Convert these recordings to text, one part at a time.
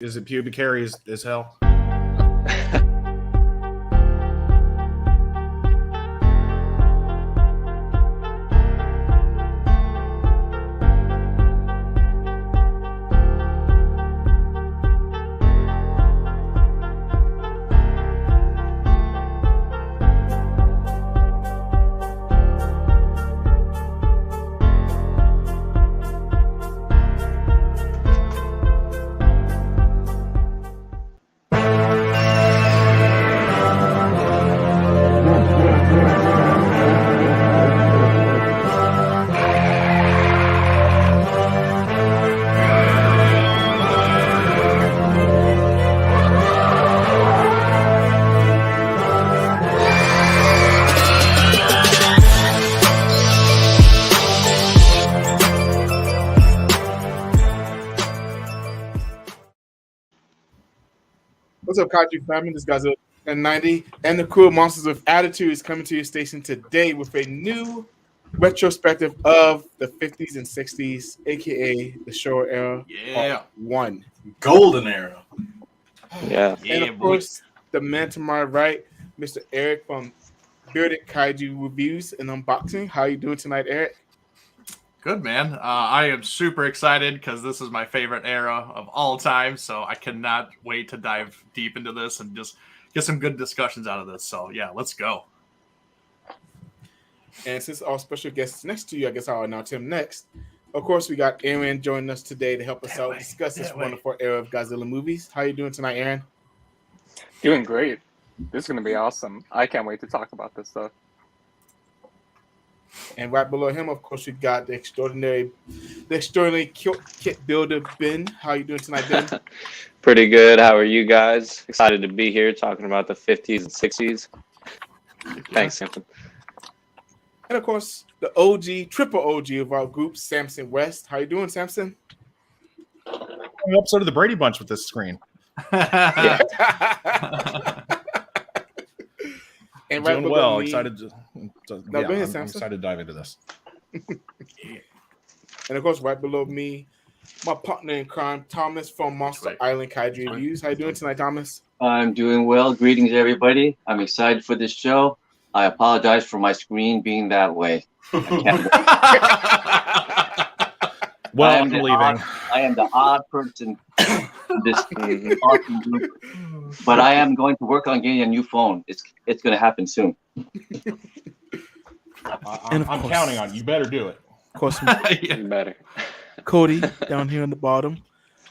Is it pubic hair as hell? What's up, Kaiju family? This guy's a 90, and the cool monsters with attitude is coming to your station today with a new retrospective of the 50s and 60s, aka the Showa Era. Yeah. 1. Golden era. Yeah. And of course, the man to my right, Mr. Eric from Bearded Kaiju Reviews and Unboxing. How you doing tonight, Eric? Good, man. I am super excited because this is my favorite era of all time. So I cannot wait to dive deep into this and just get some good discussions out of this. So, yeah, let's go. And since our special guest is next to you, I guess I'll announce him next. Of course, we got Aaron joining us today to help us out discuss this wonderful era of Godzilla movies. How you doing tonight, Aaron? Doing great. This is going to be awesome. I can't wait to talk about this stuff. And right below him, of course, we got the extraordinary kit builder, Ben. How you doing tonight, Ben? Pretty good. How are you guys? Excited to be here talking about the 50s and 60s. Thanks, Samson. And of course, the OG, triple OG of our group, Samson West. How you doing, Samson? An episode of the Brady Bunch with this screen. And right Doing below well. me, Excited to go ahead, I'm Samson. excited to dive into this. And of course, right below me, my partner in crime, Thomas from Monster Island Kaiju Reviews. How you doing tonight, Thomas? I'm doing well. Greetings, everybody. I'm excited for this show. I apologize for my screen being that way. Well, I I'm leaving. I am the odd person in this awesome group. But I am going to work on getting a new phone. It's going to happen soon. I'm counting on you. You better do it. Of course, You better. Cody down here on the bottom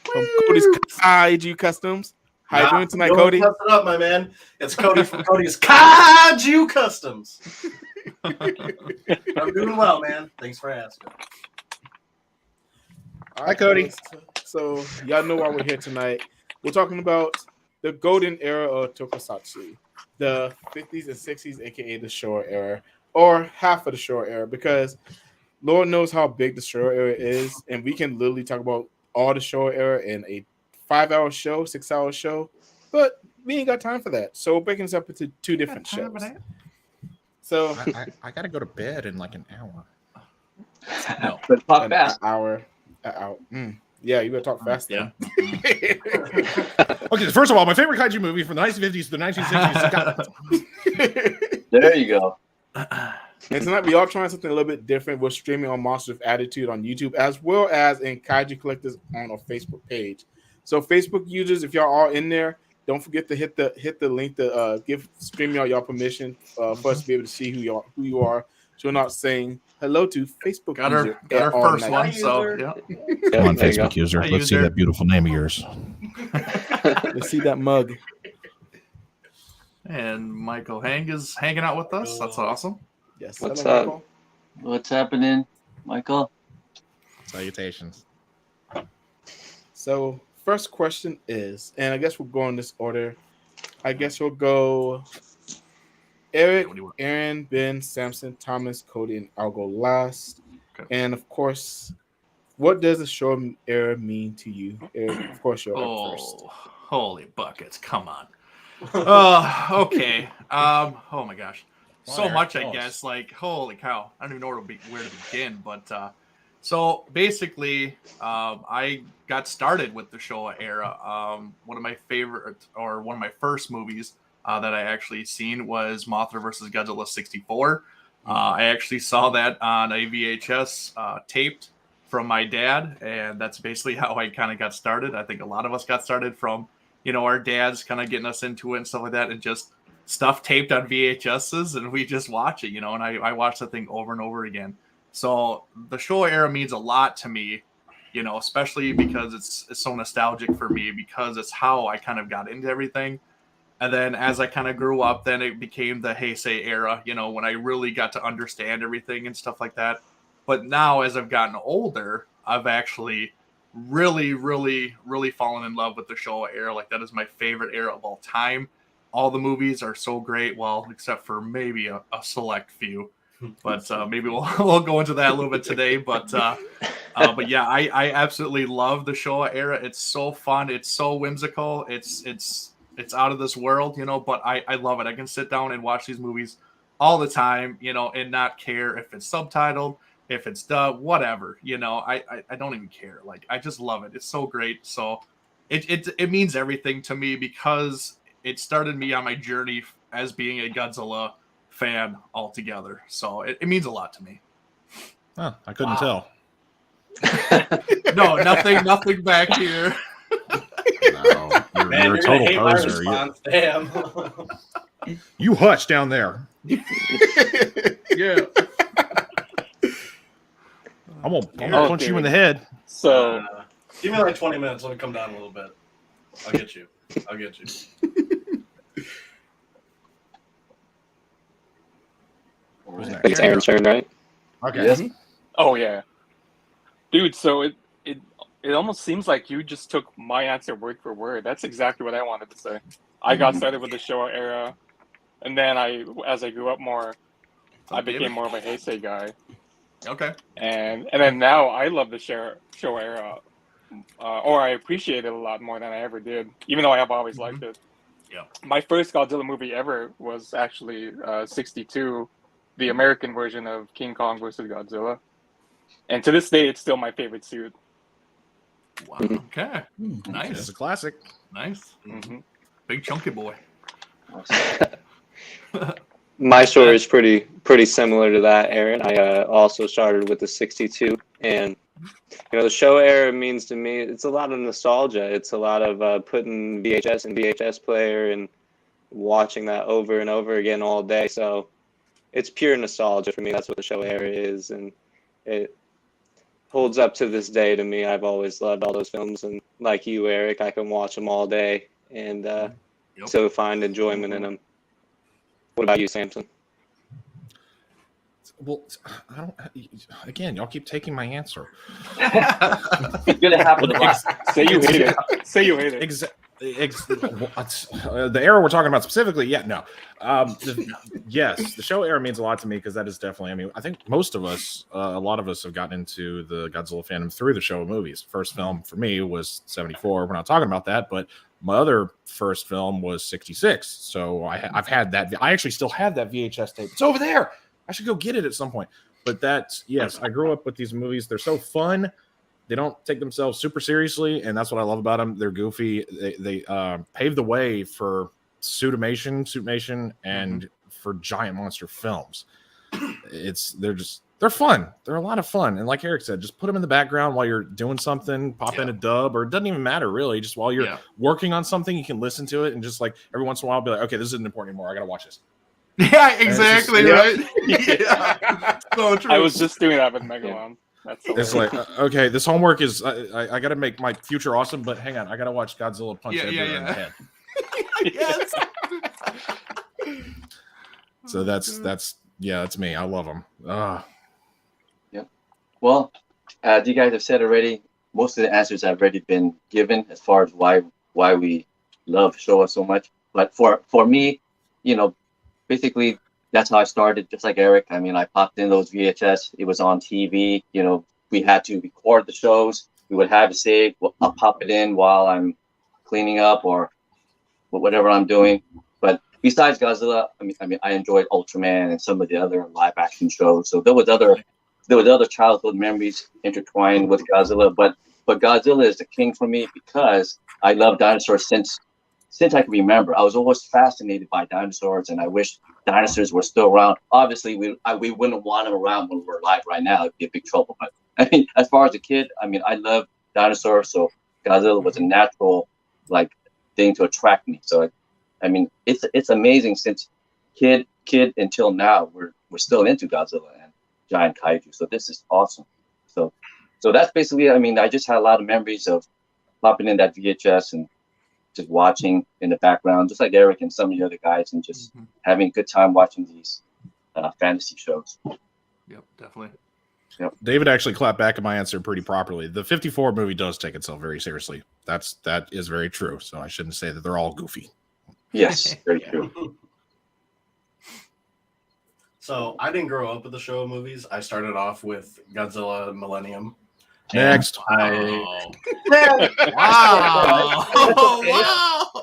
from Cody's Kaiju Customs. How you doing tonight, Cody? Mess it up, my man. It's Cody from Cody's Kaiju Customs. I'm doing well, man. Thanks for asking. All Hi, Cody. So y'all know why we're here tonight. We're talking about the golden era of Tokusatsu, the 50s and 60s, aka the Showa Era, or half of the Showa Era, because Lord knows how big the Showa Era is, and we can literally talk about all the Showa Era in a 5-hour show, 6-hour show, but we ain't got time for that. So we're breaking this up into 2 different shows. So I got to go to bed in like an hour. No. But talk an fast. hour. Yeah, you better talk fast. Yeah. Okay, first of all, my favorite kaiju movie from the 1950s to the 1960s. There you go. And tonight we are trying something a little bit different. We're streaming on Monsters of Attitude on YouTube, as well as in Kaiju Collectors on our Facebook page. So Facebook users, if y'all are in there, don't forget to hit the link to give StreamYard y'all permission for us to be able to see who you are. So we're not saying hello to Facebook. Got user our all first night. one, so yeah. Come on, There you Facebook go. user. Hi, Let's see user. that beautiful name of yours. Let's see that mug. And Michael Hang is hanging out with us. That's awesome. Yes. What's hello, up? Michael. What's happening, Michael? Salutations. So first question is, and I guess we'll go in this order. I guess we'll go Eric, What do you want? Aaron, Ben, Samson, Thomas, Cody, and I'll go last. Okay. And of course, what does the Showa Era mean to you? Eric, of course, you're up first. Oh, holy buckets. Come on. Okay. Oh my gosh. Come on, So Eric, much, I tell us. guess. Like, holy cow. I don't even know where to begin. But So basically, I got started with the Showa era. One of my first movies that I actually seen was Mothra versus Godzilla 64. I actually saw that on a VHS taped from my dad, and that's basically how I kind of got started. I think a lot of us got started from, our dads kind of getting us into it and stuff like that, and just stuff taped on VHSs, and we just watch it, and I watched the thing over and over again. So the Showa era means a lot to me, especially because it's so nostalgic for me, because it's how I kind of got into everything. And then as I kind of grew up, then it became the Heisei era, when I really got to understand everything and stuff like that. But now as I've gotten older, I've actually really, really, really fallen in love with the Showa era. Like, that is my favorite era of all time. All the movies are so great, well, except for maybe a select few. But maybe we'll go into that a little bit today. But yeah, I absolutely love the Showa era. It's so fun. It's so whimsical. It's out of this world, But I love it. I can sit down and watch these movies all the time, and not care if it's subtitled, if it's dubbed, whatever. I don't even care. Like, I just love it. It's so great. So it means everything to me, because it started me on my journey as being a Godzilla fan altogether. So it means a lot to me. Oh, I couldn't tell. No, nothing back here. No, you're a total poser. Damn. You hush down there. Yeah. I'm gonna punch you in the head. So Give me like 20 minutes. Let me come down a little bit. I'll get you. Who's next? It's Aaron's turn, right? Okay. Yes. oh yeah, dude. So it almost seems like you just took my answer word for word. That's exactly what I wanted to say. I got started with the Showa era, and then as I grew up more, I became more of a Heisei guy. Okay. And then now I love the Showa era, or I appreciate it a lot more than I ever did, even though I have always liked it. Yeah. My first Godzilla movie ever was actually 62, the American version of King Kong versus Godzilla. And to this day, it's still my favorite suit. Wow. Okay. It's Nice. a classic. Nice. Mm-hmm. Big chunky boy. My story is pretty similar to that, Aaron. I also started with the 62, and the Showa era means to me, it's a lot of nostalgia. It's a lot of putting VHS and VHS player and watching that over and over again all day. So it's pure nostalgia for me. That's what the Showa era is, and it holds up to this day to me. I've always loved all those films, and like you, Eric, I can watch them all day and still find enjoyment in them. What about you, Samson? Well, I don't. Again, y'all keep taking my answer. It's gonna happen a lot. Say you hate it. Say you hate it. The era we're talking about specifically, no. Yes, the Showa era means a lot to me, because that is definitely. I mean, I think most of us, a lot of us, have gotten into the Godzilla fandom through the Showa movies. First film for me was 74. We're not talking about that, but my other first film was 66. So I've had that. I actually still have that VHS tape. It's over there. I should go get it at some point. But yes, I grew up with these movies. They're so fun. They don't take themselves super seriously, and that's what I love about them. They're goofy. They paved the way for suitmation, and for giant monster films. They're fun. They're a lot of fun. And like Eric said, just put them in the background while you're doing something, pop in a dub, or it doesn't even matter really. Just while you're working on something, you can listen to it, and just like every once in a while be like, okay, this isn't important anymore. I got to watch this. Yeah, exactly, right? Yeah. So true. I was just doing that with Megalon. That's It's like, okay, this homework is, I got to make my future awesome, but hang on, I got to watch Godzilla punch everyone in the head. Yes. So that's me. I love them. Well, as you guys have said already, most of the answers have already been given as far as why we love Showa so much. But for me, basically that's how I started. Just like Eric, I mean, I popped in those VHS. It was on TV. We had to record the shows. We would have to save. I'll pop it in while I'm cleaning up or whatever I'm doing. But besides Godzilla, I mean, I enjoyed Ultraman and some of the other live action shows. So there was other there was other childhood memories intertwined with Godzilla, but Godzilla is the king for me because I love dinosaurs since I can remember. I was always fascinated by dinosaurs, and I wish dinosaurs were still around. Obviously, we wouldn't want them around when we're alive right now. It'd be a big trouble. But I mean, as far as a kid, I mean, I love dinosaurs, so Godzilla was a natural like thing to attract me. So I mean, it's amazing since kid until now we're still into Godzilla and giant kaiju. So this is awesome. So that's basically. I mean, I just had a lot of memories of popping in that VHS and just watching in the background, just like Eric and some of the other guys, and just having a good time watching these fantasy shows. Yep, definitely. Yep. David actually clapped back at my answer pretty properly. The 54 movie does take itself very seriously. That is very true. So I shouldn't say that they're all goofy. Yes, very true. So I didn't grow up with the Showa movies. I started off with Godzilla Millennium. Next. Wow. Wow.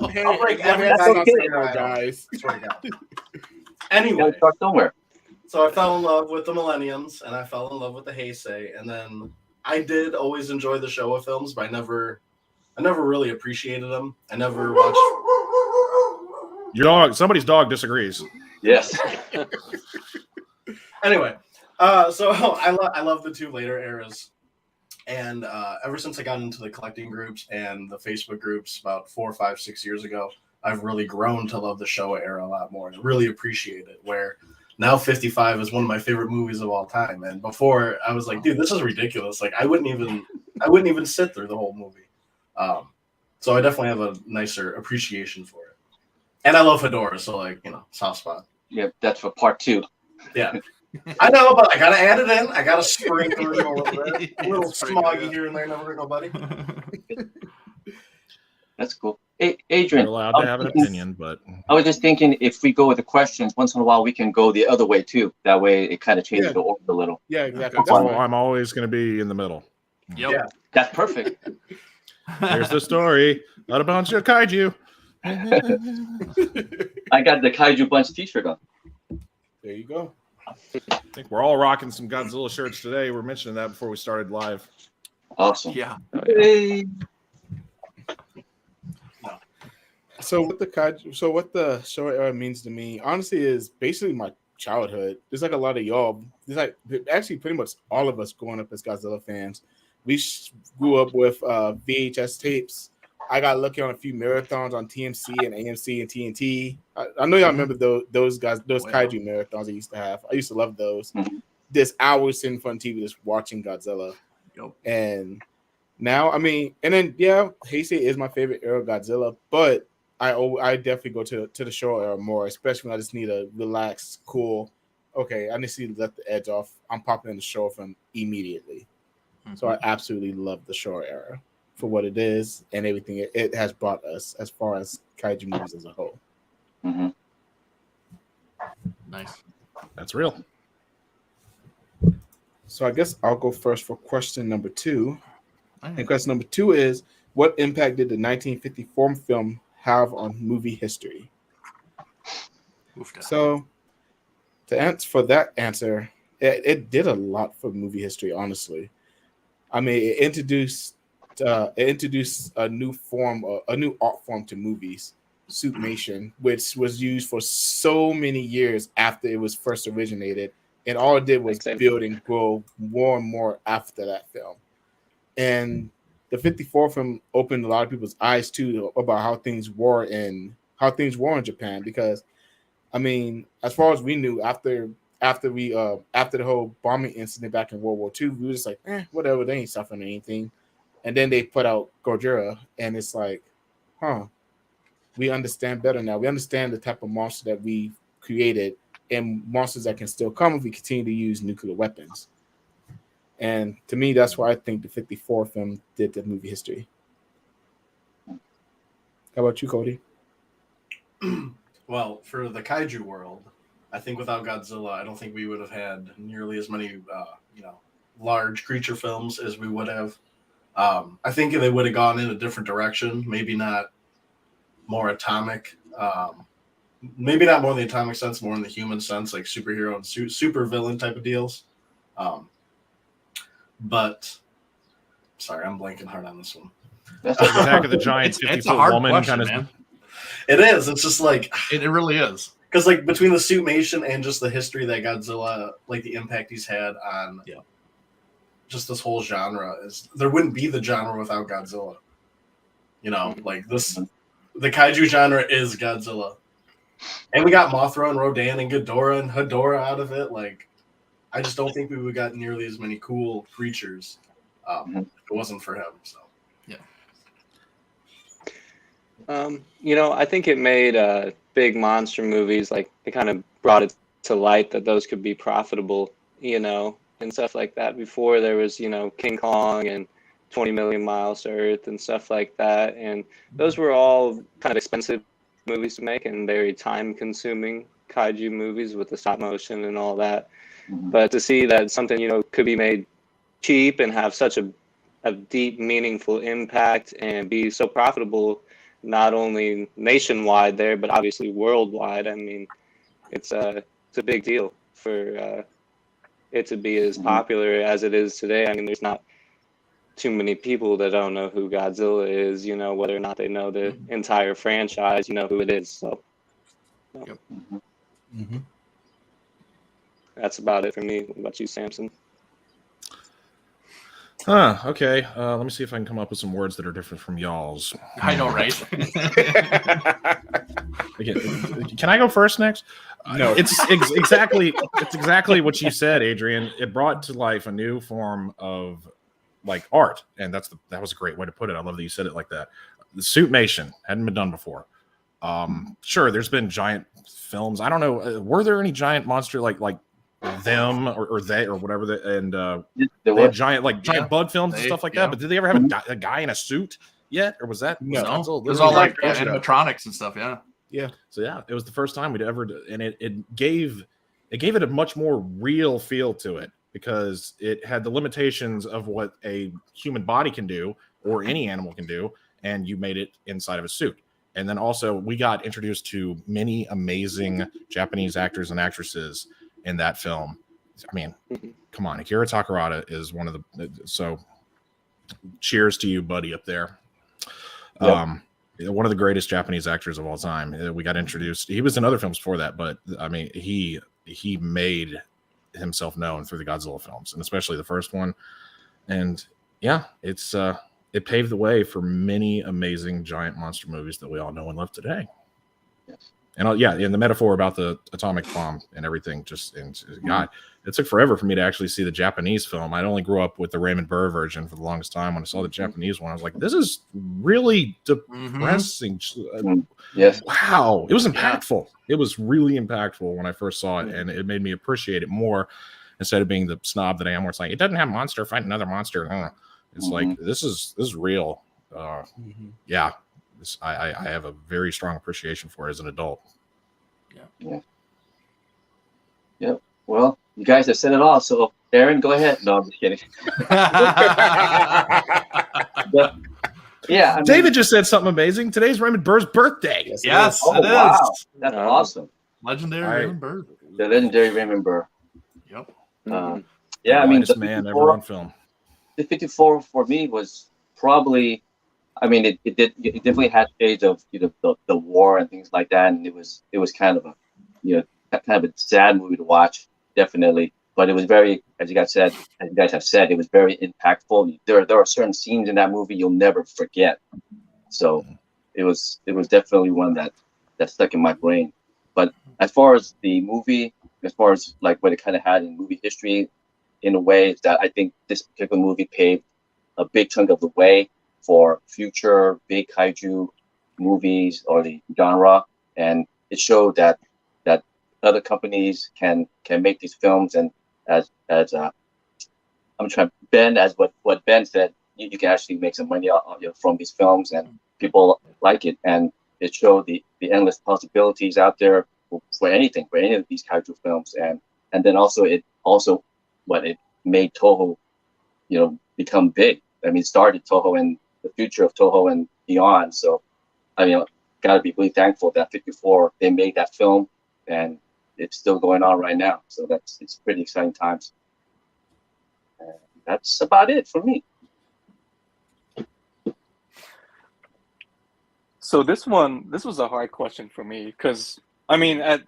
Hey, I'll break every that's okay. not samurai, guys. Swear to God. You Anyway, gotta start somewhere. so I fell in love with the Millenniums, and I fell in love with the Heisei, and then I did always enjoy the Showa films, but I never really appreciated them. I never watched. Your dog, somebody's dog disagrees. Yes. Anyway, so I love the two later eras, and ever since I got into the collecting groups and the Facebook groups about 4, 5, 6 years ago, I've really grown to love the Showa era a lot more and really appreciate it. Where now 55 is one of my favorite movies of all time, and before I was like, dude, this is ridiculous. Like I wouldn't even sit through the whole movie. So I definitely have a nicer appreciation for it, and I love Fedora, so like soft spot. Yeah, that's for part 2. Yeah. I know, but I gotta add it in. I gotta sprinkle it a little bit. A little smoggy here and there, never hurt nobody. That's cool. Hey, Adrian, You're allowed to have an opinion, but I was just thinking if we go with the questions, once in a while we can go the other way too. That way it kind of changes the order a little. Yeah, exactly. That's That's oh, fine. I'm always going to be in the middle. Yep. Yeah. That's perfect. Here's the story about a bunch of kaiju. I got the Kaiju Bunch t-shirt on. There you go. I think we're all rocking some Godzilla shirts today. We're mentioning that before we started live. Awesome. Yeah. Hey. So what the Showa era means to me, honestly, is basically my childhood. There's like a lot of y'all. There's like actually pretty much all of us growing up as Godzilla fans. We grew up with VHS tapes. I got lucky on a few marathons on TMC and AMC and TNT. I know y'all remember those kaiju marathons I used to have. I used to love those. Mhm. This hours sitting in front of TV just watching Godzilla. Yep. And now, I mean, and then yeah, Heisei is my favorite era of Godzilla, but I definitely go to the Showa era more, especially when I just need a relaxed, cool. Okay, I just need to let the edge off. I'm popping in the Showa film immediately. So I absolutely love the Showa era for what it is and everything it has brought us as far as kaiju movies as a whole. Mm-hmm. Nice. That's real. So I guess I'll go first for question number 2. And question number 2 is, what impact did the 1954 film have on movie history? So to answer for that answer, it did a lot for movie history, honestly. I mean, it introduced a new art form to movies, Suitmation, which was used for so many years after it was first originated, and all it did was build and grow more and more after that film. And the 54 film opened a lot of people's eyes too about how things were in Japan, because I mean, as far as we knew, after the whole bombing incident back in World War II, we were just like, whatever, they ain't suffering anything. And then they put out Godzilla, and it's like, we understand better now. We understand the type of monster that we created and monsters that can still come if we continue to use nuclear weapons. And to me, that's why I think the 54 film did the movie history. How about you, Cody? Well, for the kaiju world, I think without Godzilla, I don't think we would have had nearly as many, large creature films as we would have. I think they would have gone in a different direction. Maybe not more atomic. Maybe not more in the atomic sense, more in the human sense, like superhero and super villain type of deals. but sorry, I'm blanking hard on this one. That's Attack of the Giant It's a 50-foot hard woman question, kind of. man. It is. It's just like It really is. because like between the Suitmation and just the history that Godzilla, like the impact he's had on just this whole genre, is there wouldn't be the genre without Godzilla. You know, like this, the kaiju genre is Godzilla, and we got Mothra and Rodan and Ghidorah and Hedorah out of it. Like, I just don't think we would have got nearly as many cool creatures if it wasn't for him. So. You know, I think it made big monster movies, like it kind of brought it to light that those could be profitable, you know, and stuff like that. Before there was, you know, King Kong and 20 Million Miles to Earth and stuff like that. And those were all kind of expensive movies to make and very time consuming kaiju movies with the stop motion and all that. But to see that something, you know, could be made cheap and have such a deep, meaningful impact and be so profitable, not only nationwide there, but obviously worldwide. I mean, it's a big deal for it to be as popular as it is today. I mean, there's not too many people that don't know who Godzilla is, you know, whether or not they know the entire franchise, you know who it is. So that's about it for me. What about you, Samson? Okay. Let me see if I can come up with some words that are different from y'all's. I know, right? Again, can I go first next? No. It's exactly what you said, Adrian. It brought to life a new form of like art, and that was a great way to put it. I love that you said it like that. The Suitmation hadn't been done before. Sure, there's been giant films. I don't know. Were there any giant monster like them or they or whatever? They had giant bug films and stuff like that. But did they ever have a guy in a suit yet, or was that No, Godzilla? it was all like animatronics and stuff. Yeah. So it was the first time we'd ever, and it gave it a much more real feel to it because it had the limitations of what a human body can do or any animal can do, and you made it inside of a suit. And then also we got introduced to many amazing Japanese actors and actresses in that film. I mean, come on, Akira Takarada is one of the. So, cheers to you, buddy, up there. Yep. One of the greatest Japanese actors of all time. We got introduced. He was in other films before that, but I mean, he made himself known through the Godzilla films, and especially the first one. And it paved the way for many amazing giant monster movies that we all know and love today. Yes. And and the metaphor about the atomic bomb and everything, God, it took forever for me to actually see the Japanese film. I only grew up with the Raymond Burr version for the longest time. When I saw the Japanese one, I was like, this is really depressing. Yes. Wow. It was impactful. It was really impactful when I first saw it, and it made me appreciate it more instead of being the snob that I am, where it's like, it doesn't have monster, fight another monster. It's like, this is real. Yeah. I have a very strong appreciation for it as an adult. Yeah. Well, you guys have said it all. So, Aaron, go ahead. No, I'm just kidding. I mean, David just said something amazing. Today's Raymond Burr's birthday. Yes, it is. Wow. That's awesome. Legendary Raymond Burr. The legendary Raymond Burr. Yep. I mean, the man ever on film. The 54 for me was probably. I mean, it definitely had shades of the war and things like that, and it was kind of a sad movie to watch, definitely. But it was very, as you guys have said, it was very impactful. There are certain scenes in that movie you'll never forget. So it was definitely one that stuck in my brain. But as far as the movie, as far as like what it kind of had in movie history, in a way that I think this particular movie paved a big chunk of the way for future big kaiju movies or the genre, and it showed that other companies can make these films, and as I'm trying Ben, as what Ben said, you can actually make some money from these films, and people like it, and it showed the endless possibilities out there for any of these kaiju films, and then also it made Toho, become big. I mean, started Toho and the future of Toho and beyond. So, I mean, got to be really thankful that 54 they made that film, and it's still going on right now. So it's pretty exciting times. that's about it for me. So this was a hard question for me because at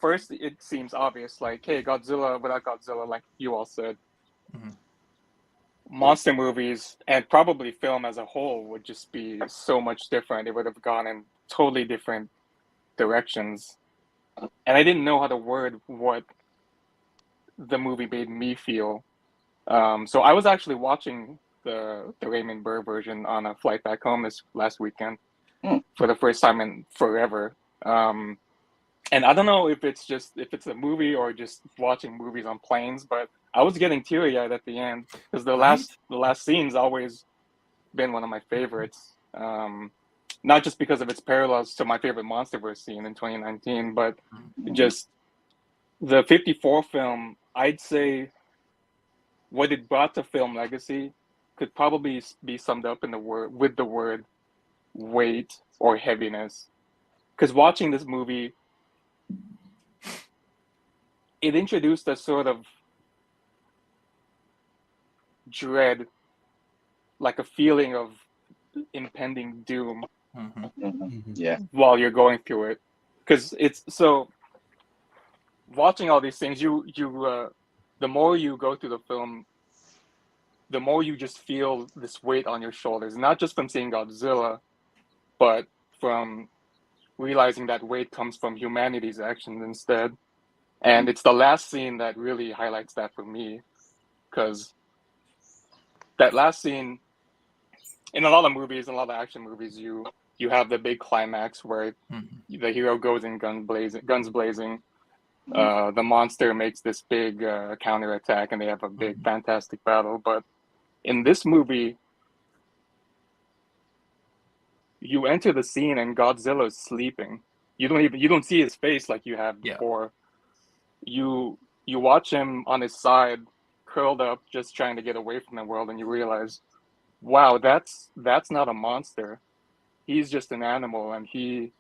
first it seems obvious, like, hey, Godzilla without Godzilla, like you all said, monster movies and probably film as a whole would just be so much different. It would have gone in totally different directions, and I didn't know how to word what the movie made me feel. So I was actually watching the Raymond Burr version on a flight back home this last weekend for the first time in forever. And I don't know if it's a movie or just watching movies on planes, but I was getting teary-eyed at the end because the last scene's always been one of my favorites. Not just because of its parallels to my favorite MonsterVerse scene in 2019, but just the 54 film. I'd say what it brought to film legacy could probably be summed up with the word weight or heaviness. Because watching this movie, it introduced a sort of dread, like a feeling of impending doom Yeah. while you're going through it. Because it's so, watching all these things, the more you go through the film, the more you just feel this weight on your shoulders, not just from seeing Godzilla, but from realizing that weight comes from humanity's actions instead. And it's the last scene that really highlights that for me, because that last scene, in a lot of movies, a lot of action movies, you have the big climax where the hero goes in guns blazing. The monster makes this big counterattack, and they have a big, fantastic battle. But in this movie, you enter the scene and Godzilla is sleeping. You don't see his face like you have before. You watch him on his side, curled up, just trying to get away from the world, and you realize, wow, that's not a monster. He's just an animal, and he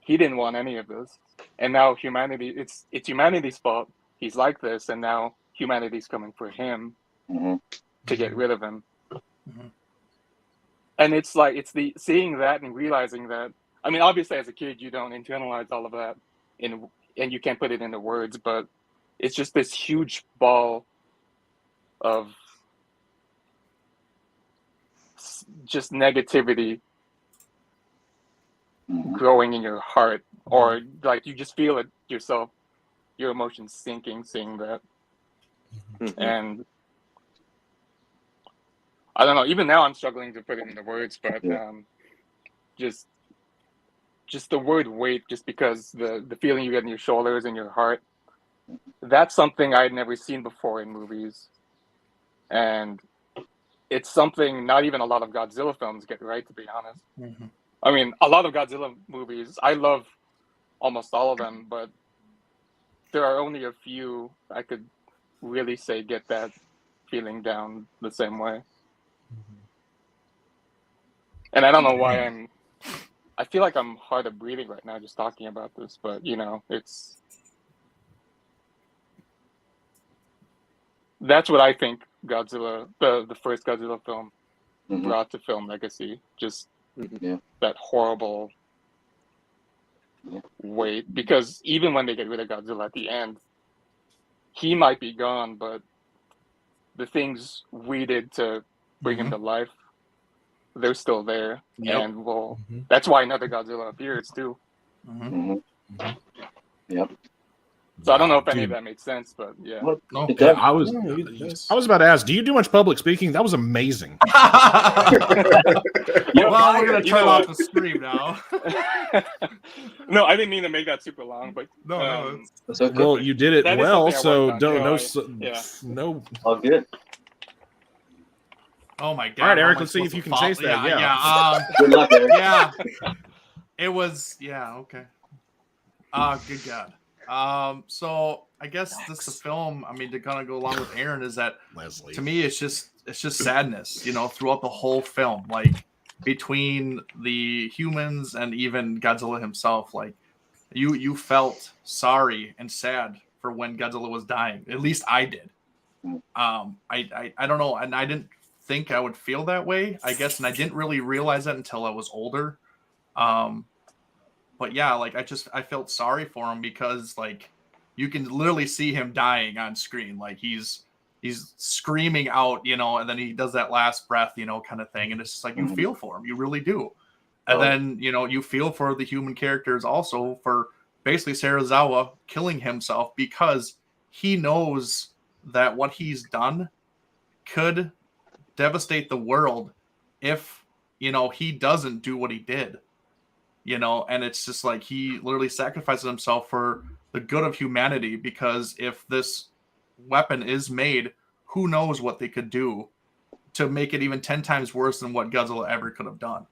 didn't want any of this. And now humanity, it's humanity's fault. He's like this, and now humanity's coming for him to get rid of him. And it's like, seeing that and realizing that, I mean, obviously as a kid, you don't internalize all of that and you can't put it into words, but it's just this huge ball of just negativity growing in your heart, or like you just feel it yourself, your emotions sinking, seeing that. And I don't know, even now I'm struggling to put it into words, but just the word weight, just because the feeling you get in your shoulders and your heart, that's something I'd never seen before in movies. And it's something not even a lot of Godzilla films get right, to be honest. I mean, a lot of Godzilla movies, I love almost all of them, but there are only a few I could really say get that feeling down the same way. And I don't know why I feel like I'm hard of breathing right now just talking about this, but that's what I think Godzilla, the first Godzilla film, brought to film legacy. Just that horrible weight. Because even when they get rid of Godzilla at the end, he might be gone, but the things we did to bring him to life, they're still there. And that's why another Godzilla appears too. So I don't know if any of that makes sense, but yeah. I was about to ask, do you do much public speaking? That was amazing. Well, we're gonna turn off the stream now. No, I didn't mean to make that super long, but no. Well, you did it well, so no. All good. Oh my god! All right, Eric, let's see if you can chase that. Good luck, Eric. It was okay. Good God. So I guess this is a film. I mean, to kind of go along with Aaron, is that to me it's just sadness, throughout the whole film, like between the humans and even Godzilla himself. Like you felt sorry and sad for when Godzilla was dying. At least I did. I don't know, and I didn't think I would feel that way, I guess, and I didn't really realize that until I was older. But yeah, like I felt sorry for him because like you can literally see him dying on screen, like he's screaming out, you know, and then he does that last breath, you know, kind of thing, and it's just like you feel for him, you really do. And then, you know, you feel for the human characters also for basically Serizawa killing himself because he knows that what he's done could devastate the world if, you know, he doesn't do what he did, you know, and it's just like he literally sacrifices himself for the good of humanity, because if this weapon is made, who knows what they could do to make it even 10 times worse than what Godzilla ever could have done.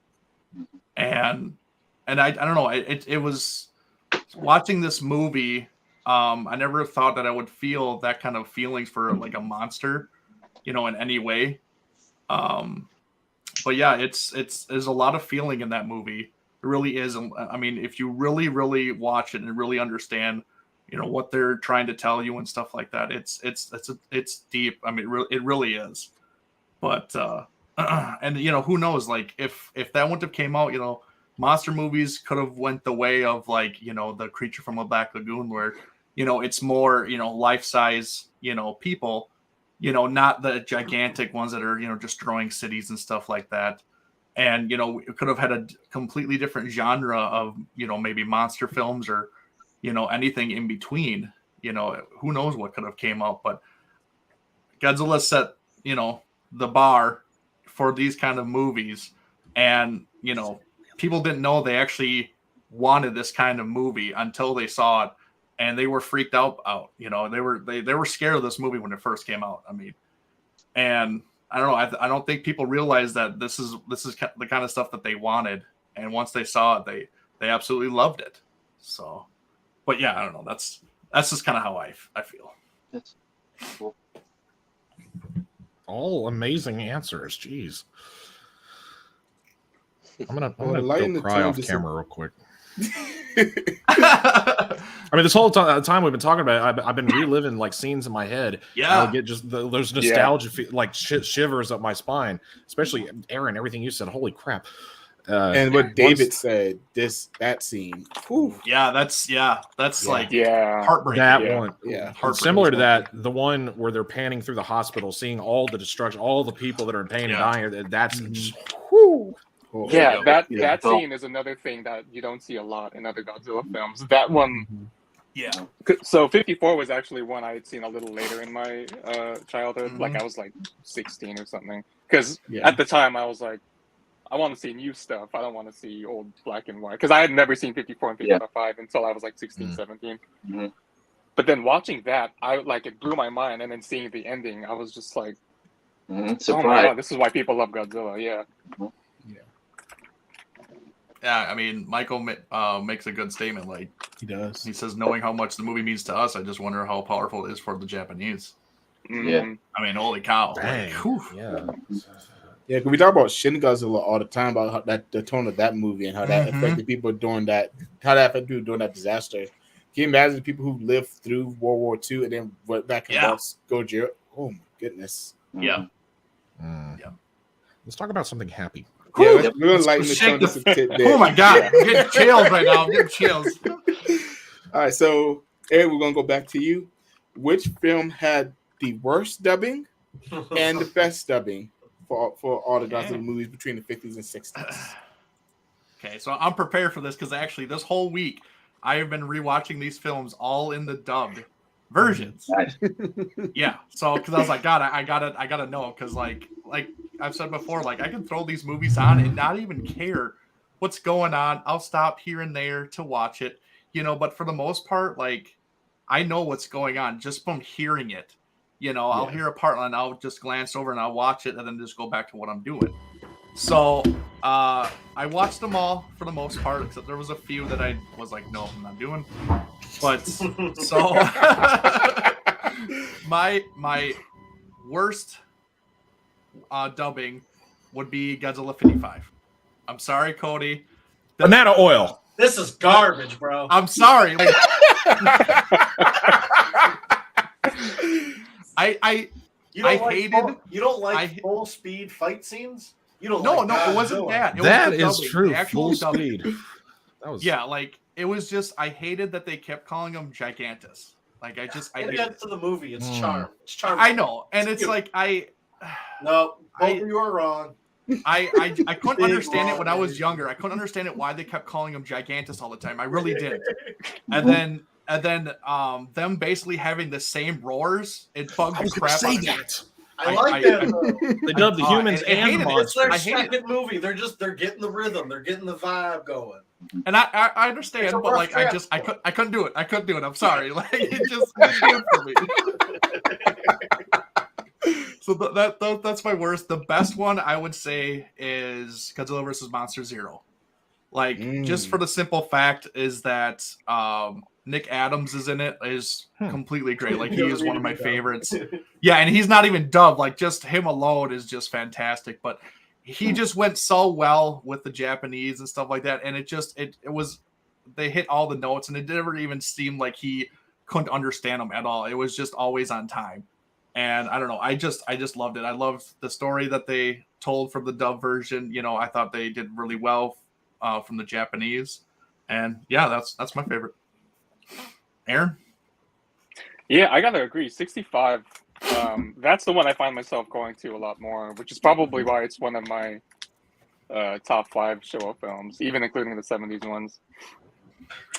And I don't know, it was watching this movie. I never thought that I would feel that kind of feelings for like a monster, you know, in any way. But yeah, there's a lot of feeling in that movie. It really is. I mean, if you really, really watch it and really understand, you know, what they're trying to tell you and stuff like that, it's deep. I mean, it really is. But and you know, who knows? Like if that wouldn't have came out, you know, monster movies could have went the way of like, you know, the Creature from the Black Lagoon, where, you know, it's more, you know, life size, you know, people, you know, not the gigantic ones that are, you know, destroying cities and stuff like that. And, you know, it could have had a completely different genre of, you know, maybe monster films or, you know, anything in between. You know, who knows what could have came out. But Godzilla set, you know, the bar for these kind of movies. And, you know, people didn't know they actually wanted this kind of movie until they saw it. And they were freaked out. You know, they were scared of this movie when it first came out. I mean, and I don't know. I don't think people realize that this is the kind of stuff that they wanted. And once they saw it, they absolutely loved it. So, but yeah, I don't know. That's just kind of how I feel. That's cool. All amazing answers. Jeez. I'm gonna lighten go the cry tone off just camera real quick. I mean, this whole time we've been talking about it, I've been reliving like scenes in my head. Yeah. I'll get just those nostalgia like shivers up my spine, especially Aaron. Everything you said, holy crap! And what David said, that scene. Whew. Yeah, that's like Yeah. heartbreaking. That one, Yeah. And similar to that, the one where they're panning through the hospital, seeing all the destruction, all the people that are in pain and dying. That's just, whew. Yeah, that Yeah. scene is another thing that you don't see a lot in other Godzilla films. That one, Yeah. so 54 was actually one I had seen a little later in my childhood. Like I was like 16 or something. Because at the time I was like, I want to see new stuff. I don't want to see old black and white. Because I had never seen 54 and 55 until I was like 16, 17. Mm-hmm. But then watching that, it blew my mind. And then seeing the ending, I was just like, Surprise. oh my God, this is why people love Godzilla. Yeah. Yeah, I mean, Michael makes a good statement. Like He does. he says, knowing how much the movie means to us, I just wonder how powerful it is for the Japanese. Yeah. I mean, holy cow! Dang. Like, whew. Yeah. Yeah, because we talk about Shin Godzilla all the time about how the tone of that movie and how that affected people during that disaster. Can you imagine the people who lived through World War II and then went back and watched Gojira? Oh my goodness. Yeah. Yeah. Let's talk about something happy. Yeah, we're gonna lighten the tone just a bit there. Oh my God, I'm getting chills right now. I'm getting chills. All right, so Eric, we're gonna go back to you. Which film had the worst dubbing and the best dubbing for all the Godzilla movies between the 50s and 60s? Okay, so I'm prepared for this because actually this whole week I have been rewatching these films all in the dubbed versions. Nice. Yeah, so because I was like, God, I gotta know, because like I've said before, like I can throw these movies on and not even care what's going on. I'll stop here and there to watch it, you know. But for the most part, like I know what's going on just from hearing it. You know, I'll hear a part and I'll just glance over and I'll watch it and then just go back to what I'm doing. So I watched them all for the most part, except there was a few that I was like, no, I'm not doing. But so my worst dubbing would be Godzilla 55. I'm sorry, Cody. Banana oil. This is garbage, bro. I'm sorry. Like, You don't hated. You don't like full speed fight scenes. You don't. No, like no, it wasn't that. It was That the is dubbing, true. the actual Full dubbing. speed. That was Like it was just. I hated that they kept calling him Gigantus. Like I It hated adds it. to the movie. It's charm. It's charm. I know, and it's cute. like No, both of you are wrong. I couldn't Big understand it when I was wrong. younger. I couldn't understand it why they kept calling him Gigantus all the time. I really didn't. And then them basically having the same roars, it bugged the crap out of me. I like that. Though. They dubbed the humans I hated and it. It's their monsters. second movie. They're getting the rhythm. They're getting the vibe going. And I understand, It's a but rough like draft, I couldn't do it. I couldn't do it. I'm sorry. Like it just didn't do it for me. So that's my worst. The best one I would say is Godzilla vs. Monster Zero. Like just for the simple fact is that Nick Adams is in it is completely great. Like he is one of my favorites. Yeah, and he's not even dubbed. Like just him alone is just fantastic. But he just went so well with the Japanese and stuff like that, and it was they hit all the notes, and it never even seemed like he couldn't understand them at all. It was just always on time, and I don't know. I just loved it. I loved the story that they told from the dub version. You know, I thought they did really well from the Japanese, and yeah, that's my favorite. Aaron? Yeah, I gotta agree. 65. That's the one I find myself going to a lot more, which is probably why it's one of my top 5 Showa films, even including the 70s ones.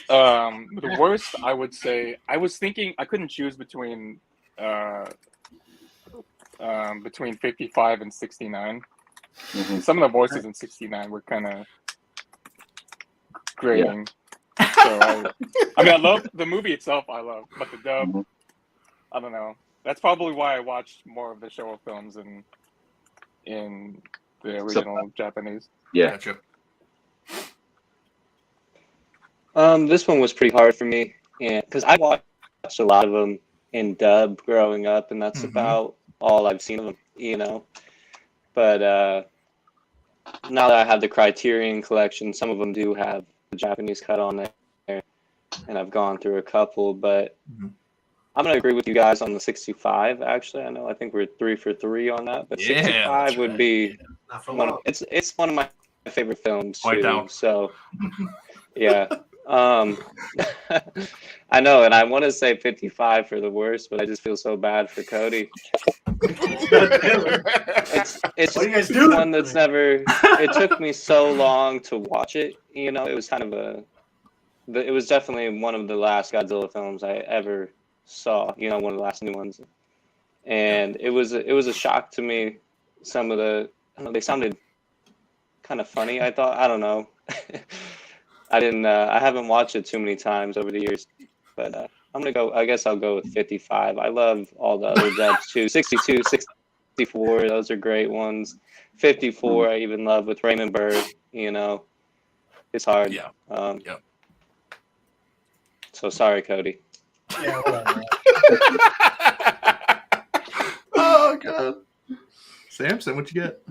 The worst, I would say, I was thinking I couldn't choose between 55 and 69. Some of the voices in 69 were kind of grating. So I mean, I love the movie itself. I love, but the dub, I don't know. That's probably why I watched more of the Showa films in the original Japanese. Yeah. Gotcha. This one was pretty hard for me, and because I watched a lot of them in dub growing up, and that's about all I've seen of them, you know. But now that I have the Criterion collection, some of them do have the Japanese cut on there, and I've gone through a couple. But I'm gonna agree with you guys on the 65. Actually, I think we're 3 for 3 on that. But 65 would be it's one of my favorite films too. So yeah. I know, and I want to say 55 for the worst, but I just feel so bad for Cody. It's What do you guys do? one that's never. It took me so long to watch it. You know, it was kind of it was definitely one of the last Godzilla films I ever saw. You know, one of the last new ones, and it was a shock to me. Some of they sounded kind of funny. I thought, I don't know. I haven't watched it too many times over the years, but I guess I'll go with 55. I love all the other dubs too. 62, 64, those are great ones. 54, I even love with Raymond Burr, you know. It's hard. Yeah. So sorry, Cody. Yeah, whatever. Oh god. Samson, what you get?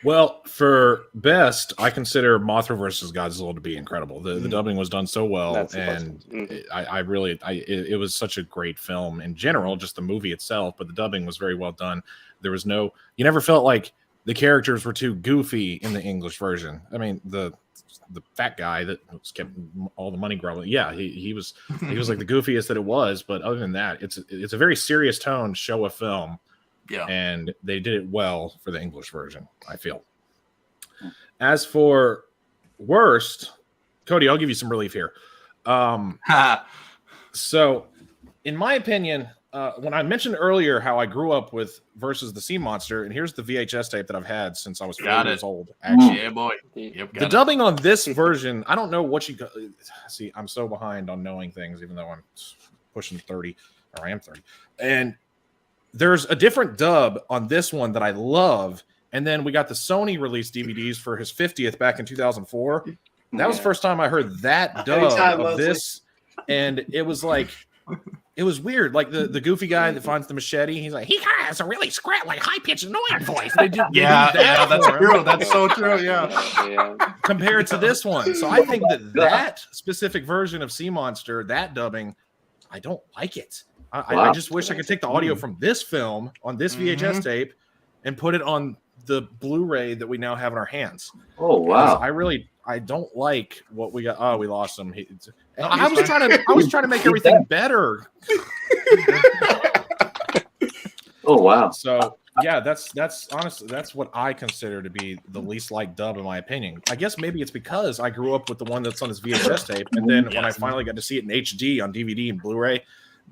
Well, for best, I consider Mothra versus Godzilla to be incredible. The dubbing was done so well, and it was such a great film in general, just the movie itself, but the dubbing was very well done. There was you never felt like the characters were too goofy in the English version. I mean, the fat guy that kept all the money growing, yeah, he was like the goofiest that it was, but other than that, it's a very serious tone Showa film. Yeah, and they did it well for the English version, I feel. As for worst, Cody, I'll give you some relief here. So, in my opinion, when I mentioned earlier how I grew up with Versus the Sea Monster, and here's the VHS tape that I've had since I was 4 years old. Actually, yeah, boy. Yep, the dubbing on this version, I don't know what you see. I'm so behind on knowing things, even though I'm pushing 30, or I am 30, and there's a different dub on this one that I love, and then we got the Sony released DVDs for his 50th back in 2004. That was the first time I heard that dub of this, and it was like, it was weird. Like the goofy guy that finds the machete, he's like, he kind of has a really high-pitched annoying voice. That's true. That's so true. Yeah. Compared to this one, so I think that specific version of Sea Monster, that dubbing, I don't like it. I just wish I could take the audio from this film on this VHS tape and put it on the Blu-ray that we now have in our hands. Oh wow! I don't like what we got. Oh, we lost him. I was trying to make everything better. Oh wow! So yeah, that's honestly that's what I consider to be the least liked dub in my opinion. I guess maybe it's because I grew up with the one that's on this VHS tape, and then when I finally got to see it in HD on DVD and Blu-ray,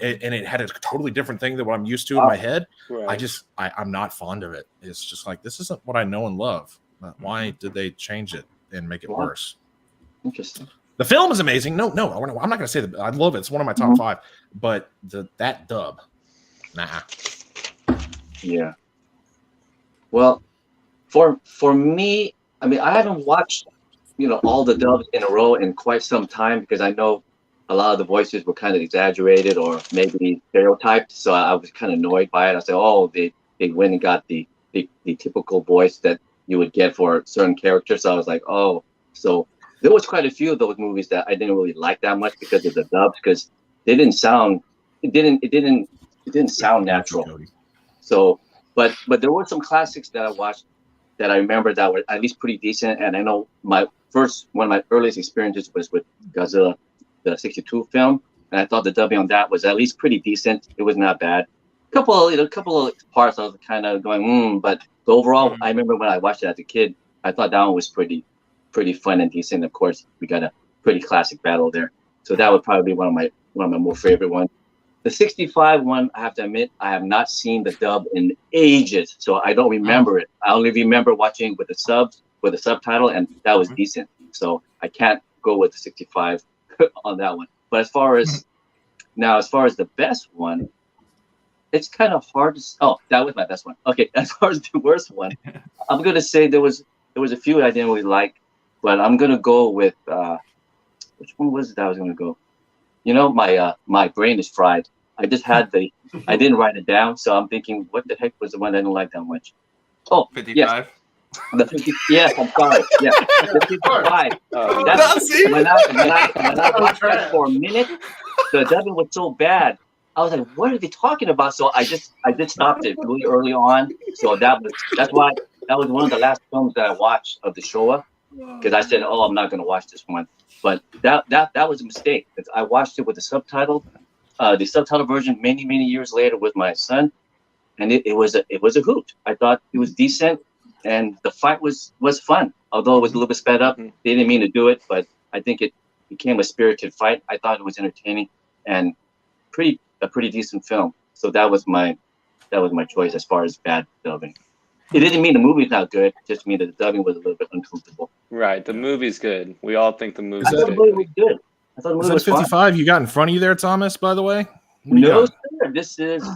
and it had a totally different thing than what I'm used to in my head. Right. I'm not fond of it. It's just like, this isn't what I know and love. Why did they change it and make it worse? Interesting. The film is amazing. No, I'm not going to say that. I love it. It's one of my top 5. But that dub, nah. Yeah. Well, for me, I mean, I haven't watched, all the dubs in a row in quite some time because I know a lot of the voices were kind of exaggerated or maybe stereotyped. So I was kind of annoyed by it. I said, oh, they went and got the typical voice that you would get for certain characters. So I was like, oh, so there was quite a few of those movies that I didn't really like that much because of the dubs, because they didn't sound, it didn't sound natural. So, but there were some classics that I watched that I remember that were at least pretty decent. And I know one of my earliest experiences was with Godzilla, the 62 film, and I thought the dubbing on that was at least pretty decent. It was not bad. A couple of parts I was kind of going, but overall, I remember when I watched it as a kid, I thought that one was pretty fun and decent. Of course, we got a pretty classic battle there, so that would probably be one of my more favorite ones. The 65 one, I have to admit, I have not seen the dub in ages, so I don't remember it. I only remember watching with the subtitle, and that was decent. So I can't go with the 65 on that one. But as far as the best one, it's kind of hard to. Oh, that was my best one. Okay, as far as the worst one, I'm gonna say there was a few I didn't really like, but I'm gonna go with which one was it that I was gonna go? My brain is fried. I just had I didn't write it down, so I'm thinking, what the heck was the one I didn't like that much? Oh, 55. Yes. The 50, yes, I'm sorry. Yeah, the 55. When I watched that for a minute, the dubbing was so bad. I was like, "What are they talking about?" So I just stopped it really early on. So that's why that was one of the last films that I watched of the Showa, because I said, "Oh, I'm not going to watch this one." But that was a mistake. I watched it with the subtitle version many years later with my son, and it was a hoot. I thought it was decent. And the fight was fun, although it was a little bit sped up. They didn't mean to do it, but I think it became a spirited fight. I thought it was entertaining and a pretty decent film. So that was my choice as far as bad dubbing. It didn't mean the movie's not good; it just mean that the dubbing was a little bit uncomfortable. Right, the movie's good. We all think the movie's I thought the movie was good. I thought the movie was 55 fun. you got in front of you there, Thomas, by the way? No, sir. This is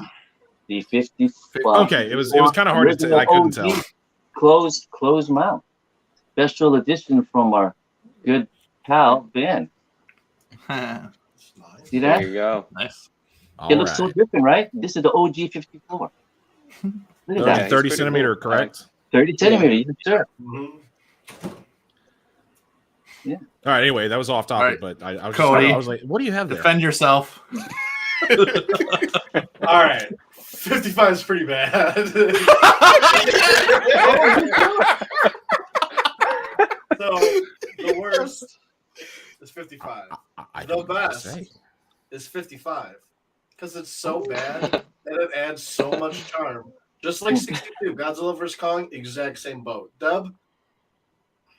the 50. Okay, it was kind of hard to tell. I couldn't tell. Closed mouth. Special edition from our good pal Ben. See that? There you go. Nice. It looks so different, right? This is the OG 54. Look at that. 30 centimeter, cool. correct? 30 centimeter, yes, sir. Yeah. All right. Anyway, that was off topic, Right. but I was Cody, I was like, "What do you have there?" Defend yourself. All right. 55 is pretty bad. So the worst is 55. I The don't know what to best say. is 55 because it's so bad and it adds so much charm. Just like 62, Godzilla vs. Kong, exact same boat. Dub.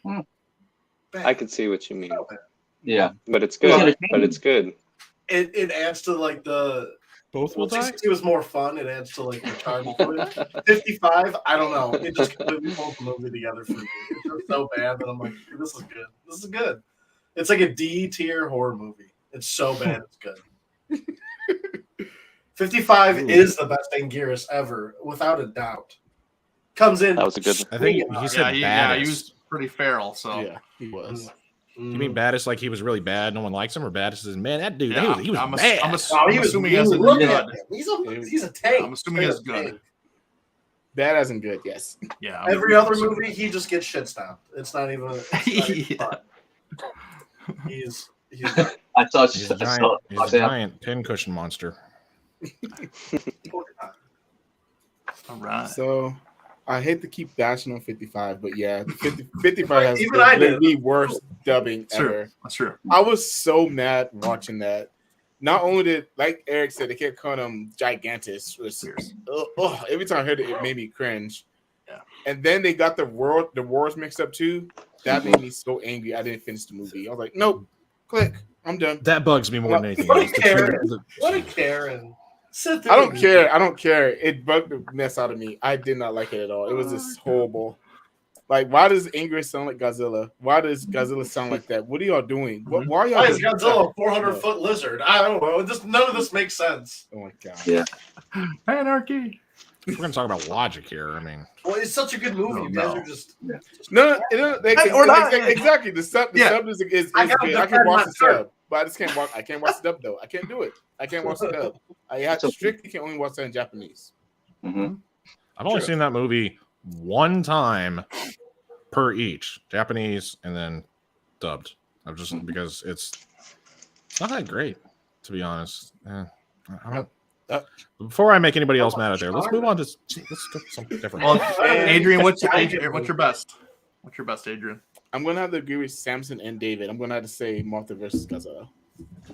Bad. I could see what you mean, Yeah. but it's good. But it's good. It adds to like the. Both will die. 62 is more fun. It adds to like the charm to it. 55, I don't know. It just completely pulls the movie together for me. It's just so bad that I'm like, this is good. This is good. It's like a D tier horror movie. It's so bad, it's good. 55 is the best Anguirus ever, without a doubt. Comes in. That was a good. I think he said He baddest. was pretty feral. So Yeah, he was. You mean baddest like he was really bad, no one likes him, or baddest is, man, that dude, Yeah, he was I'm bad. I'm assuming as a look good. at him. He's a tank. I'm assuming he's good. Tank. Bad as in good, yes. Yeah. Every other movie, he just gets shit stomped. It's not even. Fun. He's I thought He's a giant pincushion monster. All right. So I hate to keep bashing on 55, but yeah, 55 has Even I did. the worst dubbing That's true. ever. That's true. I was so mad watching that. Not only did, like Eric said, they kept calling him Gigantus. Every time I heard it, it made me cringe. Yeah. And then they got the wars mixed up too. That made me so angry. I didn't finish the movie. I was like, nope, click, I'm done. That bugs me more than anything What else. a Karen! What a Karen! Sit there. I don't care. I don't care. It bugged the mess out of me. I did not like it at all. It was just horrible. Like, why does Ingress sound like Godzilla? Why does Godzilla sound like that? What are y'all doing? Why are y'all? Why is doing Godzilla that? a 400-foot lizard? I don't know. None of this makes sense. Oh my god. Yeah. Anarchy. We're gonna talk about logic here. I mean, Well, it's such a good movie. Oh, You guys no. are just. No, Or not. exactly. The sub is I gotta good. I can defend watch my the turn. sub, but I just can't watch. I can't watch the dub though. I can't do it. I can't watch the dub. I have to strictly can only watch that in Japanese. Mm-hmm. I've only Sure. seen that movie one time per each, Japanese and then dubbed. I've just because it's not that great, to be honest. I don't. Before I make anybody else mad out there, let's move on to let's do something different. Well, Adrian, what's your best? What's your best, Adrian? I'm gonna have to agree with Samson and David. I'm gonna have to say Mothra versus Godzilla.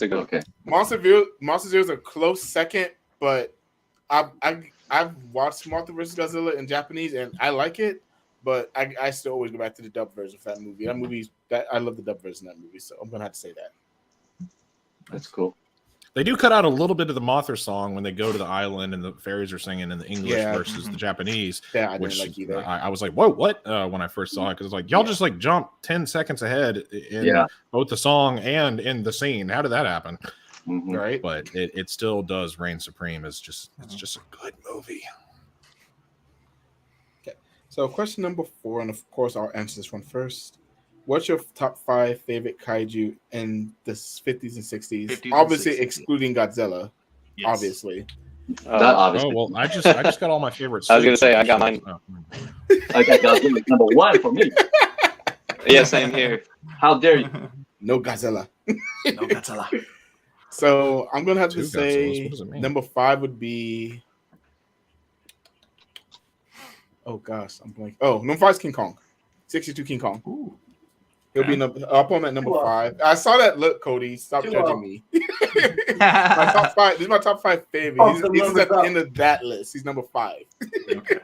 Okay. Monster Zero is a close second, but I've watched Mothra vs. Godzilla in Japanese and I like it, but I still always go back to the dub version of that movie. I love the dub version of that movie, so I'm gonna have to say that. That's cool. They do cut out a little bit of the Mothra song when they go to the island and the fairies are singing in the English versus the Japanese. Yeah, I which didn't like either. I was like, whoa, what? When I first saw it, because it's like y'all just like jump 10 seconds ahead in both the song and in the scene. How did that happen? Mm-hmm. Right, But it still does reign supreme. It's just a good movie. Okay. So question number 4, and of course I'll answer this one first. What's your top 5 favorite kaiju in the 50s and 60s? 50s and Obviously 60s. excluding Godzilla. Yes. Obviously. Not obviously. Oh well, I just got all my favorites. I was gonna say, I got mine. I got Godzilla number 1 for me. Yeah, same here. How dare you? No Godzilla. No, Godzilla. So I'm gonna have Two to say Godzillas. What does it mean? number 5 would be. Oh gosh, I'm blank. Oh, number 5 is King Kong. 62 King Kong. Ooh. He'll be I'll put him at number 5. I saw that look, Cody. Stop judging me. My top 5. This is my top 5 favorite. Oh, He's at the end of that list. He's number 5. Okay.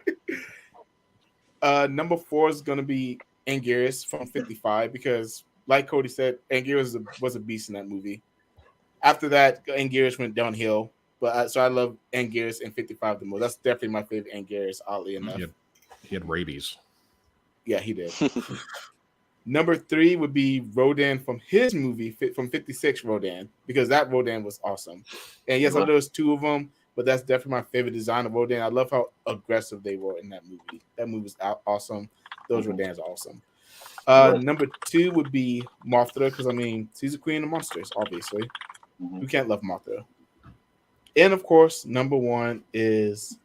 Number 4 is gonna be Anguirus from 55 because, like Cody said, Anguirus was a beast in that movie. After that, Anguirus went downhill. But so I love Anguirus in 55 the most. That's definitely my favorite Anguirus, oddly enough. He had rabies. Yeah, he did. Number 3 would be Rodan from his movie, from 56 Rodan, because that Rodan was awesome. And yes, I know there's 2 of them, but that's definitely my favorite design of Rodan. I love how aggressive they were in that movie. That movie was awesome. Those Rodans are awesome. Number 2 would be Mothra, because, I mean, she's a queen of monsters, obviously. You can't love Mothra. And, of course, number 1 is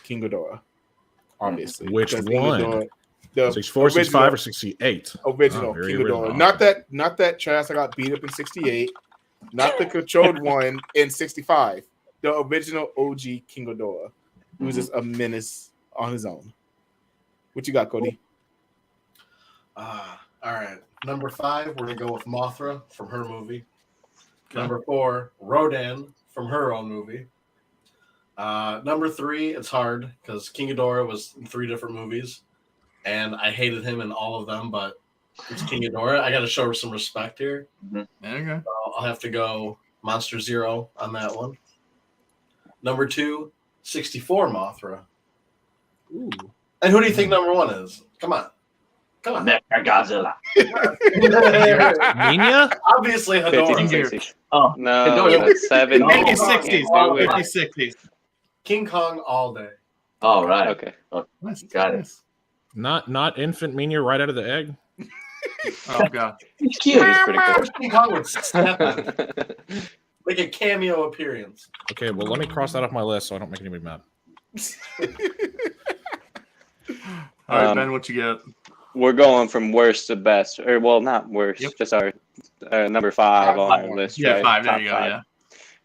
King Ghidorah, obviously. Which because King one? Ghidorah, the 64, 65, or 68? original very King original. Ghidorah. Not that trash I got beat up in 68. Not the controlled one in 65. The original OG King Ghidorah. Who was just a menace on his own. What you got, Cody? All right. Number 5, we're gonna go with Mothra from her movie. Number 4, Rodan from her own movie. Number 3, it's hard because King Ghidorah was in 3 different movies, and I hated him in all of them. But it's King Ghidorah. I got to show her some respect here. There you go. So I'll have to go Monster Zero on that one. Number 2, 64 Mothra. Ooh. And who do you think number 1 is? Come on. Godzilla. Minya? Obviously, 50s Hedorah. and 60s. Oh, No, that's 70s. 50s, 60s. Can't do it. 50s, 60s. King Kong all day. all right. Okay. Nice. Got it. Nice. Not infant Minya right out of the egg. Oh, God. He's cute. He's pretty cool. King Kong would step on it. Like a cameo appearance. Okay, well, let me cross that off my list so I don't make anybody mad. All right, Ben, what you get? We're going from worst to best, or well, not worst, Yep. just our number 5 on our list. Yeah, right? 5. There Top you go. 5. Yeah.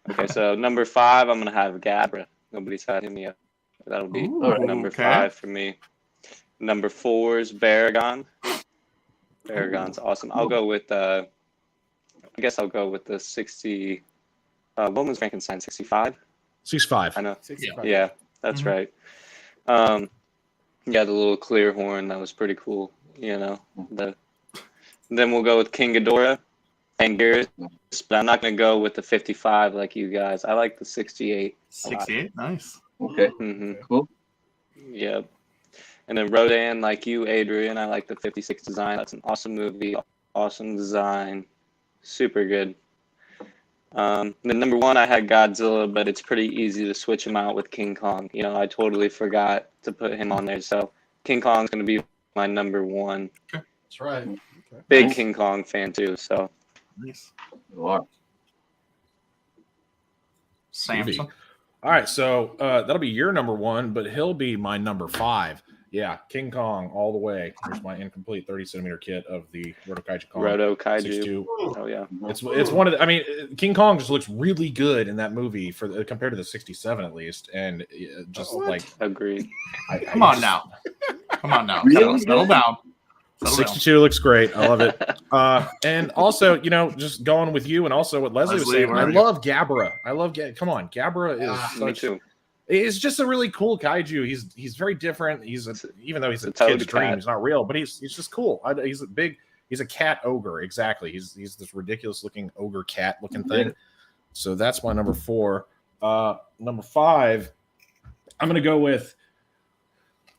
Okay, so number 5, I'm gonna have Gabra. Nobody's had him yet. That'll be number 5 for me. Number 4 is Baragon. Baragon's awesome. I'll go with I guess I'll go with the 60. What was Frankenstein? 65. 65. I know. 65. Yeah, that's right. Yeah, the little clear horn, that was pretty cool. You know, then we'll go with King Ghidorah and Gears, but I'm not gonna go with the 55 like you guys. I like the 68. 68, nice. Okay, cool. Yep. And then Rodan, like you, Adrian, I like the 56 design. That's an awesome movie, awesome design, super good. The number 1, I had Godzilla, but it's pretty easy to switch him out with King Kong. You know, I totally forgot to put him on there, so King Kong's gonna be my number 1. That's right. Big King Kong fan too, so. Nice. You are. Samson. All right, so that'll be your number 1, but he'll be my number 5. Yeah, King Kong all the way. Here's my incomplete 30-centimeter kit of the Roto Kaiju Kong. Roto Kaiju. 62. Oh yeah, It's one of the, I mean, King Kong just looks really good in that movie compared to the 67 at least, and just like agreed. Come on now. Really? Settle down. 62 looks great. I love it. And also, you know, just going with you and also what Leslie was Leslie, saying, where I are you? love Gabra. Come on, Gabra is Me too. He's just a really cool kaiju. He's very different. Even though he's a toad kid's dream, cat. he's not real, but he's just cool. He's a cat ogre. Exactly. He's this ridiculous looking ogre cat looking thing. So that's my number 4. Number 5, I'm gonna go with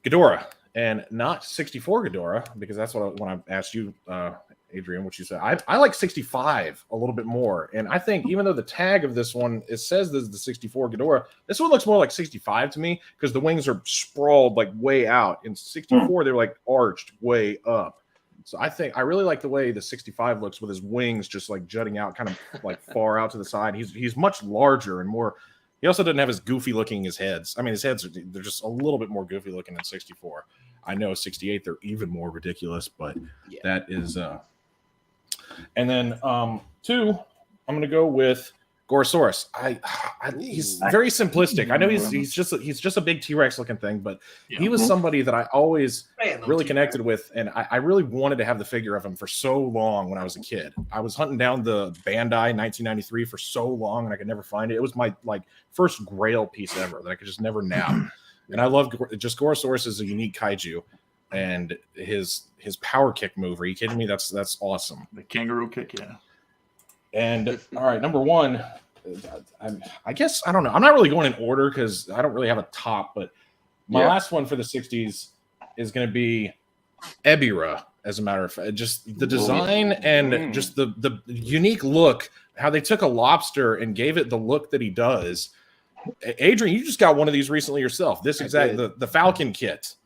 Ghidorah, and not 64 Ghidorah, because that's when I asked you, Adrian, what you said. I like 65 a little bit more, and I think even though the tag of this one it says this is the 64 Ghidorah, this one looks more like 65 to me because the wings are sprawled like way out. In 64, they're like arched way up. So I really like the way the 65 looks with his wings just like jutting out, kind of like far out to the side. He's much larger and more. He also doesn't have as goofy looking his heads. I mean, his heads they're just a little bit more goofy looking than 64. I know 68 they're even more ridiculous, but that is. And then 2, I'm gonna go with Gorosaurus. He's very simplistic. I know he's just a big T-Rex looking thing, but he was somebody that I always really connected with, and I really wanted to have the figure of him for so long when I was a kid. I was hunting down the Bandai 1993 for so long, and I could never find it. It was my first Grail piece ever that I could just never nab. And I love just Gorosaurus is a unique kaiju, and his power kick move. Are you kidding me? That's awesome. The kangaroo kick, yeah. And all right, number 1, I guess I don't know. I'm not really going in order because I don't really have a top, but my last one for the 60s is going to be Ebirah. As a matter of fact, just the design and just the unique look, how they took a lobster and gave it the look that he does. Adrian, you just got one of these recently yourself. This exact the Falcon kit.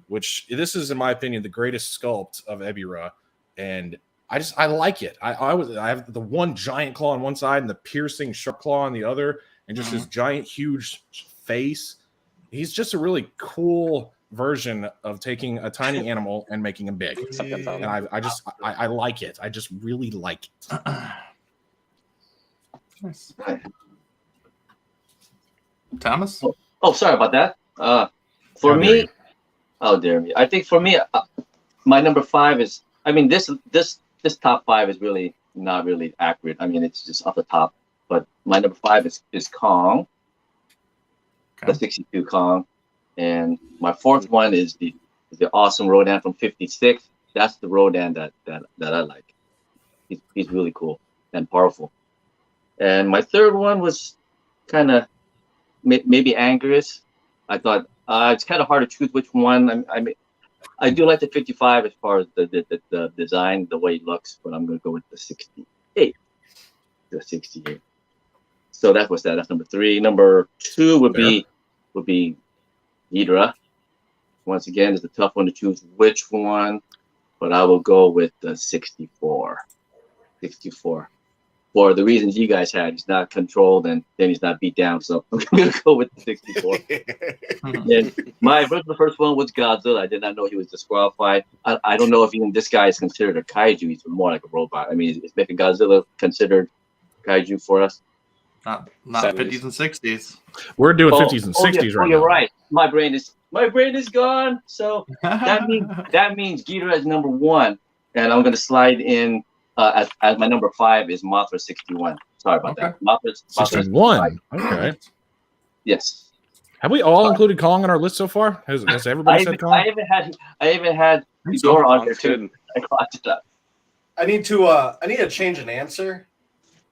Which this is, in my opinion, the greatest sculpt of Ebirah, and I like it. I have the one giant claw on one side and the piercing sharp claw on the other, and just his giant, huge face. He's just a really cool version of taking a tiny animal and making him big, and I like it. I just really like it. Nice. Thomas? Oh, sorry about that. For me. Oh, dear me. I think for me, my number 5 is. I mean, this top 5 is really not really accurate. I mean, it's just off the top. But my number 5 is Kong, the 62 Kong, and my 4th one is the awesome Rodan from 56. That's the Rodan that I like. He's really cool and powerful. And my 3rd one was kind of maybe Anguirus. I thought. It's kind of hard to choose which one. I do like the 55 as far as the design, the way it looks, but I'm going to go with the 68. The 68. So that was that. That's number 3. Number 2 would be Ghidorah. Once again, it's a tough one to choose which one, but I will go with the 64. 64. For the reasons you guys had, he's not controlled and then he's not beat down. So I'm going to go with the 64. And my first one was Godzilla. I did not know he was disqualified. I don't know if even this guy is considered a kaiju. He's more like a robot. I mean, is Mechagodzilla considered kaiju for us? Not 70s. 50s and 60s. We're doing 50s and 60s yeah, right you're now. right. My brain is gone. So that means Gira is number 1, and I'm gonna slide in as my number 5 is Mothra 61. Sorry about that. Mothra 61. Okay. Yes. Have we all included Kong on our list so far? Has everybody said Kong? I even had Ghidorah on there too. I crossed it up. I need to change an answer.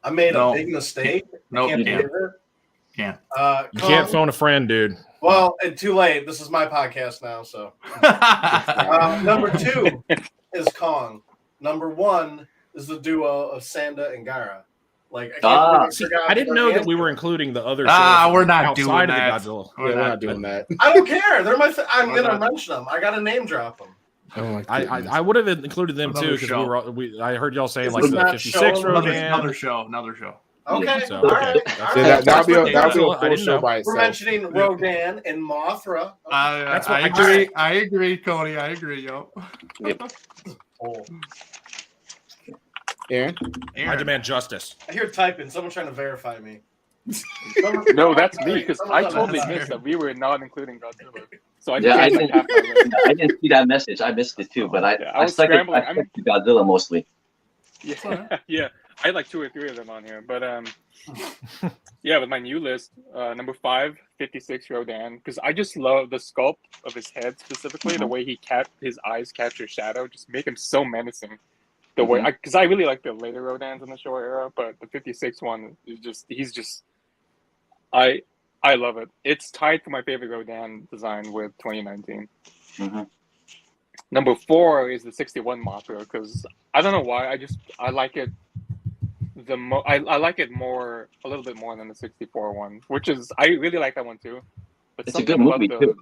I made a big mistake. No, I you can't. can't. You can't phone a friend, dude. Well, it's too late. This is my podcast now. So number 2 is Kong. Number 1 is the duo of Sanda and Gara. Like I didn't know that we were including the other. We're not outside doing of that. the Godzilla. We're not doing that. I don't care. They're my. I'm gonna mention them. I gotta name drop them. Oh my I would have included them too because I heard y'all saying Is like it the not 56 showing Rodan. Another show. Okay. So, All okay. right. That'll be a I full didn't show know. by We're itself. mentioning Rodan and Mothra. That's what I I agree. I agree, Cody. I agree, yo. Yep. Oh. Aaron? I demand justice. I hear typing. Someone trying to verify me. No, that's me because I Someone's totally on that. missed that we were not including Godzilla. So I Yeah, I changed like half my list. I didn't see that message. I missed it too, but I I was stuck it scrambling. to Godzilla mostly. Yeah, yeah. I had like 2 or 3 of them on here, but yeah, with my new list, number 5, 56 Rodan, because I just love the sculpt of his head specifically, the way his eyes capture shadow, just make him so menacing. The way, because I really like the later Rodans in the Showa era, but the 56 one is just, I love it. It's tied for my favorite Rodan design with 2019. Number 4 is the 61 Mothra because I don't know why. I like it. I like it more, a little bit more than the 64 one, which is I really like that one too. But It's a good movie too.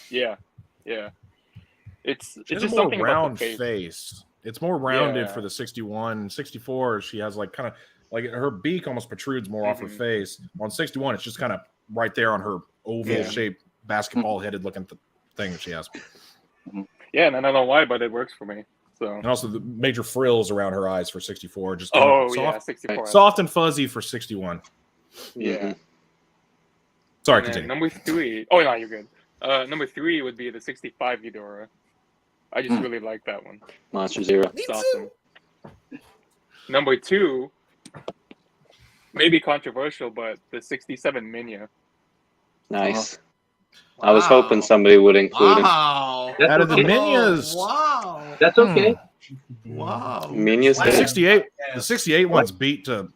Yeah. It's It's just more something round about the face. It's more rounded Yeah. for the 61. 64, she has like kind of like her beak almost protrudes more off her face. On 61, it's just kind of right there on her oval shaped basketball headed looking thing that she has. Yeah, and I don't know why, but it works for me. So And also the major frills around her eyes for 64. Just yeah, 64. soft and fuzzy for 61. Yeah. Sorry, And then continue. number 3. Oh no, you're good. Number 3 would be the 65 Ghidorah. I just really like that one. Monster Zero. It's awesome. Number 2, maybe controversial, but the 67 Minya. Nice. I was hoping somebody would include him. Wow. Out of the Minyas, Wow. That's okay. Wow. Minions. the 68, the 68 one's beat to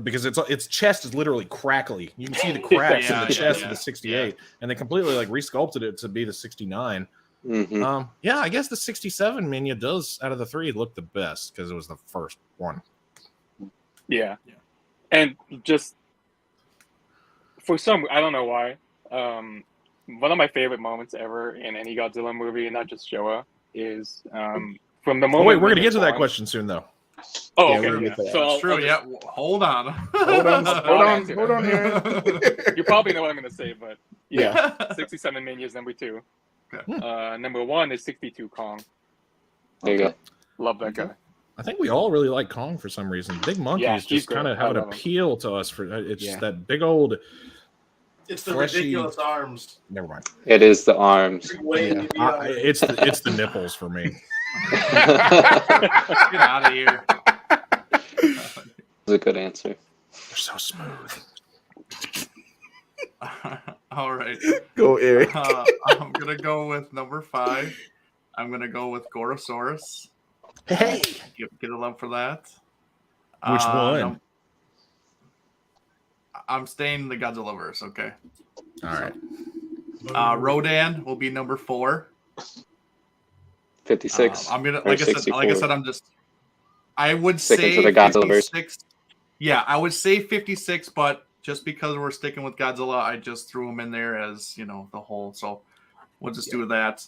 because its chest is literally crackly. You can see the cracks in the chest of the 68, and they completely like resculpted it to be the 69. Yeah, I guess the 67 Minya does out of the 3 look the best because it was the first one. Yeah. And just for some, I don't know why. One of my favorite moments ever in any Godzilla movie, not just Showa, is from the moment. We're gonna get to that question soon, though. Oh, Yeah, okay. we're gonna get to that. So That's true. Yeah. Hold on. Hold on, Aaron. You probably know what I'm gonna say, but Yeah. 67 Minya is number 2. Okay. Number 1 is 62 Kong. There you go. Love that guy. I think we all really like Kong for some reason. Big monkeys Yeah, he's just kind great. of have I an love him. appeal to us for it's just that big old. It's the Fleshy- ridiculous arms. Never mind. It is the arms. It's the nipples for me. Get out of here. That's a good answer. They're so smooth. All right. Go, Eric. I'm gonna go with number 5. I'm gonna go with Gorosaurus. Hey, Get a love for that. which one? I'm staying in the Godzilla verse. Okay. All right. Rodan will be number 4. 56. I'm gonna or like I 64. said. I would Sticking say to the Godzilla verse. 56. Yeah, I would say 56, but just because we're sticking with Godzilla, I just threw him in there as the whole. So we'll just do that.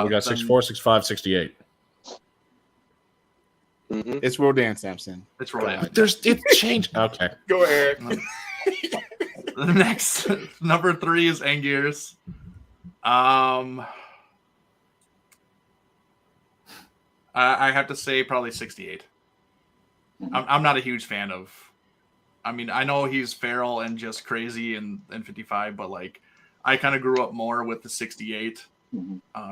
We got 64, 65, 68. It's Rodan, Samson. It's Rodan. It's changed. Okay. Go, Eric. The next number 3 is Anguirus. I have to say probably 68. I'm not a huge fan of I mean, I know he's feral and just crazy in 55, but like I kind of grew up more with the 68.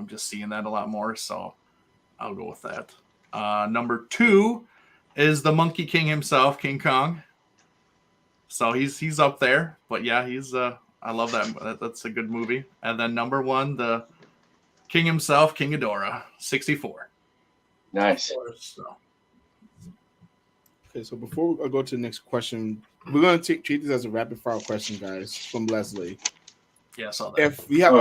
Just seeing that a lot more, so I'll go with that. Number 2 is the Monkey King himself, King Kong. So he's up there, but yeah, he's I love that. That's a good movie. And then number 1, the King himself, King Ghidorah, 64. Nice. So. Okay, so before I go to the next question, we're going to treat this as a rapid fire question, guys, from Leslie. Yeah, I saw that. If we have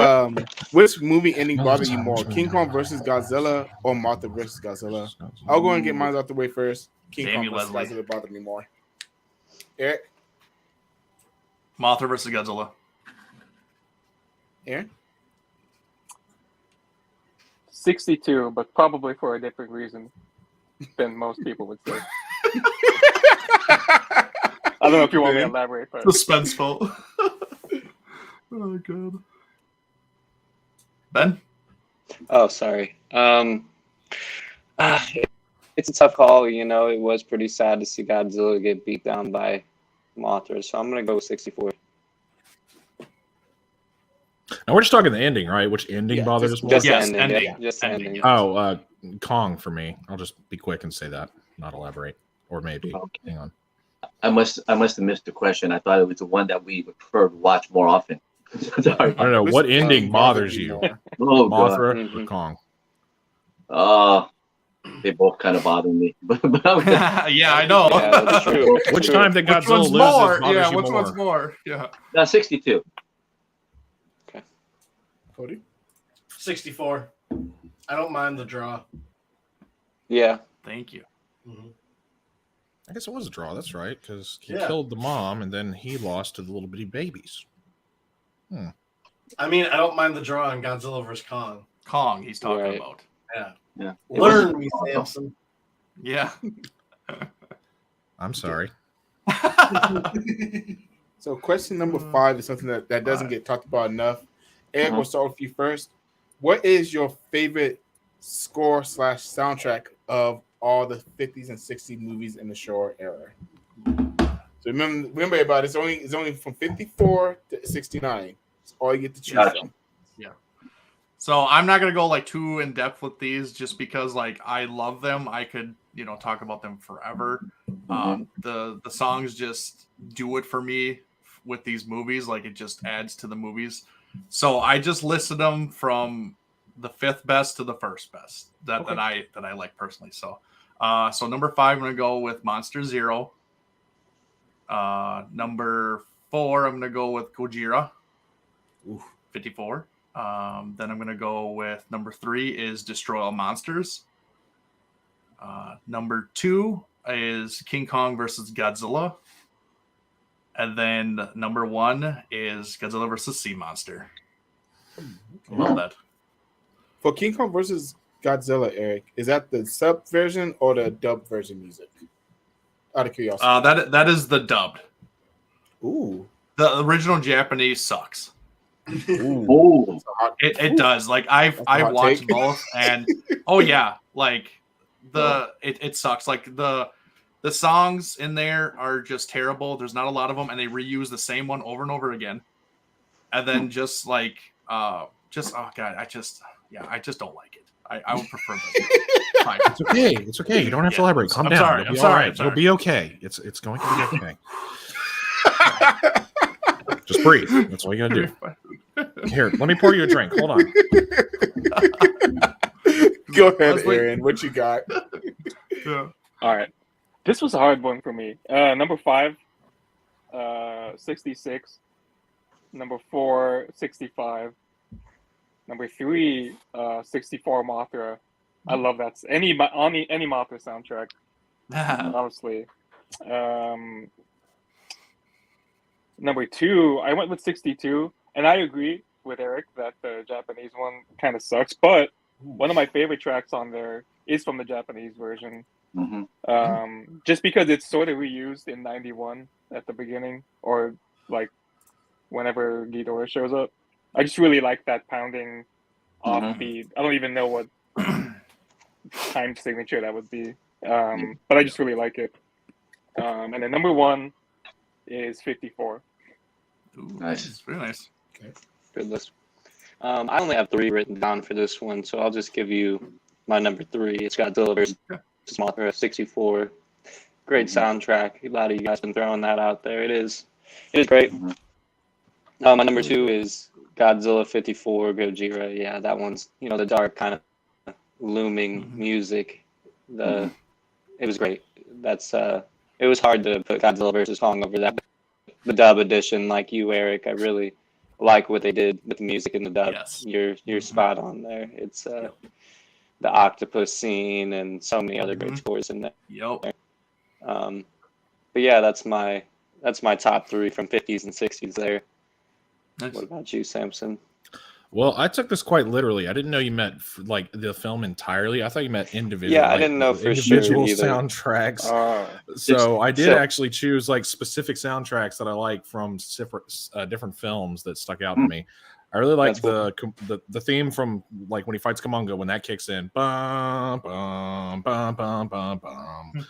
which movie ending bothered you more, King Kong versus Godzilla or Mothra versus Godzilla? I'll go and get mine out the way first. King Damn Kong you, versus Leslie. Godzilla bothered me more. Eric? Mothra versus Godzilla. Aaron? 62, but probably for a different reason than most people would say. I don't know if you want me to elaborate, but Suspenseful. Oh god. Ben? Oh, sorry. It's a tough call. You know, it was pretty sad to see Godzilla get beat down by Mothra, so I'm gonna go with 64. Now we're just talking the ending, right? Which ending bothers us more? Just Yes, the ending. ending. Yeah, just the Ending, ending. yeah. Oh, Kong for me. I'll just be quick and say that, not elaborate, or maybe. Okay. Hang on. I must have missed the question. I thought it was the one that we would prefer to watch more often. Sorry. I don't know Which what one ending bothers you, more? Oh god. Mothra or Mhm. Kong. They both kind of bother me. but Yeah, I know. Yeah, that's true. Which time that Which Godzilla one's loses more? bothers Yeah, you which more? one's more? Yeah. no, 62. Cody? 64. I don't mind the draw. Yeah. Thank you. I guess it was a draw. That's right, because he Yeah. killed the mom and then he lost to the little bitty babies. I mean, I don't mind the draw on Godzilla vs. Kong. Kong, he's talking Right. about. Yeah. Learn me, Samson. Yeah. I'm sorry. So question number 5 is something that doesn't get talked about enough. Eric, we'll start with you first. What is your favorite score / soundtrack of all the 50s and 60s movies in the Showa era? So remember everybody, it's only from 54 to 69. It's all you get to choose Gotcha. from. So I'm not gonna go like too in depth with these, just because like I love them. I could talk about them forever. The songs just do it for me with these movies. Like it just adds to the movies. So I just listed them from the 5th best to the 1st best that I like personally. So so number 5, I'm gonna go with Monster Zero. Number 4, I'm gonna go with Gojira. 54. Then I'm gonna go with number 3 is Destroy All Monsters. Number 2 is King Kong versus Godzilla. And then number 1 is Godzilla versus Sea Monster. Love that. For King Kong versus Godzilla, Eric, is that the sub version or the dub version music? Out of curiosity. That is the dubbed. Ooh. The original Japanese sucks. Oh, It does. Like I've hot watched take. both, and oh yeah, like it sucks. Like the songs in there are just terrible. There's not a lot of them, and they reuse the same one over and over again. And then just oh god, I just don't like it. I would prefer that. Fine. It's okay. It's okay. You don't have to Yeah. elaborate. Calm I'm down. sorry. You'll I'm be sorry. all right. I'm sorry. You'll be okay. It's going to be okay. Just breathe. That's all you gotta do. Here, let me pour you a drink. Hold on. Go ahead, Leslie. Aaron. What you got? Yeah. all right. This was a hard one for me. Number 5, 66. Number 4, 65. Number 3, 64 Mothra. I love that. Any Mothra soundtrack, honestly. Number 2, I went with 62, and I agree with Eric that the Japanese one kind of sucks. But one of my favorite tracks on there is from the Japanese version. Just because it's sort of reused in 91 at the beginning, or like whenever Ghidorah shows up. I just really like that pounding offbeat. I don't even know what time signature that would be, but I just really like it. And then number 1, is 54. Ooh, Nice. Very nice. Good list. I only have 3 written down for this one, so I'll just give you my number 3. It's Godzilla vs. Mothra 64. Great soundtrack. A lot of you guys been throwing that out there. It is great. Mhm. My number 2 is Godzilla 54 Gojira. Yeah, that one's the dark kind of looming music. It was great. That's it was hard to put Godzilla versus Kong over that. The dub edition, like you, Eric, I really like what they did with the music in the dub. Yes. You're spot on there. It's the octopus scene and so many other great scores in there. Yep. But yeah, that's my top 3 from 50s and 60s there. Nice. What about you, Samson? Well, I took this quite literally. I didn't know you meant like the film entirely. I thought you meant individual. Yeah, I didn't know for sure individual either. soundtracks. So I did actually choose like specific soundtracks that I like from different films that stuck out to me. I really like the theme from like when he fights Kumonga when that kicks in. Bum, bum, bum, bum, bum, bum.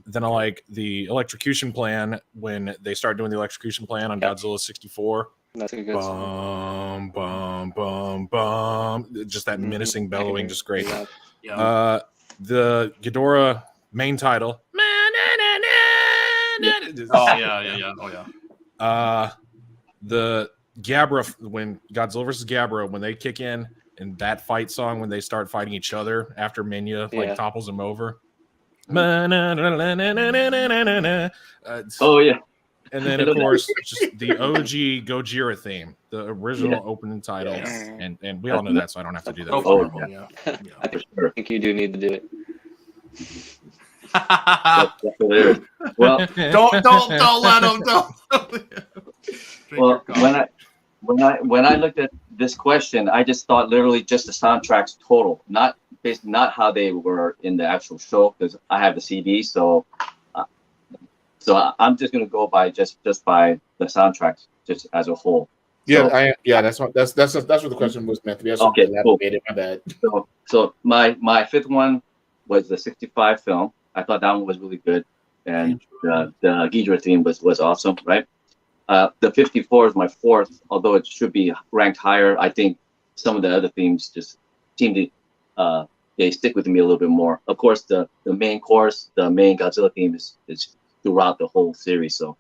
Then I like the electrocution plan when they start doing the electrocution plan on Godzilla 64. That's a good song. Bum, bum, bum, bum. Just that menacing bellowing, just great. Yeah. The Ghidorah main title. Oh yeah. Oh yeah. The Gabra, when Godzilla versus Gabra, when they kick in, and that fight song when they start fighting each other after Minya topples him over. Oh yeah. And then, of course, just the OG Gojira theme, the original opening title. Yes. And we all know that, so I don't have to do that. Oh, yeah. I think you do need to do it. That's what it is. Well, don't let him. well, when I looked at this question, I just thought literally just the soundtracks total, not how they were in the actual show, because I have the CD, so I'm just gonna go by just by the soundtracks, just as a whole. Yeah, that's what the question was meant to be. Okay, cool. My bad. So my fifth one was the 65 film. I thought that one was really good, and the Ghidorah theme was awesome, right? The 54 is my fourth, although it should be ranked higher. I think some of the other themes just seem to they stick with me a little bit more. Of course, the main chorus, the main Godzilla theme is throughout the whole series. So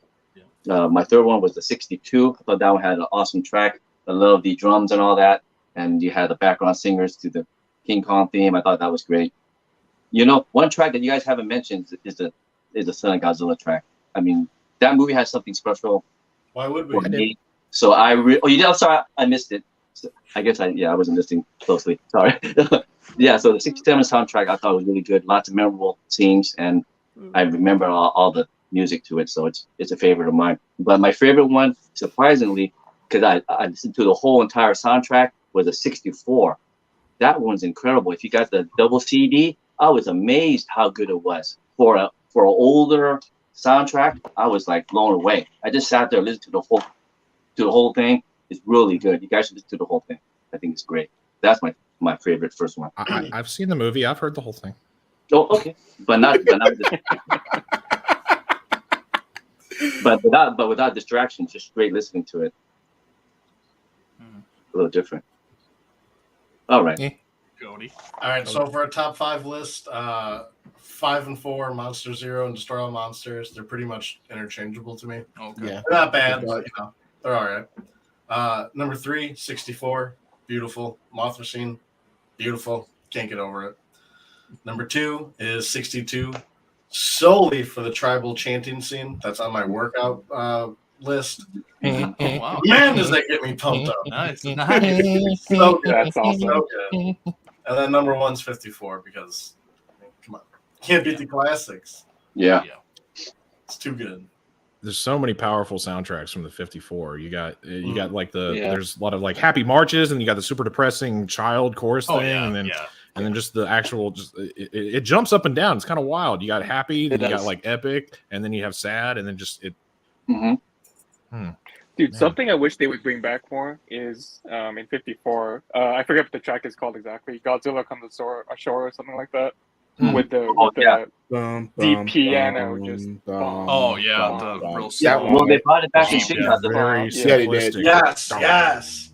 my third one was the 62. I thought that one had an awesome track. I love the drums and all that, and you had the background singers to the King Kong theme. I thought that was great. You know, one track that you guys haven't mentioned is the Son of Godzilla track. I mean, that movie has something special. Why would For we? me. So you did? I'm sorry, I missed it. So I guess I wasn't listening closely. Sorry. Yeah, so the 67 soundtrack I thought was really good. Lots of memorable scenes, and I remember all the music to it. So it's a favorite of mine. But my favorite one, surprisingly, because I listened to the whole entire soundtrack, was a 64. That one's incredible. If you got the double CD, I was amazed how good it was for an older soundtrack. I was like blown away. I just sat there and listened to the whole thing. It's really good. You guys should listen to the whole thing. I think it's great. That's my favorite first one. I've seen the movie. I've heard the whole thing. Oh, okay, but without distractions, just straight listening to it. A little different. All right. Cody. All right, so for a top 5 list, 5 and 4, Monster Zero and Destroy All Monsters, they're pretty much interchangeable to me. Okay. Yeah. They're not bad, but they're all right. Number 3, 64, beautiful. Mothra scene, beautiful. Can't get over it. Number 2 is 62, solely for the tribal chanting scene. That's on my workout list. Oh, wow. Man, does that get me pumped up. Nice. So good. That's awesome. So good. And then number 1's 54 because, come on, can't beat the classics. Yeah. It's too good. There's so many powerful soundtracks from the 54. You got like there's a lot of like happy marches, and you got the super depressing child chorus thing, and then just the actual it jumps up and down. It's kind of wild. You got happy, then you got like epic, and then you have sad, and then just it. Dude, Man. something I wish they would bring back more is in 54. I forget what the track is called exactly. Godzilla comes ashore or something like that. with the deep piano, just Oh yeah, the real Yeah, slow. Well, they brought it back in Yeah, Shin yeah. Godzilla. Very Yeah, they did. simplistic. Yes, Dum, yes.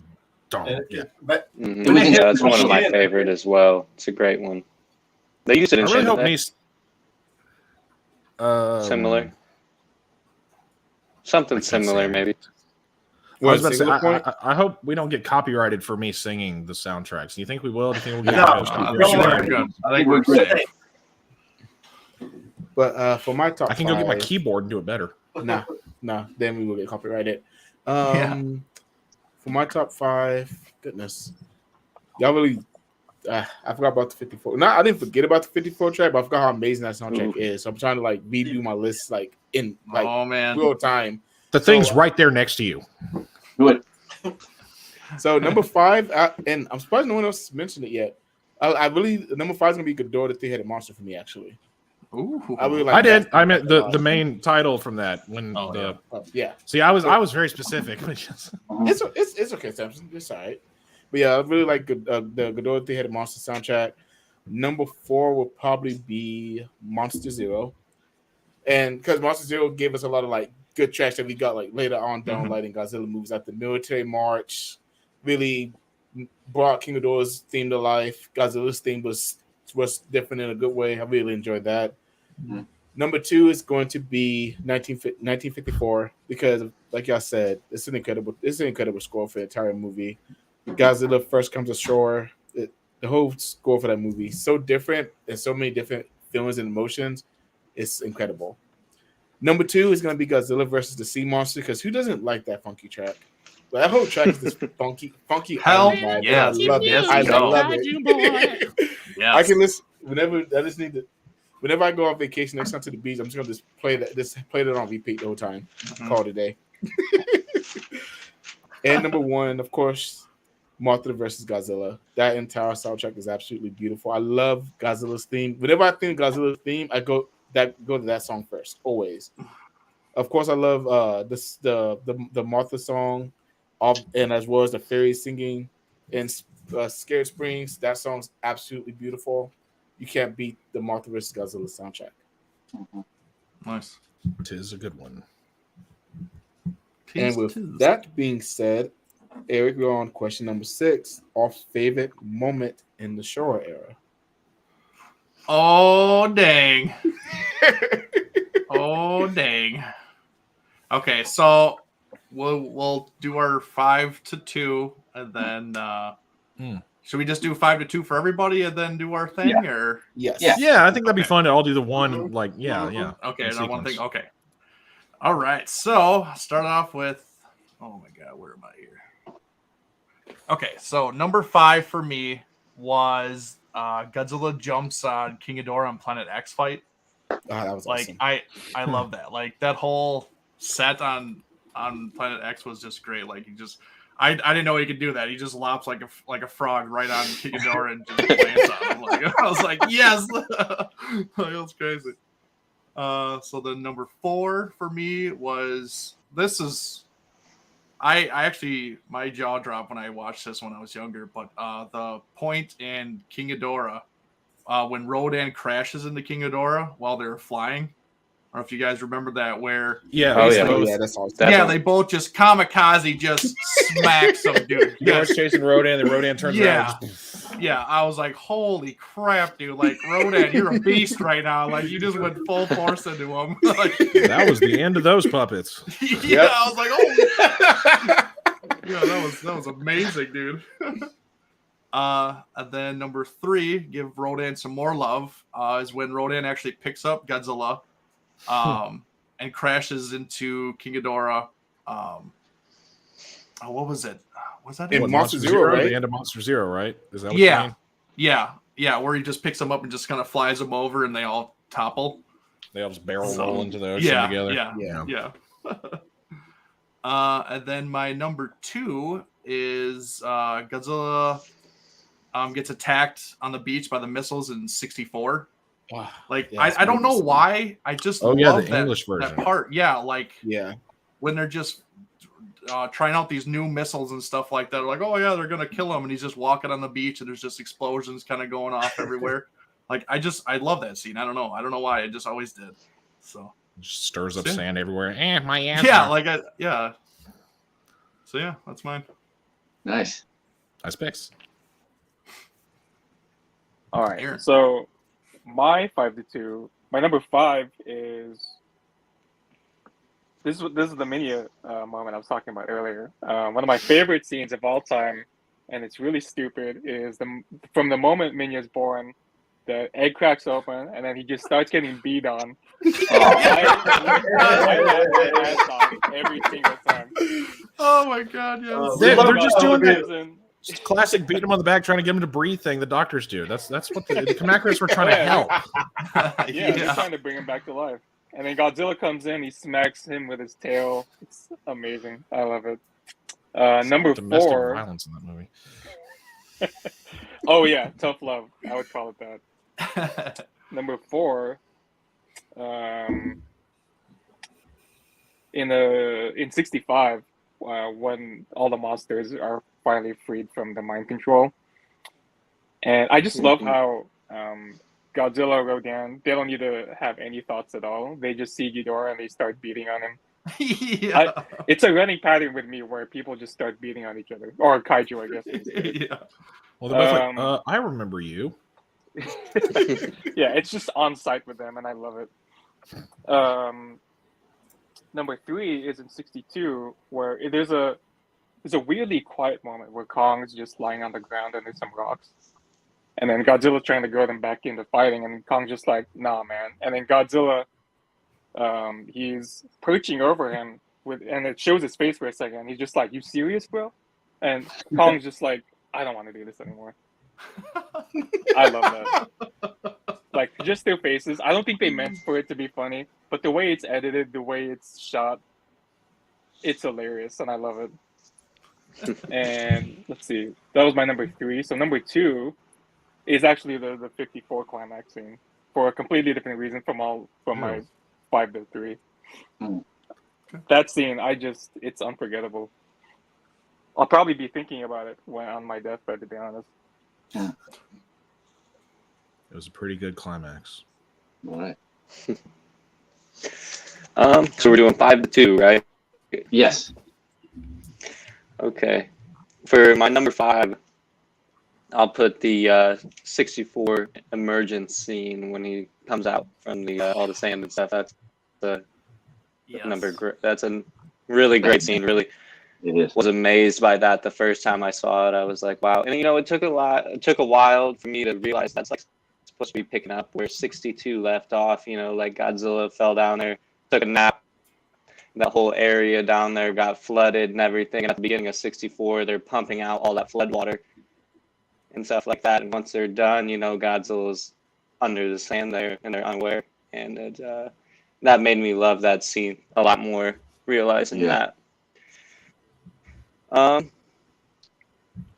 dum, And yeah. but Mhm. It was Yeah, that's one of my again. favorite as well. It's a great one. They use it in I really Shin, hope don't they? Nice. Similar. Something I can't similar, say. maybe. I was about to say, Singular point? I hope we don't get copyrighted for me singing the soundtracks. Do you think we will? Do you think we'll get No, copyrighted? don't We're worry. good. I think we're safe. But for my top I can go get my five- keyboard and do it better. Nah, then we will get copyrighted. Yeah. For my top 5, goodness, y'all really. I forgot about the 54. No, I didn't forget about the 54 track, but I forgot how amazing that soundtrack is. So I'm trying to like redo my list like in like Oh man. real time. The thing's right there next to you. Do it. So number 5, and I'm surprised no one else mentioned it yet. I really number 5 is gonna be Ghidorah the Three-Headed Monster for me. Actually, Ooh. I really like. I did. that. I meant the main title from that. When Oh, the Yeah, see, I was very specific. Just- it's okay, Samson. It's all right. But yeah, I really like the Ghidorah the Three-Headed Monster soundtrack. Number 4 will probably be Monster Zero, and because Monster Zero gave us a lot of like good tracks that we got like later on down Mhm. lighting Godzilla movies like the Military March, really brought King Ghidorah's theme to life. Godzilla's theme was different in a good way. I really enjoyed that. Mhm. Number 2 is going to be 1954 because, like y'all said, it's an incredible score for the entire movie. Godzilla first comes ashore. The whole score for that movie is so different and so many different feelings and emotions. It's incredible. Number 2 is going to be Godzilla versus the Sea Monster because who doesn't like that funky track? That whole track is this funky Hell island vibe, and yes. I love it. Yes, I go. love it. Yes. I can listen whenever. I just need to. Whenever I go on vacation next time to the beach, I'm just gonna play that on repeat the whole time. Mhm. Call it a day. And number 1, of course, Mothra versus Godzilla. That entire soundtrack is absolutely beautiful. I love Godzilla's theme. Whenever I think Godzilla's theme, I go to that song first, always. Of course, I love the Mothra song, and as well as the fairies singing in Scared Springs. That song's absolutely beautiful. You can't beat the Mothra vs. Godzilla soundtrack. Nice. Tis a good one. And with that being said, Eric, we're on question number 6. Our favorite moment in the Showa era. Oh dang. Oh dang. Okay, so we'll do our 5-2, and then should we just do 5-2 for everybody and then do our thing, or Yes. Yeah. Yeah, I think that'd be Okay. fun to all do the one. Like, yeah. okay, in not one thing. sequence. Okay. All right. So start off with. Oh my God, where am I here? Okay, so number 5 for me was Godzilla jumps on King Ghidorah on Planet X fight. Oh, that was Like awesome. I love that. Like that whole set on Planet X was just great. Like he just. I didn't know he could do that. He just lops like a frog right on King Ghidorah and just lands on him. Like I was like, yes, like, that's crazy. So the number 4 for me was I actually my jaw dropped when I watched this when I was younger. But the point in King Ghidorah when Rodan crashes into King Ghidorah while they're flying. I don't know if you guys remember that, where Yeah. Oh, yeah. Oh, yeah, that's awesome. That- yeah, they both just kamikaze just smack some dude. Ghidorah's chasing Rodan, then Rodan turns Yeah. around. Yeah, I was like, holy crap, dude. Like, Rodan, you're a beast right now. Like, you just went full force into him. Like, That was the end of those puppets. yeah, Yep. I was like, oh, yeah, that was amazing, dude. And then number 3, give Rodan some more love, is when Rodan actually picks up Godzilla, and crashes into King Ghidorah. What was it? Was that In it? Monster Zero, right? The end of Monster Zero, right? Is that what you mean? Yeah, where he just picks them up and just kind of flies them over, and they all topple. They all just barrel So, roll into the ocean together. Yeah. And then my number 2 is Godzilla gets attacked on the beach by the missiles in 64. Wow. Like, Yeah, it's I don't know amazing. why. I just Oh, yeah, love the that, English version. that part. Yeah, like Yeah. when they're just trying out these new missiles and stuff like that. Like, oh yeah, they're gonna kill him, and he's just walking on the beach, and there's just explosions kind of going off everywhere. Like I love that scene. I don't know why. I just always did. So Just stirs up Yeah. sand everywhere. My ass. yeah. So yeah, that's mine. Nice. Nice picks. All right. Aaron. So my 5-2. My number 5 is this is the Minya moment I was talking about earlier. One of my favorite scenes of all time, and it's really stupid, is from the moment Minya's born, the egg cracks open, and then he just starts getting beat on. I laugh my ass off every single time. Oh my god, yes. They're just doing Comes that in. classic beat him on the back, trying to get him to breathe thing the doctors do. That's what the Kamakuras were trying to help. Yeah, they're trying to bring him back to life. And then Godzilla comes in, he smacks him with his tail. It's amazing. I love it. Number Domestic 4. violence in that movie. Oh yeah, tough love. I would call it that. Number 4. In 65, when all the monsters are finally freed from the mind control, and I just love how Godzilla, Rodan, they don't need to have any thoughts at all. They just see Ghidorah and they start beating on him. Yeah. It's a running pattern with me where people just start beating on each other, or kaiju, I guess. Yeah. Well, they're both like, I remember you. Yeah, it's just on site with them, and I love it. Number 3 is in 62, where there's a weirdly quiet moment where Kong's just lying on the ground under some rocks, and then Godzilla's trying to go them back into fighting, and Kong's just like, nah, man. And then Godzilla, he's perching over him and it shows his face for a second. He's just like, you serious, bro? And Kong's just like, I don't want to do this anymore. I love that. Like, just their faces. I don't think they meant for it to be funny, but the way it's edited, the way it's shot, it's hilarious, and I love it. And let's see, that was my number 3. So number 2 is actually the 54 climax scene for a completely different reason from my 5-3. That scene, it's unforgettable. I'll probably be thinking about it on my deathbed, to be honest. Yeah. It was a pretty good climax. All right. So we're doing 5-2, right? Yes. Okay. For my number 5, I'll put the 64 emergence scene when he comes out from all the sand and stuff. That's the number. That's a really great scene. Really, It is. was amazed by that the first time I saw it. I was like, wow. And it took a while for me to realize that's like supposed to be picking up where 62 left off. Like Godzilla fell down there, took a nap. That whole area down there got flooded and everything. And at the beginning of 64, they're pumping out all that flood water and stuff like that. And once they're done, Godzilla's under the sand there and they're unaware. And that made me love that scene a lot more, realizing that.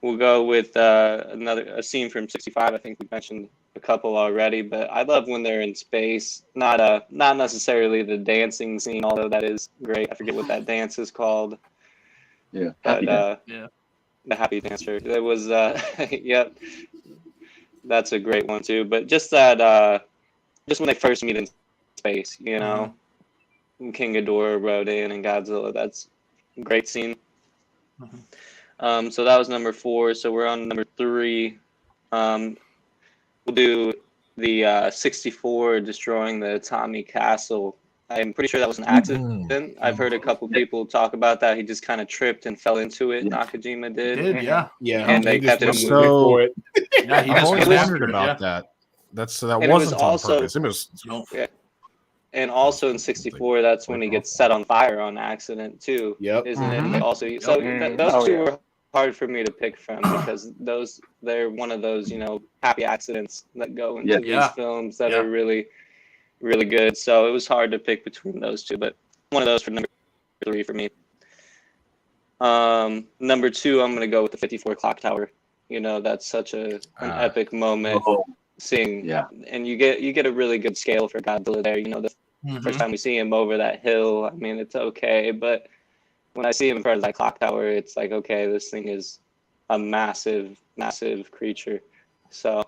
We'll go with a scene from 65. I think we mentioned a couple already, but I love when they're in space. Not necessarily the dancing scene, although that is great. I forget what that dance is called. Yeah. But, Happy the Happy Dancer. There was, yep. That's a great one too. But just that, just when they first meet in space, King Ghidorah, Rodan, and Godzilla. That's a great scene. So that was number 4. So we're on number 3. We'll do the 64 destroying the Tommy Castle. I'm pretty sure that was an accident. I've heard a couple people talk about that. He just kind of tripped and fell into it. Nakajima did. Yeah. And they kept it moving moving. for it. Yeah, he I've just always went wondered after it, about that. That And it was wasn't on also- purpose. It was And also in 64, that's when he gets set on fire on accident too. Yep. Isn't it? Also, so those Oh, two yeah. were hard for me to pick from because they're one of those happy accidents that go into these films that are really, really good. So it was hard to pick between those two, but one of those for number 3 for me. Number 2, I'm gonna go with the 54 clock tower. That's such an epic moment. Seeing, and you get a really good scale for Godzilla there. The first time we see him over that hill, I mean, it's okay, but when I see him in front of that clock tower, it's like, okay, this thing is a massive, massive creature. So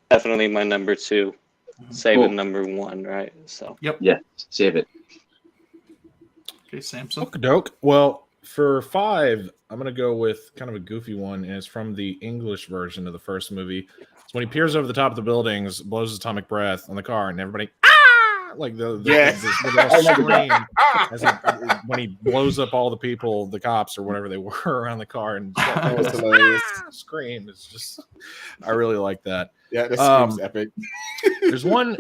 definitely my number 2. Save Cool. it number 1, right? So Yeah, save it. Okay, Samson. Okey-doke. Well, for 5, I'm gonna go with kind of a goofy one, and it's from the English version of the first movie. It's when he peers over the top of the buildings, blows his atomic breath on the car, and everybody like the Yes. they all scream as when he blows up all the people, the cops or whatever they were around the car, and That was hilarious. scream. It's just, I really like that. Yeah, that seems epic. There's one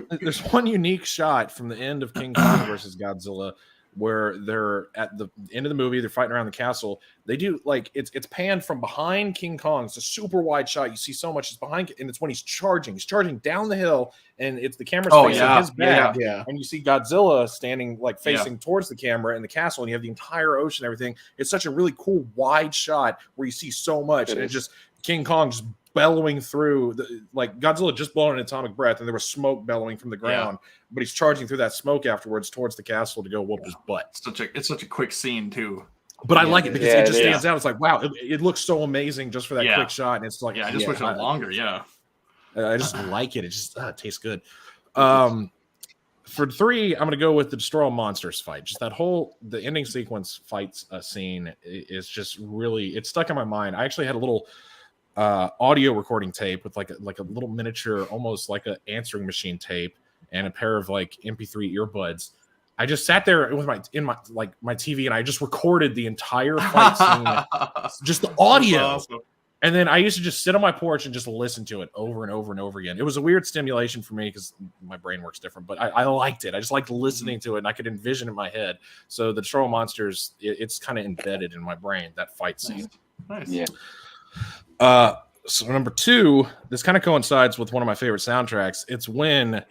unique shot from the end of King Kong versus Godzilla where they're at the end of the movie, they're fighting around the castle. They do like it's panned from behind King Kong. It's a super wide shot. You see so much. It's behind, and it's when he's charging. He's charging down the hill, and it's the camera's facing his back. Yeah. And you see Godzilla standing like facing towards the camera in the castle, and you have the entire ocean and everything. It's such a really cool wide shot where you see so much, and it just King Kong just bellowing through like Godzilla just blowing an atomic breath, and there was smoke bellowing from the ground, but he's charging through that smoke afterwards towards the castle to go whoop his butt. It's such a quick scene too. But I like it because it just stands is. out. It's like, wow, it looks so amazing just for that quick shot. And it's like, I just wish it was longer. Yeah. I just like it. It just tastes good. For 3, I'm going to go with the Destroy All Monsters fight. Just the ending sequence fights scene is just really, it's stuck in my mind. I actually had a little audio recording tape with like a little miniature, almost like an answering machine tape and a pair of like MP3 earbuds. I just sat there with my TV and I just recorded the entire fight scene, just the audio. Awesome. And then I used to just sit on my porch and just listen to it over and over and over again. It was a weird stimulation for me because my brain works different, but I liked it. I just liked listening to it, and I could envision it in my head. So the Destroy All Monsters, it's kind of embedded in my brain, that fight scene. Nice. Yeah. So number 2, this kind of coincides with one of my favorite soundtracks. It's when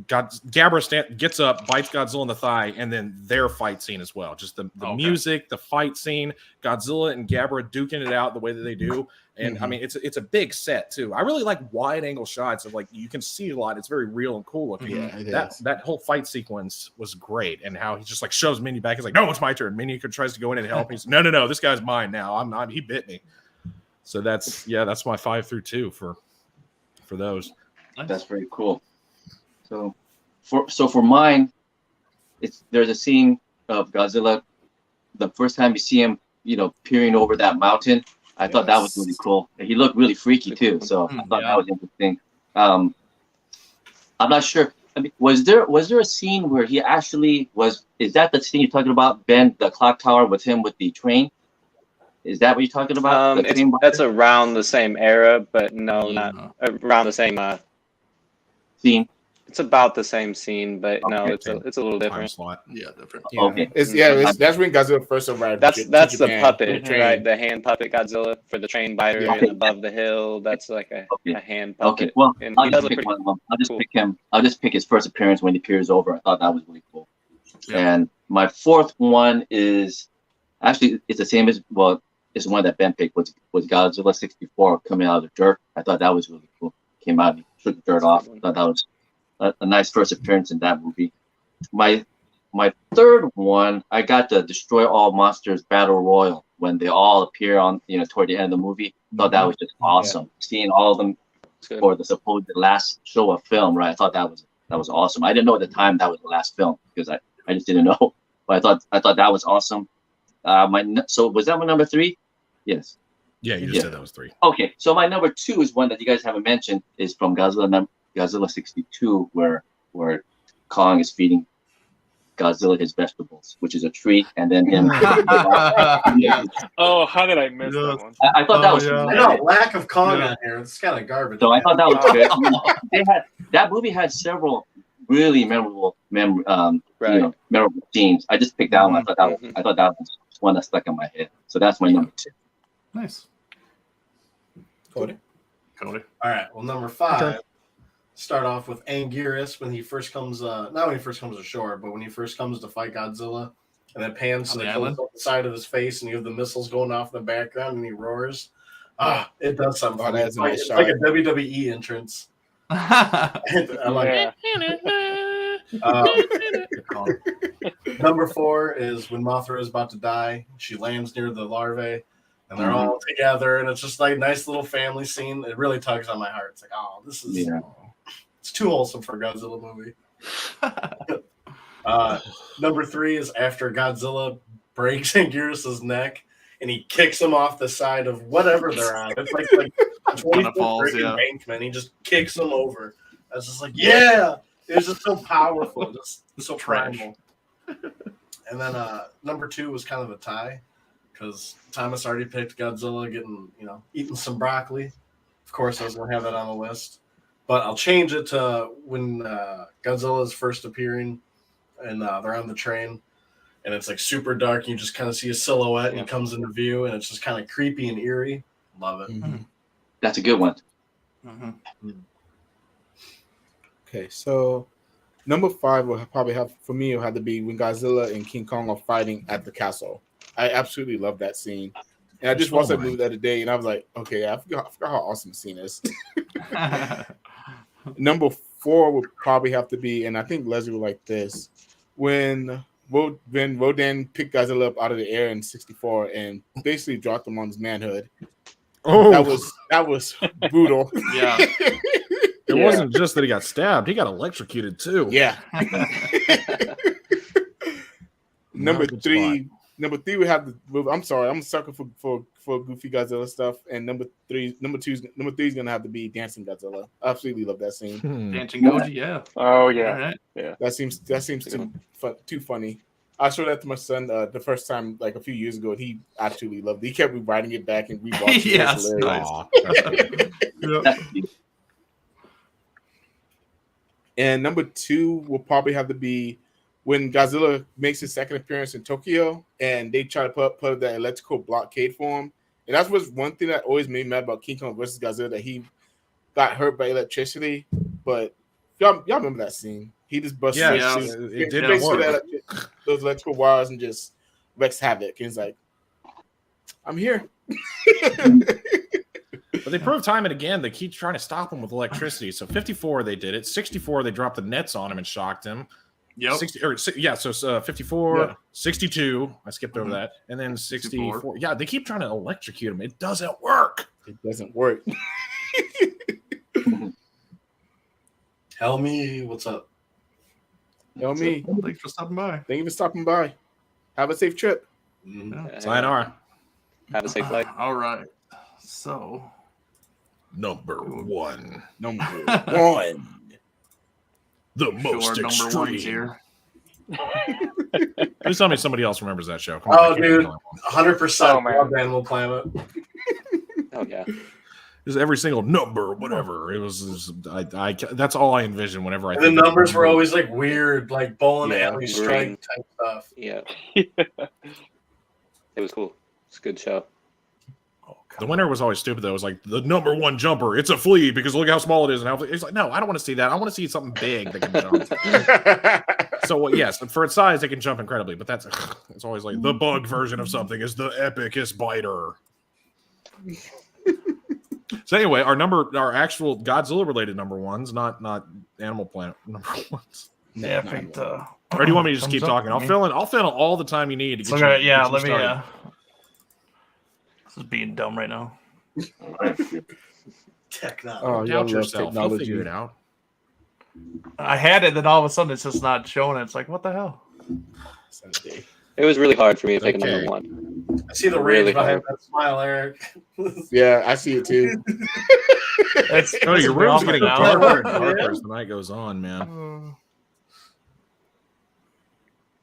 Gabra gets up, bites Godzilla in the thigh, and then their fight scene as well. Just the music, the fight scene, Godzilla and Gabra duking it out the way that they do. And I mean, it's a big set too. I really like wide angle shots of like you can see a lot. It's very real and cool looking. Yeah, that whole fight sequence was great, and how he just like shoves Minnie back. He's like, "No, it's my turn." Minnie tries to go in and help. He's no, this guy's mine now. I'm not. He bit me. So that's my 5 through 2 for those. That's very cool. So for mine, there's a scene of Godzilla. The first time you see him, peering over that mountain, I thought that was really cool. He looked really freaky too, so I thought that was interesting. I'm not sure. I mean, was there a scene where he actually was? Is that the scene you're talking about, Ben? The clock tower with him with the train? Is that what you're talking about? That's around the same era, but no, not around the same scene. It's about the same scene, but no, it's a little different. Yeah, different. Yeah. Okay. That's when Godzilla first arrived. That's the Japan. puppet, right? The hand puppet Godzilla for the train biter and above the hill. That's like a hand puppet. Okay, well, And I'll he does just look pick pretty one of them. I'll just cool. pick him. I'll just pick his first appearance when he peers over. I thought that was really cool. Yeah. And my 4th one is actually it's the same as it's the one that Ben picked was Godzilla 64 coming out of the dirt. I thought that was really cool. Came out and took the dirt off. I thought that was a nice first appearance in that movie. My 3rd one, I got the Destroy All Monsters Battle Royal when they all appear on toward the end of the movie. I thought that was just awesome. Seeing all of them for the supposed last Showa film, right? I thought that was awesome. I didn't know at the time that was the last film because I just didn't know. But I thought that was awesome. So was that my number 3? Yes. Yeah, you just said that was 3. Okay, so my number 2 is one that you guys haven't mentioned. Is from Godzilla 62, where Kong is feeding Godzilla his vegetables, which is a treat, and then him. Oh, how did I miss that one? I thought that was. I know, lack of Kong on here. It's kind of garbage. So I thought that was good. That movie had several really memorable scenes. I just picked that one. I thought that was one that stuck in my head. So that's my number 2. Nice. Cody. All right. Well, number 5. Start off with Anguirus when he first comes. Not when he first comes ashore, but when he first comes to fight Godzilla, and then pans to the side of his face, and you have the missiles going off in the background, and he roars. It does something. Oh, that's a nice it's shot. like a WWE entrance. I like it. Number 4 is when Mothra is about to die. She lands near the larvae, and they're all together, and it's just like a nice little family scene. It really tugs on my heart. It's like, oh, this is it's too wholesome for a Godzilla movie. Number 3 is after Godzilla breaks Anguirus' neck and he kicks him off the side of whatever they're on. It's like a 20-foot embankment. He just kicks him over. I was just like, yeah, it was just so powerful, just so primal. And then number 2 was kind of a tie because Thomas already picked Godzilla eating some broccoli. Of course, I was going to have that on the list. But I'll change it to when Godzilla is first appearing and they're on the train and it's like super dark. And you just kind of see a silhouette and he comes into view and it's just kind of creepy and eerie. Love it. Mm-hmm. That's a good one. Mm-hmm. Okay, so number 5 will probably have, for me, it'll have to be when Godzilla and King Kong are fighting at the castle. I absolutely love that scene. And I just watched that movie the other day and I was like, okay, I forgot how awesome the scene is. Number 4 would probably have to be, and I think Leslie would like this, when Rodan picked Godzilla up out of the air in 64 and basically dropped him on his manhood. Oh, that was brutal. Yeah. It wasn't just that he got stabbed; he got electrocuted too. Yeah. Number 3 we have the. I'm sorry, I'm a sucker for goofy Godzilla stuff. And number three is gonna have to be Dancing Godzilla. I absolutely love that scene. Dancing Goji, yeah. Oh yeah, right. yeah. That seems too funny. I showed that to my son the first time like a few years ago. And he absolutely loved it. He kept rewriting it back and rewatching it. Yes, nice. And number 2 will probably have to be when Godzilla makes his second appearance in Tokyo and they try to put that electrical blockade for him. And that's was one thing that always made me mad about King Kong versus Godzilla, that he got hurt by electricity. But y'all remember that scene? He just busted it didn't work. Those electrical wires and just wreaks havoc. And he's like, I'm here. But they proved time and again they keep trying to stop him with electricity. So 54 they did it. 64 they dropped the nets on him and shocked him. Yep. 54, 62. I skipped over that, and then 64. Yeah, they keep trying to electrocute him. It doesn't work. It doesn't work. Helmy, what's up? Helmy, thanks for stopping by. Thank you for stopping by. Have a safe trip. Sayonara. Have a safe flight. All right. So, number 1. Number 1. The most number extreme. 1's here. Please tell me somebody else remembers that show. Come on, on, dude, 100%. Animal Planet. Oh yeah. There's every single number, whatever. It was I that's all I envision whenever I. And the numbers were always like weird, like bowling alley strike type stuff. Yeah. It was cool. It's a good show. The winner was always stupid though. It was like the number 1 jumper. It's a flea because look how small it is. And how it's like, no, I don't want to see that. I want to see something big that can jump. So yes, for its size, it can jump incredibly. But it's always like the bug version of something is the epicest biter. So anyway, our actual Godzilla related number 1s, not Animal Planet number 1s. Yeah, I picked. Or do you want me to just keep talking? I'll fill in all the time you need to get let me. Started. This is being dumb right now. Technology. Doubt yourself. You'll figure it out. I had it, then all of a sudden it's just not showing it. It's like, what the hell? It was really hard for me to pick a number 1. I see the rage behind that smile, Eric. Yeah, I see it too. Your room's getting darker and darker as the night goes on, man.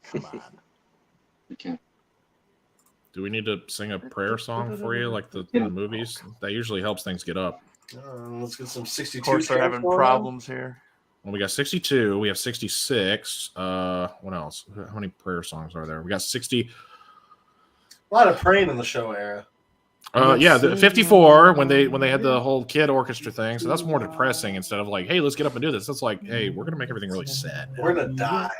Come on. Okay. Do we need to sing a prayer song for you, like the movies? That usually helps things get up. Let's get some 62. Of course, they're having problems here. Well, we got 62. We have 66. What else? How many prayer songs are there? We got 60. A lot of praying in the show era. The 54 when they had the whole kid orchestra thing. So that's more depressing instead of like, hey, let's get up and do this. It's like, hey, we're gonna make everything really sad. We're gonna die.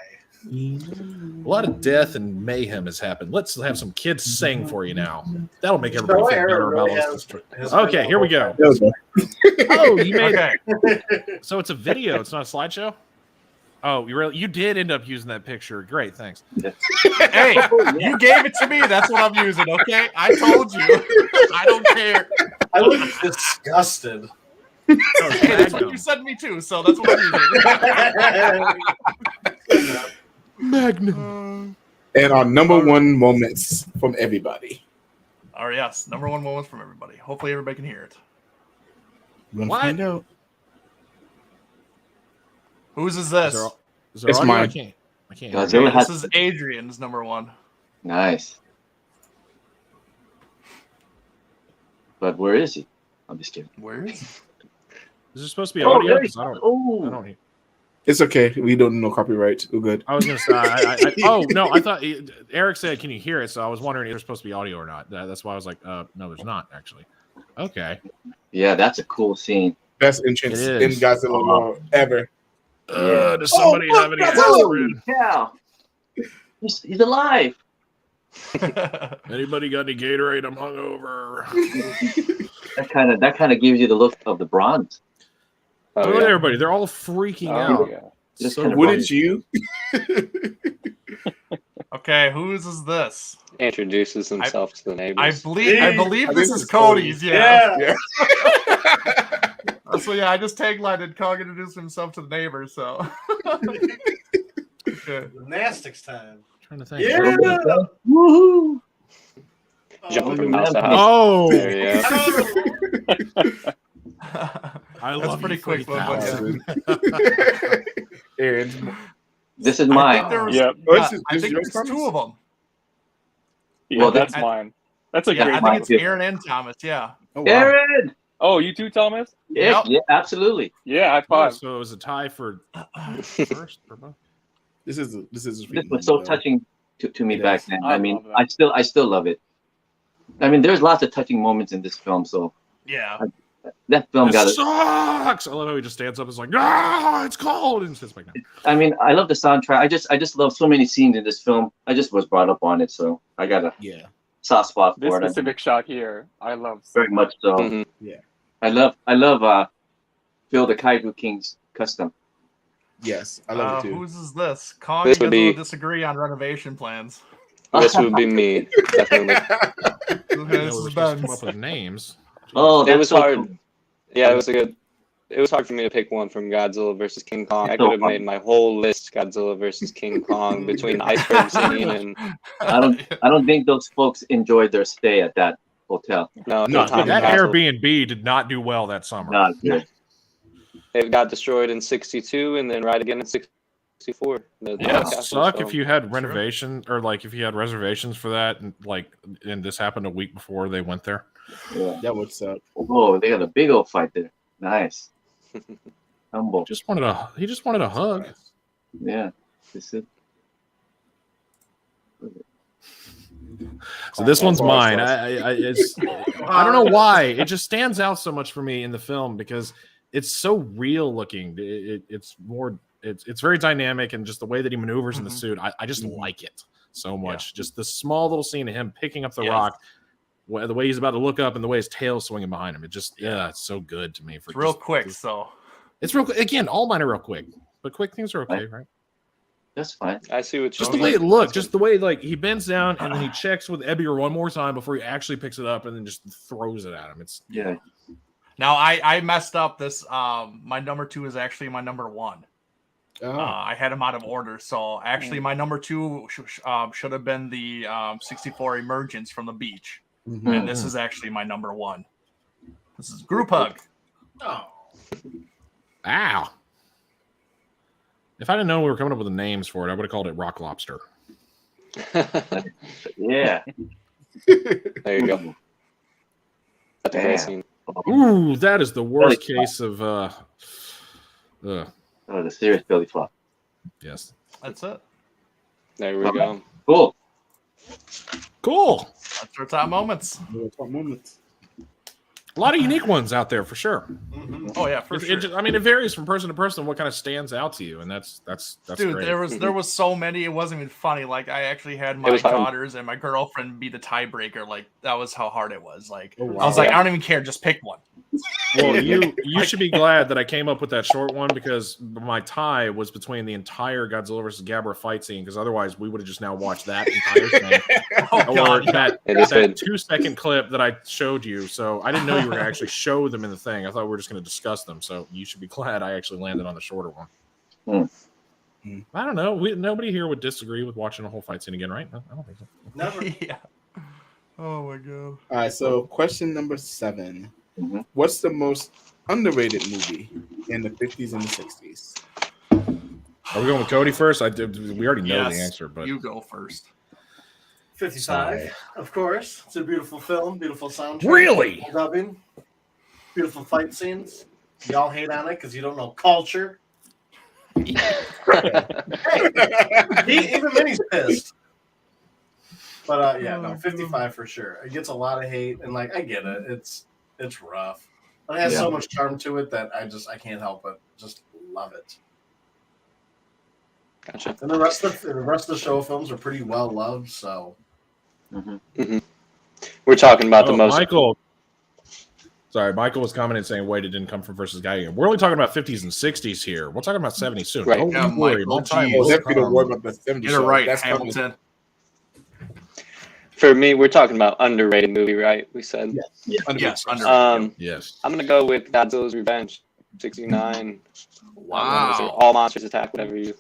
A lot of death and mayhem has happened. Let's have some kids sing for you now. That'll make everybody feel better about us. Okay, here we go. Oh, you made it. So it's a video. It's not a slideshow? Oh, you did end up using that picture. Great, thanks. Hey, you gave it to me. That's what I'm using. Okay, I told you. I don't care. I look disgusted. Hey, that's what you said to me too. So that's what I'm using. Magnum. And our number one moments from everybody. Oh yes, number one moments from everybody. Hopefully everybody can hear it. We're What? gonna find out. Whose is this? Is there It's audio? mine. I can't hear Godzilla it. This has is Adrian's number one. nice. But where is he? I'm just kidding. Where is? Is this supposed to be audio? there he 'Cause I don't hear. It's okay. We don't know copyright. We're good. I was gonna say. Oh no! I thought Eric said, "Can you hear it?" So I was wondering if there's supposed to be audio or not. That's why I was like, "No, there's not actually." Okay. Yeah, that's a cool scene. Best entrance It in is. Godzilla world ever. Does somebody have any aspirin? Yeah. He's alive. Anybody got any Gatorade? I'm hungover. That kind of gives you the look of the bronze. Look at everybody. They're all freaking out. yeah. Just So kind of Wouldn't you? Okay, whose is this? Introduces himself to the I neighbors. believe this This is is Cody's. Yeah. Yeah. So yeah, I just taglined Kong introduced himself to the neighbor. So. Okay. Gymnastics time. Trying to think. Yeah. Woohoo! Jumping from house to house. Oh, There you go. I That's love pretty you, quick, but 30,000. And This is I mine. think there was, Yep. Oh, yeah, this is- I this think is there's yours, two Thomas? of them. Yeah, Well, that's I- mine. That's a Yeah, great I mine think it's too. Aaron and Thomas. Yeah. oh, wow. Aaron! Oh, you too, Thomas? Yeah, Yep. yeah, absolutely. Yeah, high Oh, five. so it was a tie for first. For both. This is This was so touching to me It back is. then. I I mean, love that. I still love it. I mean, there's lots of touching moments in this film. So Yeah. that film got This it. sucks. I love how he just stands up and is like, "Ah, it's cold," and sits back down. I mean, I love the soundtrack. I just love so many scenes in this film. I just was brought up on it, so I got a Yeah. soft spot This for it. specific shot here, I love. Very much so. Mhm. I love Phil the Kaiju King's custom. Yes, I love it too. Whose is this? Kong This and would be- Godzilla disagree on renovation plans. This would be me, definitely. Okay, Yeah, this we're is supposed to come Ben's. up with names. Oh, It that's was so hard. cool. Yeah, it was hard for me to pick one from Godzilla versus King Kong. I So could have fun. made my whole list Godzilla versus King Kong between the iceberg scene and I don't think those folks enjoyed their stay at that hotel. no, No, Tommy That Castle. Airbnb did not do well that summer. Not good. It got destroyed in '62 and then right again in '64. Yeah, Castle, it suck so- if you had renovation or like if you had reservations for that and this happened a week before they went there. Yeah. That would suck. Oh, they got a big old fight there. Nice. Humble. He just wanted a hug. Yeah. This is So this one's Bars, mine. bars. I don't know why. It just stands out so much for me in the film because it's so real looking. It's very dynamic and just the way that he maneuvers in the suit. I just like it so much. Just the small little scene of him picking up the rock, the way he's about to look up and the way his tail's swinging behind him. It just it's so good to me. For It's real just- quick, so It's real quick. Again, all mine are real quick, but quick things are okay, right? that's fine. I see what Just you the way mean. it looked, just the way like he bends down and then he checks with Ebbier one more time before he actually picks it up and then just throws it at him. It's Yeah. now I messed up this. My number 2 is actually my number 1. Oh. I had them out of order, so actually my number 2 should have been the 64 Emergence from the beach, Mhm. and this is actually my number 1. This is Group Hug. Oh. ow. If I didn't know we were coming up with the names for it, I would have called it Rock Lobster. Yeah. There you go. That's a great scene. Ooh, that is the worst case of Oh, the serious belly flop. yes. That's it. There we go. Cool. Cool. That's our top moments. Top moments. A lot of unique ones out there for sure. Oh yeah, for sure. It varies from person to person what kind of stands out to you, and that's Dude, great. there was so many. It wasn't even funny. Like I actually had my was fun. daughters and my girlfriend be the tiebreaker. Like that was how hard it was. Like Oh, wow. I was like, I don't even care. Just pick one. Well, you should be glad that I came up with that short one because my tie was between the entire Godzilla versus Gabra fight scene. Because otherwise, we would have just now watched that entire thing, or that 2-second clip that I showed you. So I didn't know you were going to actually show them in the thing. I thought we were just going to discuss them. So you should be glad I actually landed on the shorter one. I don't know. Nobody here would disagree with watching a whole fight scene again, right? No, I don't think so. Never. Yeah. Oh my god. All right, so question number 7. What's the most underrated movie in the 50s and the 60s? Are we going with Cody first? We already know the answer, but you go first. 55, of course. It's a beautiful film, beautiful soundtrack. Really? Dubbing, beautiful fight scenes. Y'all hate on it because you don't know culture. Hey, even Minnie's pissed. But yeah, no, 55 for sure. It gets a lot of hate, and like I get it. It's rough. But it has so much charm to it that I can't help but just love it. Gotcha. And the rest of the Showa films are pretty well loved, so We're talking about the most. Michael. Sorry, Michael was commenting saying, "Wait, it didn't come from versus Guy." We're only talking about 50s and 60s here. We're talking about 70s soon. Right. Don't Yeah, worry. Michael, My time geez. will Definitely don't come. worry about the 70s. Get it right, That's coming. Hamilton. For me, we're talking about underrated movie, right? We said. Yes, Yes. I'm gonna go with Godzilla's Revenge, 69. Wow. All Monsters Attack, whatever you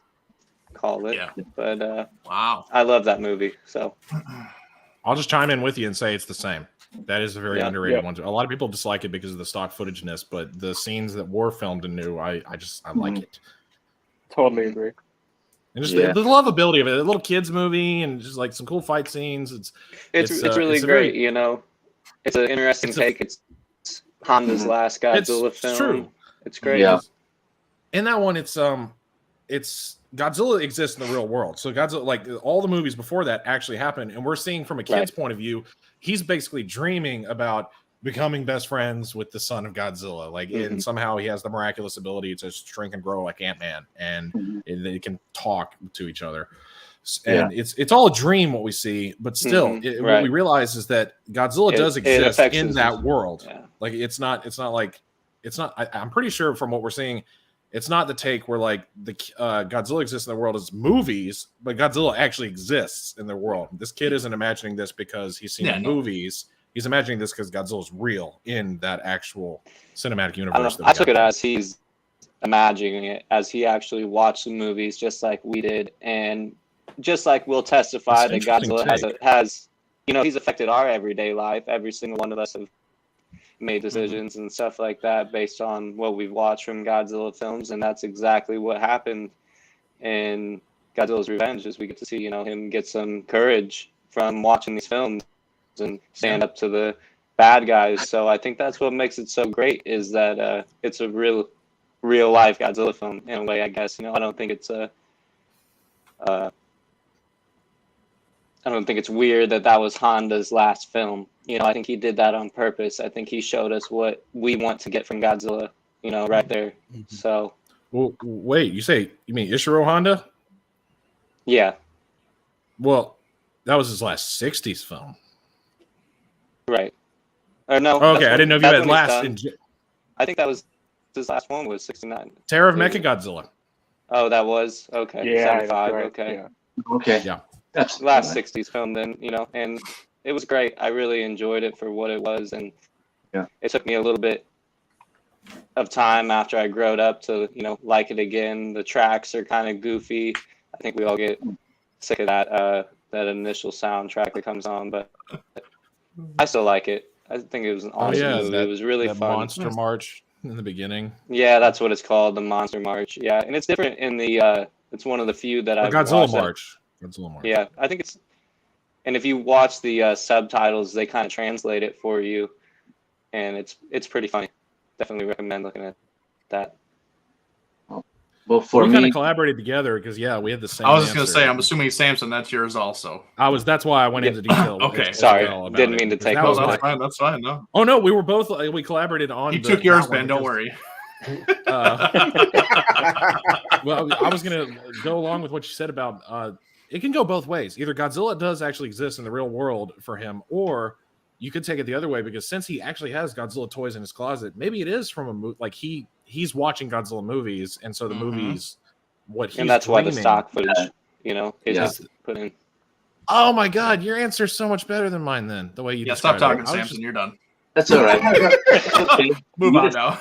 call it. Yeah. But Wow. I love that movie. So I'll just chime in with you and say it's the same. That is a very underrated Yeah. one. A lot of people dislike it because of the stock footageness, but the scenes that were filmed and new, I like it. Totally agree. And just Yeah. the lovability of it, a little kids movie, and just like some cool fight scenes. it's really it's a great. very- You know, it's an interesting take. It's Honda's last Godzilla film. It's true. It's great. Yeah. In that one, it's Godzilla exists in the real world. So Godzilla, like all the movies before that, actually happened, and we're seeing from a kid's point of view. He's basically dreaming about becoming best friends with the son of Godzilla. Like, and somehow he has the miraculous ability to shrink and grow like Ant-Man, and they can talk to each other. And it's all a dream what we see, but still, what we realize is that Godzilla does exist in that world. Yeah. Like, I'm pretty sure from what we're seeing, it's not the take where like the Godzilla exists in the world as movies, but Godzilla actually exists in the world. This kid isn't imagining this because he's seen the movies. He's imagining this because Godzilla's real in that actual cinematic universe. I took it as he's imagining it, as he actually watched the movies just like we did, and just like we'll testify that Godzilla has, he's affected our everyday life. Every single one of us have made decisions and stuff like that based on what we've watched from Godzilla films, and that's exactly what happened in Godzilla's Revenge. Is we get to see him get some courage from watching these films and stand up to the bad guys. So I think that's what makes it so great, is that it's a real life Godzilla film in a way. I guess I don't think it's I don't think it's weird that was Honda's last film. I think he did that on purpose. I think he showed us what we want to get from Godzilla, right there. So. Well, wait, you mean Ishiro Honda? Yeah. Well, that was his last 60s film. Right. Or no. Okay, I didn't know if you had last. I think that was his last one was 69. Terror of Mechagodzilla. Oh, that was? Okay. Yeah. 75. Right. Okay. Yeah. Okay. Yeah. That's last 60s film then, and it was great. I really enjoyed it for what it was, and it took me a little bit of time after I growed up to, like it again. The tracks are kind of goofy. I think we all get sick of that initial soundtrack that comes on, but I still like it. I think it was an awesome movie. It was really fun. Monster March in the beginning. Yeah, that's what it's called, the Monster March. Yeah, and it's different in the it's one of the few that I've Godzilla watched March. Godzilla March. Yeah, I think it's, and if you watch the subtitles, they kind of translate it for you, and it's pretty funny. Definitely recommend looking at that. Well, for we me, kind of collaborated together because we had the same. I was just gonna answer. say, I'm assuming Samson, that's yours also. That's why I went into detail. Okay. Sorry, about didn't it, mean to because take that over. was That's fine. That's fine. No, Oh no, we collaborated on. you took yours, that one Ben. Don't because- worry. Well, I was going to go along with what you said about it can go both ways. Either Godzilla does actually exist in the real world for him, or you could take it the other way, because since he actually has Godzilla toys in his closet, maybe it is from a movie. Like he's watching Godzilla movies, and so the movies, what he's and that's why the dreaming- stock footage, is Yeah. just put in. Oh my God, your answer's so much better than mine. Then the way you Yeah, stop described talking, it. I was Samson. You're done. That's all right. Okay. Move You on just- now.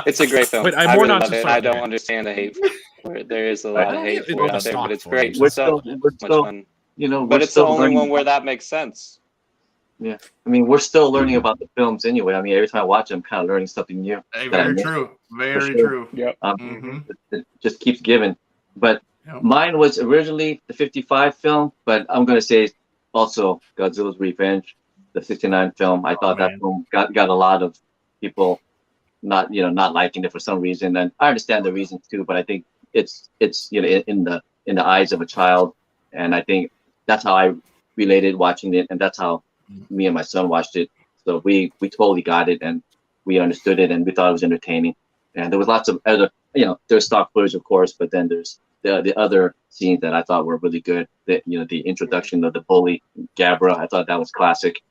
It's a great film. But I'm I more really not love just it. I talking don't it. understand the hate for it. There is a lot of hate It for it was out there, stock but it's for great. it. We're It's so still, much fun. we're But it's the still only learning one where that makes sense. I mean, we're still learning about the films anyway. I mean, every time I watch them, I'm kind of learning something new. Hey, that I very missed. true. Very sure. true. Yep. Mhm. It just keeps giving. But Yep. mine was originally the 55 film, but I'm going to say also Godzilla's Revenge, the 69 film. I thought that man. film got a lot of people not liking it for some reason, and I understand the reasons too. But I think it's in the eyes of a child, and I think that's how I related watching it, and that's how me and my son watched it. So we totally got it, and we understood it, and we thought it was entertaining. And there was lots of other, there's stock footage, of course, but then there's the other scenes that I thought were really good. The introduction of the bully Gabra, I thought that was classic.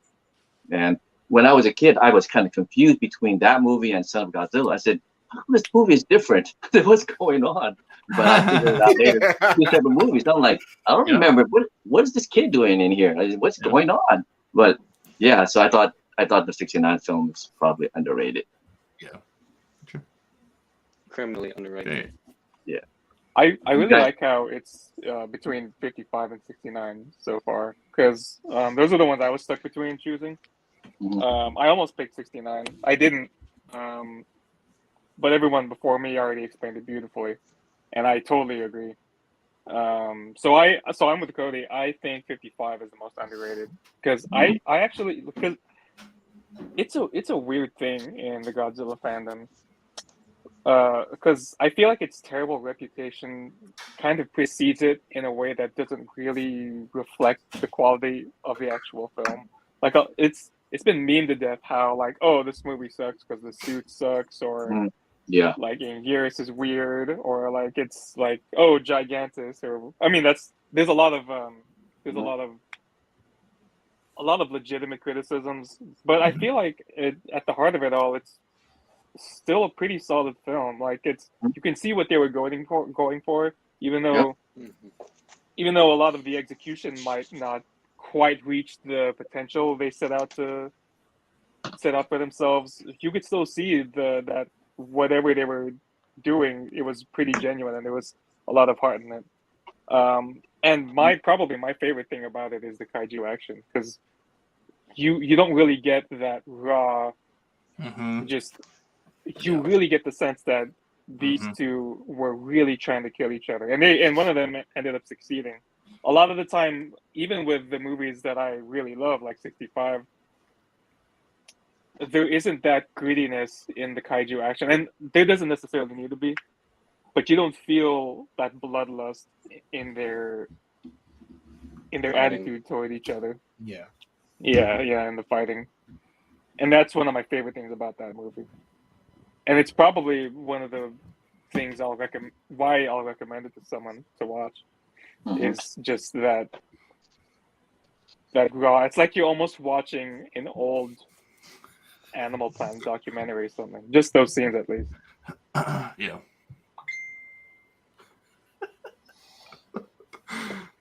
And when I was a kid, I was kind of confused between that movie and Son of Godzilla. I said, how come this movie is different? What's going on? But I figured it out later. Two separate movies. I'm like, I don't remember what is this kid doing in here? What's going on? But yeah, so I thought the 69 film is probably underrated. Criminally underrated. Okay. I really Okay. like how it's between 55 and 69 so far, because those are the ones I was stuck between choosing. Mhm. I almost picked 69. I didn't, but everyone before me already explained it beautifully, and I totally agree. So I'm with Cody. I think 55 is the most underrated, because I actually, because it's a weird thing in the Godzilla fandom. Because I feel like its terrible reputation kind of precedes it in a way that doesn't really reflect the quality of the actual film. Like it's been memed to death how like, oh, this movie sucks because the suit sucks, or Yeah. like Anguirus is weird, or like it's like, oh, Gigantus, or I mean there's a lot of legitimate criticisms, but I feel like at the heart of it all, it's still a pretty solid film. Like you can see what they were going for, even though a lot of the execution might not quite reach the potential they set out for themselves. You could still see that whatever they were doing, it was pretty genuine, and there was a lot of heart in it. And probably my favorite thing about it is the kaiju action, because you don't really get that raw, just you really get the sense that these two were really trying to kill each other, and one of them ended up succeeding. A lot of the time, even with the movies that I really love, like 65, there isn't that grittiness in the kaiju action, and there doesn't necessarily need to be, but you don't feel that bloodlust in their attitude toward each other. Yeah. Yeah, in the fighting. And that's one of my favorite things about that movie. And it's probably one of the things why I'll recommend it to someone to watch. Is just that raw. It's like you're almost watching an old Animal Planet documentary or something. Just those scenes, at least. Yeah.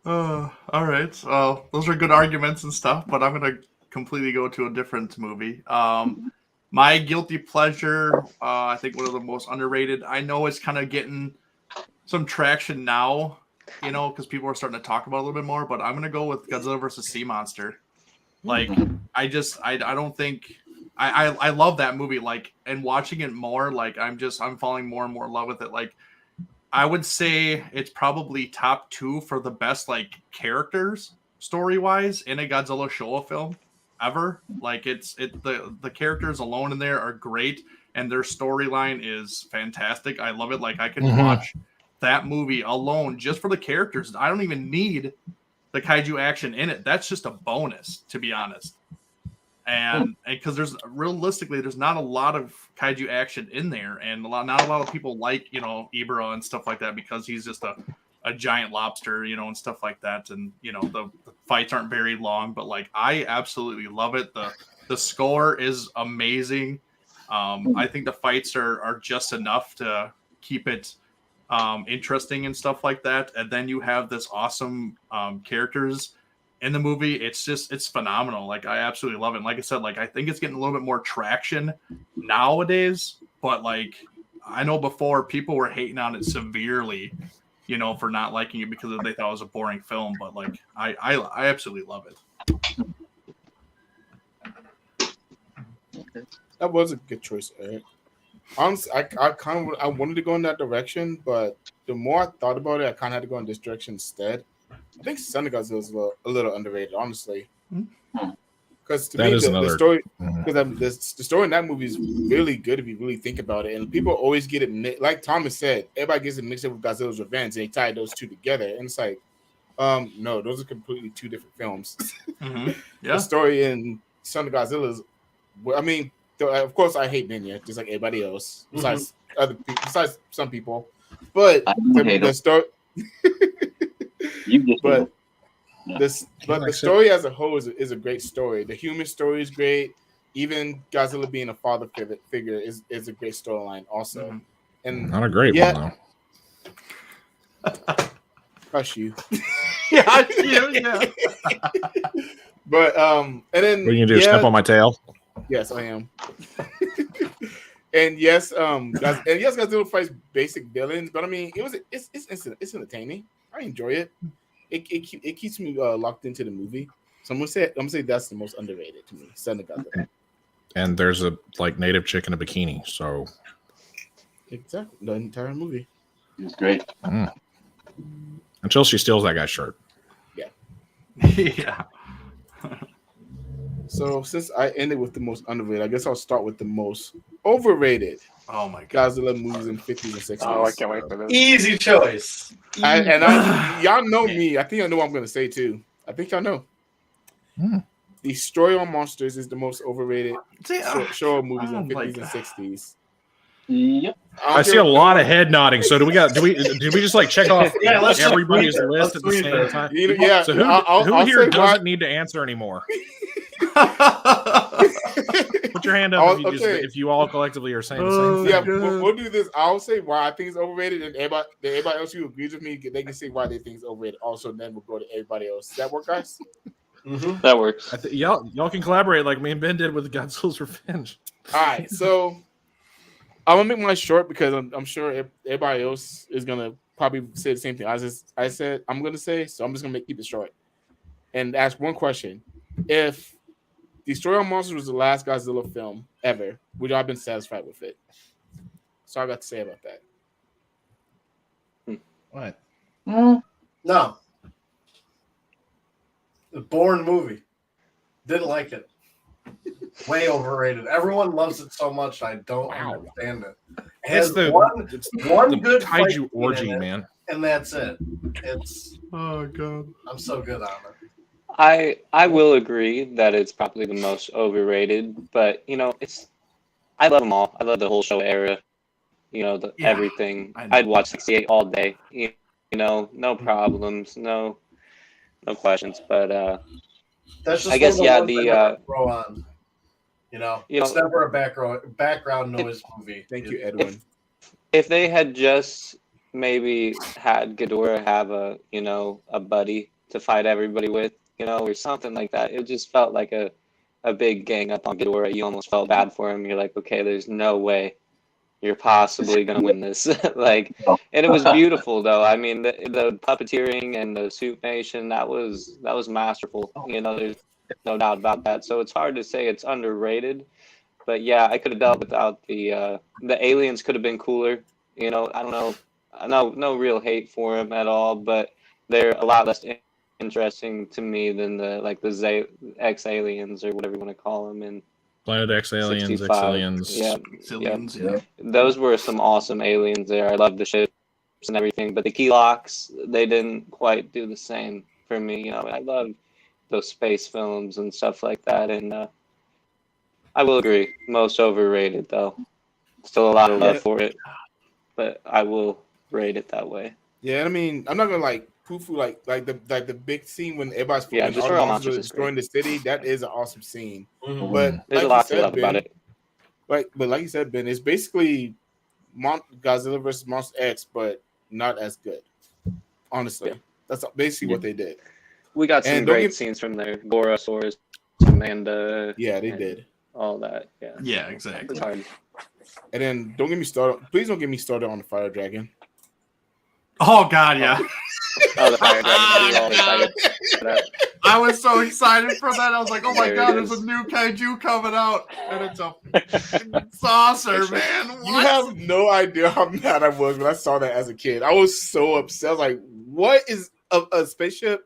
All right. So those are good arguments and stuff, but I'm gonna completely go to a different movie. My guilty pleasure, I think one of the most underrated. I know it's kind of getting some traction now, because people are starting to talk about it a little bit more. But I'm gonna go with Godzilla versus Sea Monster. Like, I don't think I love that movie. Like, and watching it more, like I'm falling more and more in love with it. Like, I would say it's probably top 2 for the best like characters story wise in a Godzilla Showa film ever. Like the characters alone in there are great, and their storyline is fantastic. I love it. Like I can watch that movie alone just for the characters. I don't even need the kaiju action in it. That's just a bonus, to be honest. And because there's not a lot of kaiju action in there, and not a lot of people like Ibra and stuff like that, because he's just a giant lobster, and stuff like that. And the fights aren't very long, but like I absolutely love it. The score is amazing. I think the fights are just enough to keep it interesting and stuff like that. And then you have this awesome characters in the movie. It's phenomenal. Like I absolutely love it. And like I said, like I think it's getting a little bit more traction nowadays, but like I know before people were hating on it severely, you know, for not liking it because they thought it was a boring film. But like I absolutely love it. That was a good choice, Eric. Honestly, I wanted to go in that direction, but the more I thought about it, I kind of had to go in this direction instead. I think Son of Godzilla is a little underrated, honestly. Because to me, the story, because the story in that movie is really good if you really think about it. And people always get it like Thomas said, everybody gets it mixed up with Godzilla's Revenge, and they tie those two together. And it's like, no, those are completely two different films. Yeah. The story in Son of Godzilla is, I mean, of course, I hate Minya just like everybody else, besides other people, besides some people. But the story, the story as a whole is a great story. The human story is great. Even Godzilla being a father figure is a great storyline also. And not a great one though. Hush you. Yeah. But and then what are you gonna do? Step on my tail? Yes, I am. And yes, Godzilla fights basic villains, but I mean, it's entertaining. I enjoy it. It keeps me locked into the movie. So I'm gonna say that's the most underrated to me. Son of Godzilla. And there's a native chick in a bikini, so exactly the entire movie. It's great. Until she steals that guy's shirt. Yeah. Yeah. So since I ended with the most underrated, I guess I'll start with the most overrated. Oh my god, Godzilla movies in 50s and 60s. Oh, I can't wait for this. Easy choice. Y'all know me. I think I know what I'm going to say too. I think y'all know. The story on Monsters is the most overrated show movies in 50s and 60s. Yep. I see a lot of head nodding. So did we just like check off everybody's list at the same time? Yeah. So who here doesn't need to answer anymore? Put your hand up if you all collectively are saying the same thing. Yeah, we'll do this. I'll say why I think it's overrated, and everybody else who agrees with me, they can say why they think it's overrated. Also, then we'll go to everybody else. Does that work, guys? That works. Y'all can collaborate like me and Ben did with Godzilla's Revenge. All right, so I'm gonna make mine short because I'm sure everybody else is gonna probably say the same thing I said I'm gonna say. So I'm just gonna keep it short and ask one question: if the story on Monsters was the last Godzilla film ever, would y'all have been satisfied with it? So I got to say about that. What? No. The boring movie. Didn't like it. Way overrated. Everyone loves it so much. I don't understand it. It has one good kaiju orgy, man, and that's it. It's god. I'm so good on it. I will agree that it's probably the most overrated, but you know, I love them all. I love the whole Showa era. You know, everything. I'd watch 68 all day. You know, no problems, no questions. But that's just I guess throw on. You know, it's never a background noise movie. Thank you, Edwin. If they had just maybe had Ghidorah have a buddy to fight everybody with, or something like that, it just felt like a big gang up on Ghidorah. You almost felt bad for him. You're like, okay, there's no way you're possibly gonna win this. And it was beautiful though. I mean, the puppeteering and the suitmation, that was masterful. There's no doubt about that. So it's hard to say it's underrated, but yeah, I could have dealt without the aliens. Could have been cooler. I don't know. No real hate for them at all, but they're a lot less interesting to me than the X aliens or whatever you want to call them. And Planet X aliens, X aliens. Yeah. Those were some awesome aliens there. I love the ships and everything, but the Keylocks, they didn't quite do the same for me. I love those space films and stuff like that, and I will agree, most overrated though. Still a lot of love for it, but I will rate it that way. Yeah, I mean, I'm not gonna foo like the big scene when everybody's Yeah, when all Destroy the All monsters Monsters are is destroying the city. That is an awesome scene. Mhm. But There's like a lot you to love said, about Ben, it. like you said, Ben, it's basically Godzilla versus Monster X, but not as good. Honestly, that's basically what they did. We got some And don't great get- scenes from there. Gorosaurus, Amanda. Yeah, they and did. all that. Yeah. Yeah, exactly. It's hard. And then don't get me started. Please don't get me started on the Fire Dragon. Oh God, yeah. Oh, the Fire Dragon. We were all excited for that. I was so excited for that. I was like, oh my There it God, there's is. a new kaiju coming out, and it's a saucer, man. What? You have no idea how mad I was when I saw that as a kid. I was so upset. I was like, "What is a spaceship?"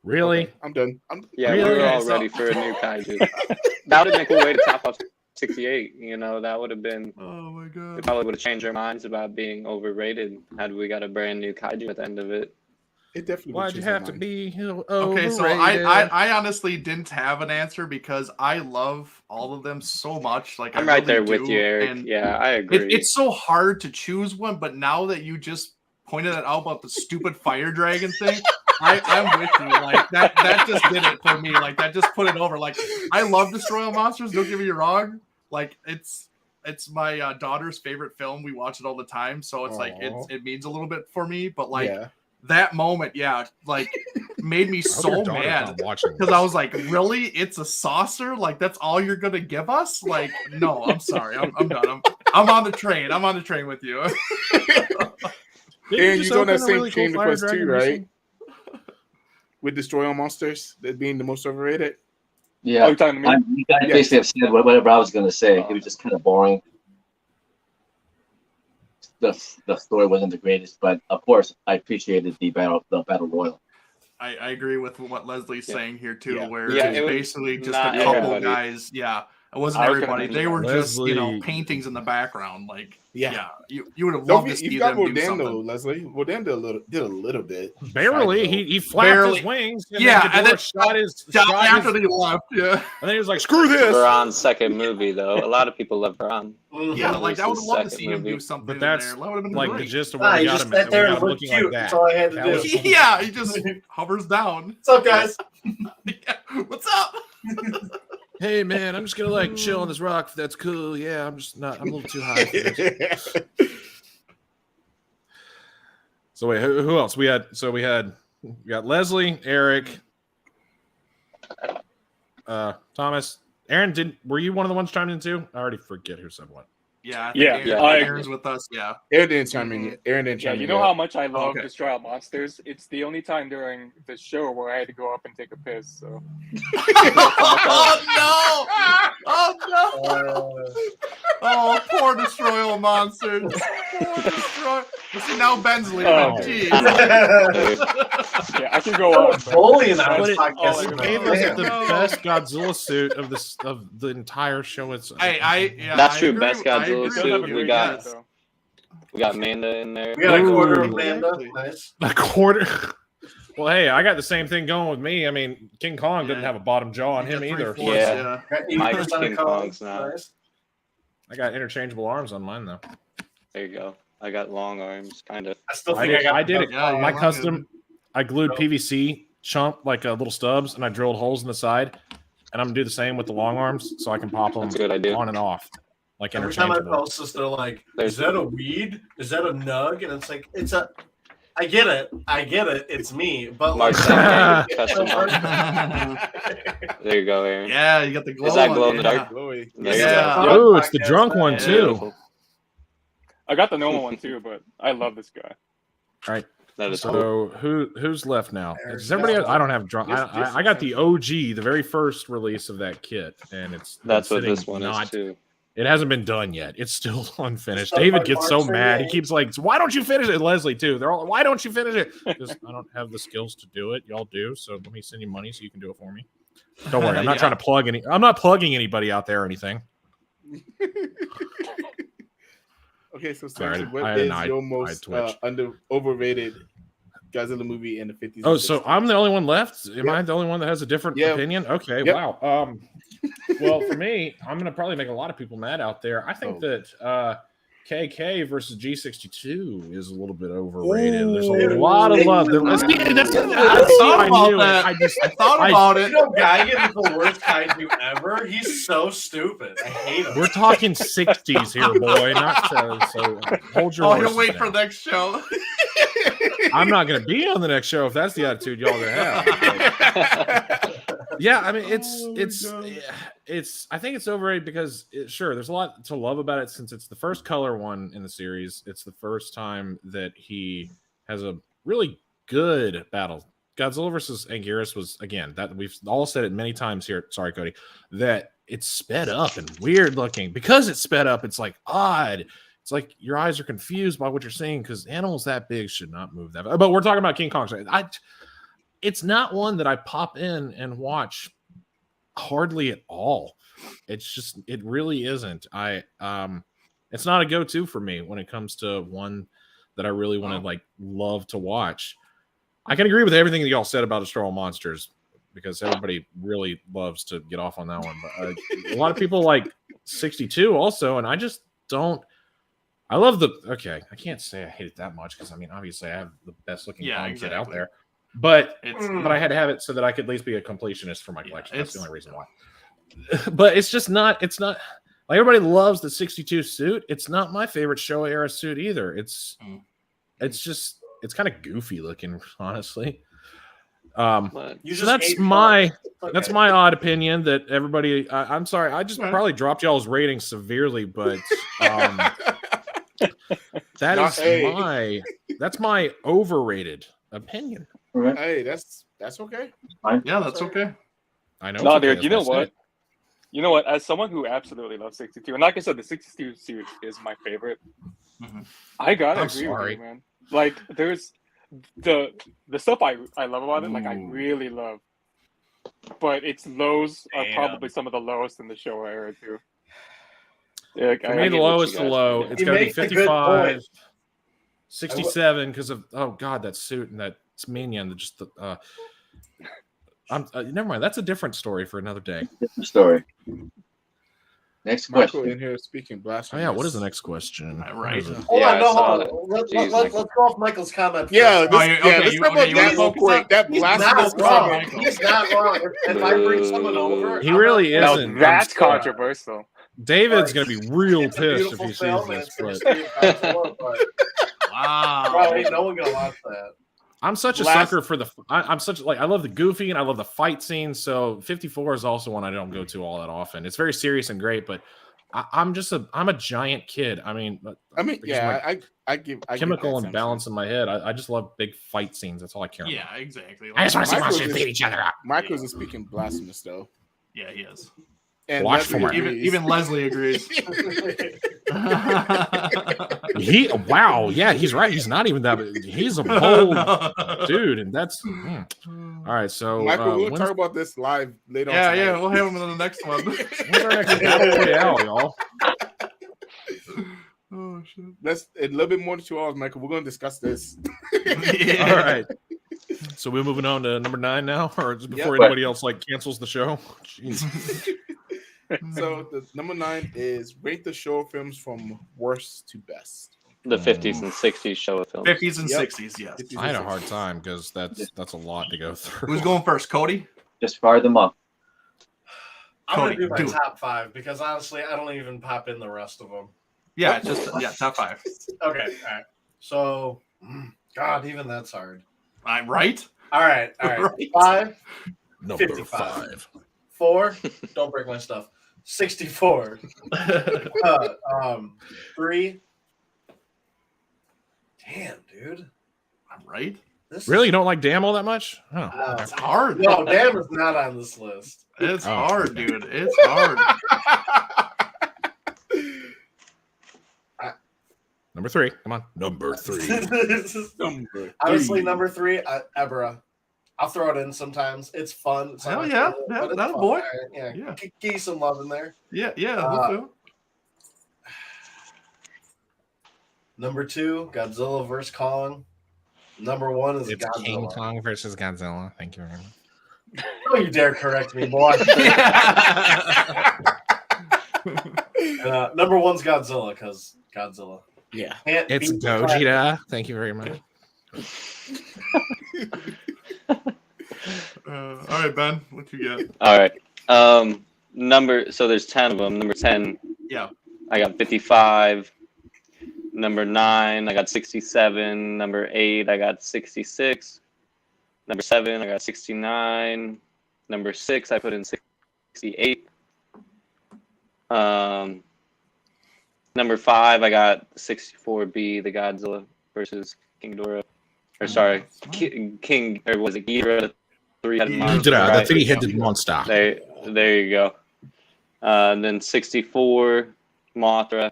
Really? Okay, I'm done. Yeah, Really? we were all So- ready for a new kaiju. That would have been a cool way to top off 68. You know, that would have been. Oh my It God. probably would have changed our minds about being overrated had we got a brand new kaiju at the end of it. It definitely. Why'd you changed my have to mind. be Okay, so overrated? I honestly didn't have an answer because I love all of them so much. Like I'm I right there really with do, you, Eric. and Yeah, I agree. it's so hard to choose one. But now that you just pointed it out about the stupid fire dragon thing, I'm with you. Like that just did it for me. Like that just put it over. Like I love Destroy All Monsters. Don't get me wrong. Like it's my daughter's favorite film. We watch it all the time, so it's like Aw. it means a little bit for me. But like Yeah. that moment, yeah, like made me I hope so your daughter's mad not watching because I was like, really? It's a saucer? Like that's all you're gonna give us? Like, no, I'm sorry. I'm done. I'm on the train. I'm on the train with you. Didn't And just you're on that open a same really cool chain Fire request Dragon too, right? mission? With Destroy All Monsters, that being the most overrated. Yeah, Oh, you're talking to me? you guys basically have said whatever I was going to say. It was just kind of boring. The story wasn't the greatest, but of course I appreciated the battle royal. I agree with what Leslie's Yeah. saying here too, Yeah. where Yeah, it's it was basically just not a couple everybody. guys. Yeah, it wasn't I was gonna everybody. mention They were that. just Leslie- paintings in the background. Like Yeah. you would have Don't loved to be, see you got them do Rodan though, something. Leslie. Rodan did a little bit. Barely. Side note. He flapped Barely. his wings. And Yeah, then and then shot his. Yeah, shot after his- they left, yeah. and then he was like, "Screw this." Veron's second movie, though. A lot of people love Veron. Mhm. Yeah, Yeah, like I it would was have loved to his see him second do movie. something But in that's there. That would have been like the great. gist of Nah, what we he got just him. sat there We got and him looked looking cute. like That's that. all I had to That do. was- Yeah, he just hovers down. What's up, guys? Yeah, what's up? Hey man, I'm just gonna like chill on this rock. That's cool. Yeah, I'm just not. I'm a little too high for this. So wait, who else? We got Leslie, Eric, Thomas, Aaron. Were you one of the ones chiming in too? I already forget who said what. Yeah, I think Yeah, Aaron, I Aaron's with us. Yeah. Aaron didn't chime in. Aaron didn't Yeah, chime in. you know yet. how much I love Okay. Destroy All Monsters? It's the only time during the show where I had to go up and take a piss. So Oh no! Oh no! Oh, poor Destroy All Monsters. Poor Destroy. See now Ben's leaving. Oh. Jeez. yeah, I can go on. but Bullying that's on But this it- podcast. all I It can gave say. us the best Godzilla suit of the entire show. It's Yeah, That's I true, agree best with- I Godzilla agree It with does suit. have you. a We great got- suit, though. We got Amanda in there. We got a quarter of Ooh. Amanda. Exactly. Nice. a quarter. Well, hey, I got the same thing going with me. I mean, King Kong didn't Yeah. have a bottom jaw on You him got either. 3/4, Yeah. Got Mike's 80% King of Kong. Kong's now. Nice. I got interchangeable arms on mine though. There you go. I got long arms, kind of. I still I think did- got I did it. Yeah, My yeah, custom, I glued Oh. PVC chunk like little stubs, and I drilled holes in the side. And I'm gonna do the same with the long arms, so I can pop them That's a good idea. on and off, like Every time I interchangeable. post this, they're like, There's- "Is that a weed? Is that a nug?" And it's like, it's a. I get it. It's me. But like, Mark's Ah. custom arms. There you go, Aaron. Yeah, you got the glow. Is that on glow you, in the dark? yeah. Chloe. There you Yeah. go. Oh, it's the drunk one Yeah. too. Beautiful. I got the normal one too, but I love this guy. All right. That is cool. So who's left now? There's Does everybody? no- I don't have drunk. Just- I got the OG, the very first release of that kit, and it's That's what sitting this one not, is too. It hasn't been done yet. It's still unfinished. Stuff David like gets so Mark's mad. He Renee. keeps like, "Why don't you finish it?" Leslie too. They're all, "Why don't you finish it?" Because I don't have the skills to do it. Y'all do. So let me send you money so you can do it for me. Don't worry. I'm not Yeah. trying to plug any. I'm not plugging anybody out there or anything. Okay, so Sorry, Samson, I what had an is eye- your eye most twitch. overrated Godzilla movie in the 50s? Oh, and so 60s? I'm the only one left? Am Yep. I the only one that has a different Yep. opinion? Okay, Yep. wow. Well, for me, I'm going to probably make a lot of people mad out there. I think Oh. that KK versus G62 is a little bit overrated. There's a lot of love. I thought about that. I thought about it. You know, Geigen is the worst kaiju ever. He's so stupid. I hate him. We're talking 60s here, boy. Not so hold your. Oh, horses he'll wait for down. next show. I'm not going to be on the next show if that's the attitude y'all are gonna have. Yeah, I mean, it's. I think it's overrated because sure, there's a lot to love about it since it's the first color one in the series. It's the first time that he has a really good battle. Godzilla versus Anguirus was, again, that we've all said it many times here. Sorry, Cody, that it's sped up and weird looking. Because it's sped up, it's like odd. It's like your eyes are confused by what you're seeing because animals that big should not move that. But we're talking about King Kong. So it's not one that I pop in and watch hardly at all. It's just, it really isn't. It's not a go-to for me when it comes to one that I really want to love to watch. I can agree with everything that y'all said about Destroy All Monsters because everybody really loves to get off on that one. But a lot of people like 62 also, and I just don't. I love I can't say I hate it that much because I mean, obviously, I have the best looking Kong kit out there. But I had to have it so that I could at least be a completionist for my collection. That's the only reason why. But it's just not. It's not like everybody loves the 62 suit. It's not my favorite Showa era suit either. It's kind of goofy looking, honestly. So that's my odd opinion that everybody. I'm sorry, I just probably dropped y'all's rating severely, but that's my overrated opinion. Right. Hey, that's okay. Yeah, that's okay. I know. No, okay, dude, you know what? You know what? As someone who absolutely loves 62, and like I said, the 62 suit is my favorite. Mm-hmm. I gotta I'm agree sorry. with you, man. Like, there's the stuff I love about it, like I really love. But its lows are probably some of the lowest in the Showa era too. Yeah, For me, the lowest to low, it's got to be 55, 67 because of that suit and that minion. Never mind. That's a different story for another day. Different story. Next Michael question. in here speaking Oh blasphemous. yeah, what is the next question? Right. Hold on, hold on. Let's go off Michael's comment. Yeah, first. let's talk about that real quick. That He's blasphemous not wrong. comment. He's not wrong. If I bring someone over, He really Now, isn't. that's controversial. David's gonna be real It's a pissed if beautiful he sees film, and this. it's gonna But stay in Godzilla, but Wow. bro, ain't no one gonna watch that. I'm such a sucker for I'm such I love the goofy and I love the fight scenes. So 54 is also one I don't go to all that often. It's very serious and great, but I'm a giant kid. I mean, yeah, I give chemical imbalance in my head. I just love big fight scenes. That's all I care about. Yeah, exactly. I just want to see Michael's monsters beat each other up. Michael's is speaking blasphemous though. Yeah, he is. And Watch for Leslie my- agrees. Even Leslie agrees. He's right. He's not even that. He's a bold dude, and that's all right. So Michael, we'll talk about this live later on. Yeah, tonight. we'll have him in the next one. when's our next battle royale, y'all? Oh shit. Let's a little bit more than 2 hours, Michael. We're going to discuss this. Yeah. All right. So we're moving on to number 9 now, or just before Yep. anybody else cancels the show. Jeez. So the number 9 is rate the show films from worst to best. The 50s and 60s Showa films. 50s and Yep. 60s, yes. I had a hard time because that's a lot to go through. Who's going first? Cody? Just fire them up. I'm gonna Cody, do my do it. top 5 because honestly, I don't even pop in the rest of them. Yeah, top 5. Okay, all right. So, God, even that's hard. I'm right. All right. Right. 5, Number 55. 5. 4. Don't break my stuff. 64. 3. Damn, dude. I'm right. This Really, you don't like Damn all that much? Oh. It's hard. No, damn is not on this list. It's Oh. hard, dude. It's hard. Number 3. Come on. Number 3. Honestly, number 3, Ebra. I'll throw it in sometimes. It's fun. It's Hell not my yeah. favorite, Yeah, but it's that fun. boy. Yeah. Yeah. Give you some love in there. Yeah. Number 2, Godzilla vs. Kong. Number 1 is It's Godzilla. King Kong versus Godzilla. Thank you very much. Don't you dare correct me, boy. And, number one's Godzilla because Godzilla. Yeah. Can't It's beat the classic. Gogeta. Thank you very much. All right, Ben, what you got? All right. So there's 10 of them. Number 10, Yeah. I got 55. Number 9, I got 67. Number 8, I got 66. Number 7, I got 69. Number 6, I put in 68. Number 5, I got 64B, the Godzilla versus King Ghidorah. Or sorry, King, or was it Ghidorah, the three-headed monster? Ghidorah, right? the three-headed monster. There you go. And then 64, Mothra.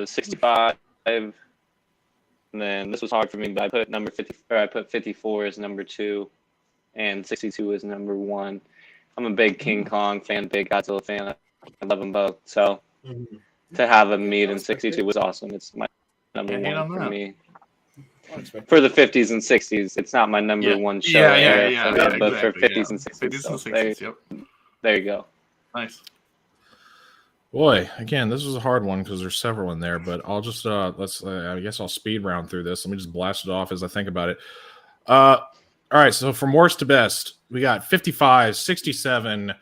65, and then this was hard for me, but I put 54 as number 2, and 62 as number 1. I'm a big King Kong fan, big Godzilla fan. I love them both. So to have them meet in 62 was awesome. It's my number one for me. For the 50s and 60s, it's not my number one show. But for 50s and 60s, 50s and 60s, yep. There you go. Nice. Boy, again, this was a hard one because there's several in there, but I'll just I guess I'll speed round through this. Let me just blast it off as I think about it. All right, so from worst to best, we got 55, 67,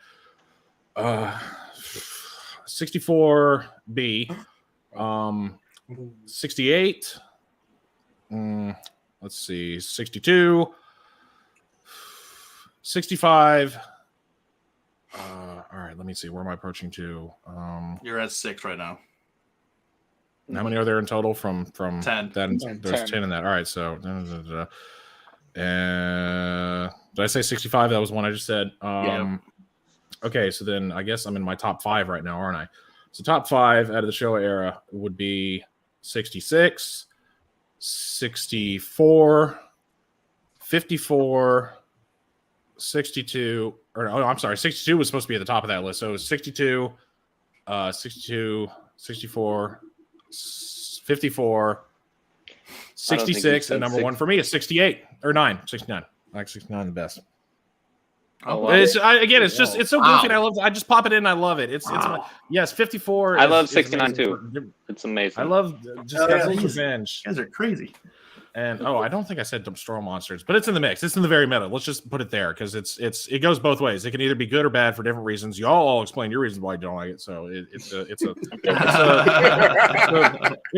64B, 68. Let's see, 62, 65. All right, let me see. Where am I approaching to? You're at 6 right now. How many are there in total from 10? That, there's 10 in that. All right, so did I say 65? That was one I just said. Okay, so then I guess I'm in my top 5 right now, aren't I? So top 5 out of the Showa era would be 66, 64, 54, 62, or oh, I'm sorry, 62 was supposed to be at the top of that list. So it was 62, 62, 64, 54, 66, and number 1 for me is 68 or 69. I like 69 the best. Oh, It's it's so goofy. And I just pop it in. And I love it. It's my, yes, 54. I love 69 too. It's amazing. I love just Godzilla's Revenge. You guys are crazy. And I don't think I said Destroy Monsters, but it's in the mix. It's in the very middle. Let's just put it there because it goes both ways. It can either be good or bad for different reasons. Y'all all explain your reasons why you don't like it. So it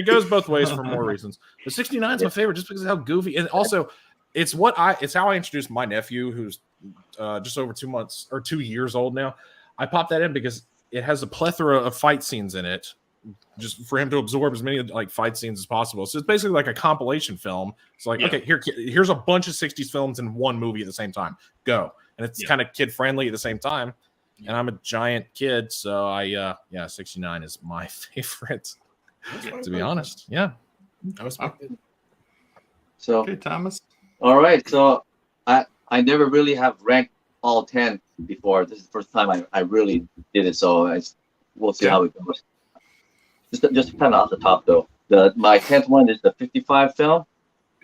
goes both ways for more reasons. But 69 is my favorite just because of how goofy, and also it's how I introduced my nephew who's just over 2 months or 2 years old now. I popped that in because it has a plethora of fight scenes in it, just for him to absorb as many like fight scenes as possible. So it's basically like a compilation film. It's like, okay, here's a bunch of 60s films in one movie at the same time. Go. And it's kind of kid friendly at the same time. And I'm a giant kid, so 69 is my favorite. To be honest. Yeah. I respect it. So Okay, Thomas. all right, so I never really have ranked all 10 before. This is the first time I really did it, so we'll see how it goes. Just kind of off the top though. My 10th one is the 55 film.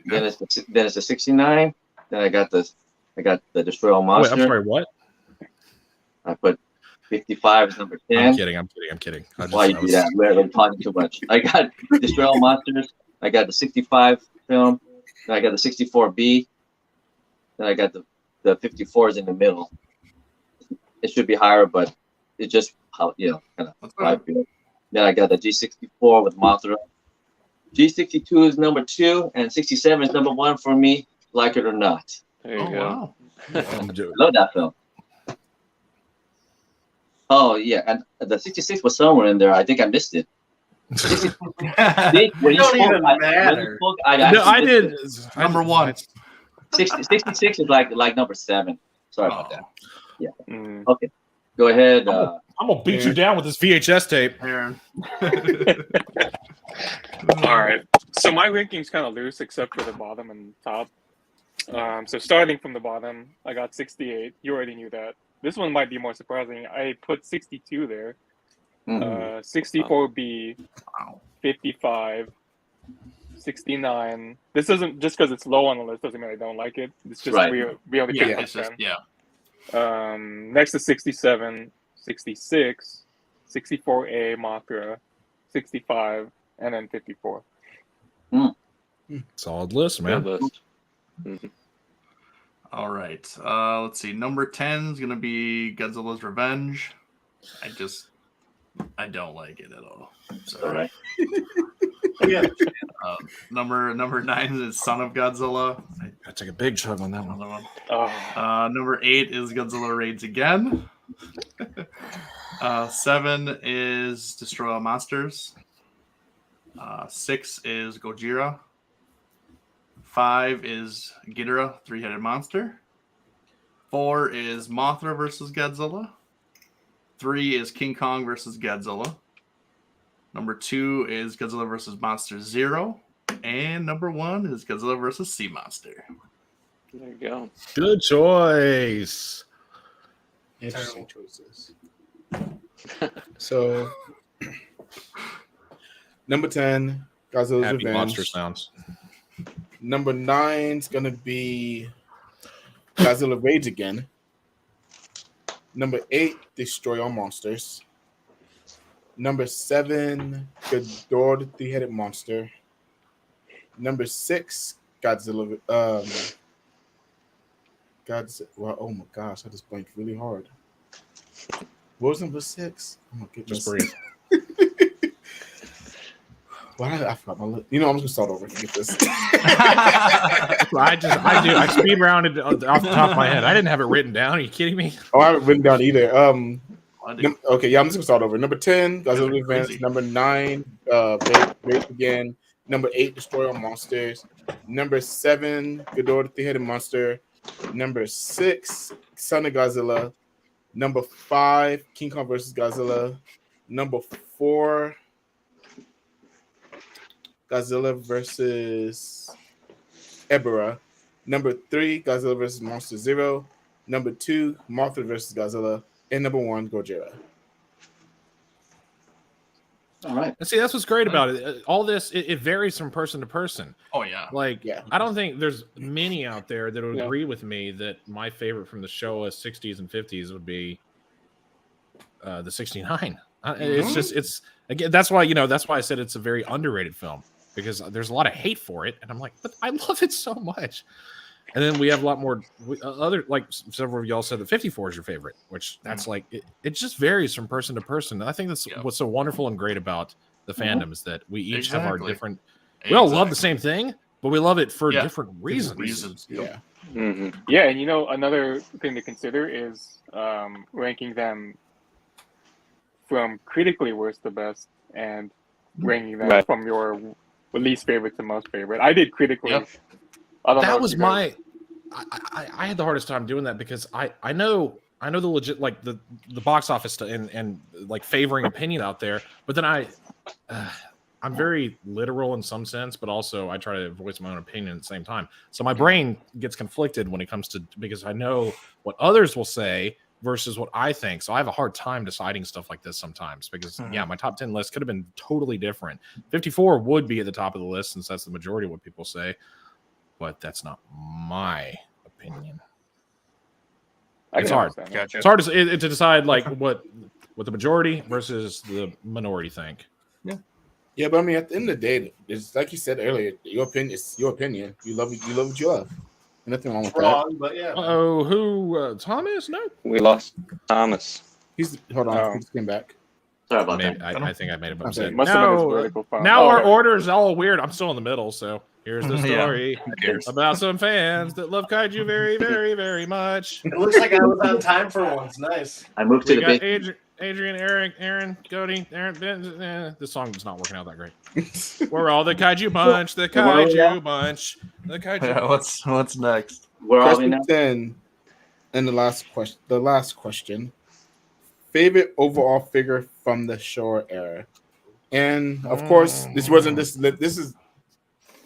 Then it's the 69. Then I got the Destroy All Monster. Wait, I'm sorry, what? I put 55 as number 10. I'm kidding. Why you do that? We're talking too much. I got Destroy All Monsters. I got the 65 film. Then I got the 64B. Then I got the 54s in the middle. It should be higher, but it's just how kind of how I feel. Then I got the G64 with Mothra. G62 is number 2, and 67 is number 1 for me, like it or not. There you go. Wow. I love that film. Oh, yeah, and the 66 was somewhere in there. I think I missed it. When you spoke, I did. Number 1. 66 is like number 7. Sorry about that. Yeah. Okay. Go ahead. I'm gonna beat you down with this VHS tape, Aaron. All right. So my ranking's kind of loose except for the bottom and top. So starting from the bottom, I got 68. You already knew that. This one might be more surprising. I put 62 there. 64B, 55, 69. This isn't just because it's low on the list doesn't mean I don't like it. It's just we only picked It's just, next to 67, 66, 64A Mothra, 65, and then 54. Solid list, Good man. list. Mhm. All right. Let's see. Number 10 is gonna be Godzilla's Revenge. I don't like it at all. Sorry. Yeah. Number 9 is Son of Godzilla. I take a big chug on that one. Another one. Oh, Number 8 is Godzilla Raids Again. 7 is Destroy All Monsters. 6 is Gojira. 5 is Ghidorah, three-headed monster. 4 is Mothra versus Godzilla. 3 is King Kong versus Godzilla. Number 2 is Godzilla versus Monster Zero. And number 1 is Godzilla versus Sea Monster. There you go. Good choice. Interesting choices. So, number 10, Godzilla's Happy Revenge. monster sounds. Number 9's gonna be Godzilla Rage Again. Number 8, Destroy All Monsters. Number 7, Ghidorah the Three-Headed Monster. Number 6, Godzilla. Well, oh my gosh, I just blanked really hard. What was number 6? Oh my goodness. Just breathe. Why did I forgot my list? I'm just gonna start over and get this. I speed rounded off the top of my head. I didn't have it written down. Are you kidding me? Oh, I haven't written down either. I do. Okay, yeah, I'm just gonna start over. Number 10, Godzilla Crazy. Revenge. Number 9, Rage Again. Number 8, Destroy All Monsters. Number 7, Ghidorah the Three-Headed Monster. Number 6, Son of Godzilla. Number 5, King Kong versus Godzilla. Number 4, Godzilla versus Ebera. Number 3, Godzilla versus Monster Zero. Number 2, Mothra versus Godzilla. And number 1, Gojira. All right. And see, that's what's great about it. All this, it varies from person to person. Oh, yeah. Like, Yeah. I don't think there's many out there that would Yeah. agree with me that my favorite from the Showa 60s and 50s would be the 69. It's again, that's why I said it's a very underrated film, because there's a lot of hate for it, and I'm like, but I love it so much. And then we have a lot more other, like several of y'all said that 54 is your favorite, which that's like it just varies from person to person. And I think that's what's so wonderful and great about the fandom is that we each have our different. We all love the same thing, but we love it for different reasons. Yeah. Mhm. yeah, and another thing to consider is ranking them from critically worst to best, and ranking them Right. from your least favorite to most favorite. I did critically. Yep. I don't know That if was you guys- I had the hardest time doing that, because I know the legit, like the box office and like favoring opinion out there, but then I'm very literal in some sense, but also I try to voice my own opinion at the same time. So my brain gets conflicted when it comes to, because I know what others will say versus what I think. So I have a hard time deciding stuff like this sometimes, because my top 10 list could have been totally different. 54 would be at the top of the list since that's the majority of what people say, but that's not my opinion. I It's can hard. understand that. Gotcha. It's hard to decide like what the majority versus the minority think. Yeah, but I mean, at the end of the day, it's like you said earlier, your opinion is your opinion. You love what you love. Nothing wrong with that. Wrong, but yeah. Oh, who? Thomas? No. We lost Thomas. Hold on, Oh. he just came back. Sorry about Maybe, that. I think I made a Okay. mistake. Must have been his No, vertical phone. now Oh, our there. order is all weird. I'm still in the middle, so here's the Yeah. story Who cares? about some fans that love kaiju very, very, very much. It looks like I was on time for once. Nice. I moved to We the got big. Adrian, Eric, Aaron, Cody, Aaron. This song is not working out that great. We're all the kaiju bunch. The Where are we now? kaiju bunch. The kaiju. Yeah, what's next? Where are we Question now? 10, and the last question. Favorite overall figure from the Showa era, and of course, this wasn't this. This is.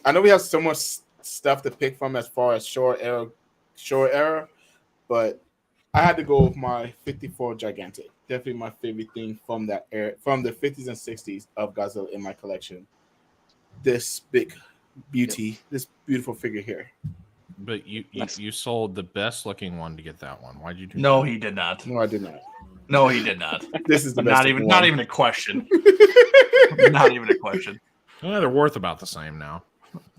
I know we have so much stuff to pick from as far as Showa era, but I had to go with my 54 Gigantic. Definitely my favorite thing from that era, from the 50s and 60s of Godzilla in my collection. This big beauty, this beautiful figure here. But you sold the best looking one to get that one. Why'd you do No, that? he did not. No, I did not. No, he did not. This is the best Not of even one. not even a question. Not even a question. Well, they're worth about the same now.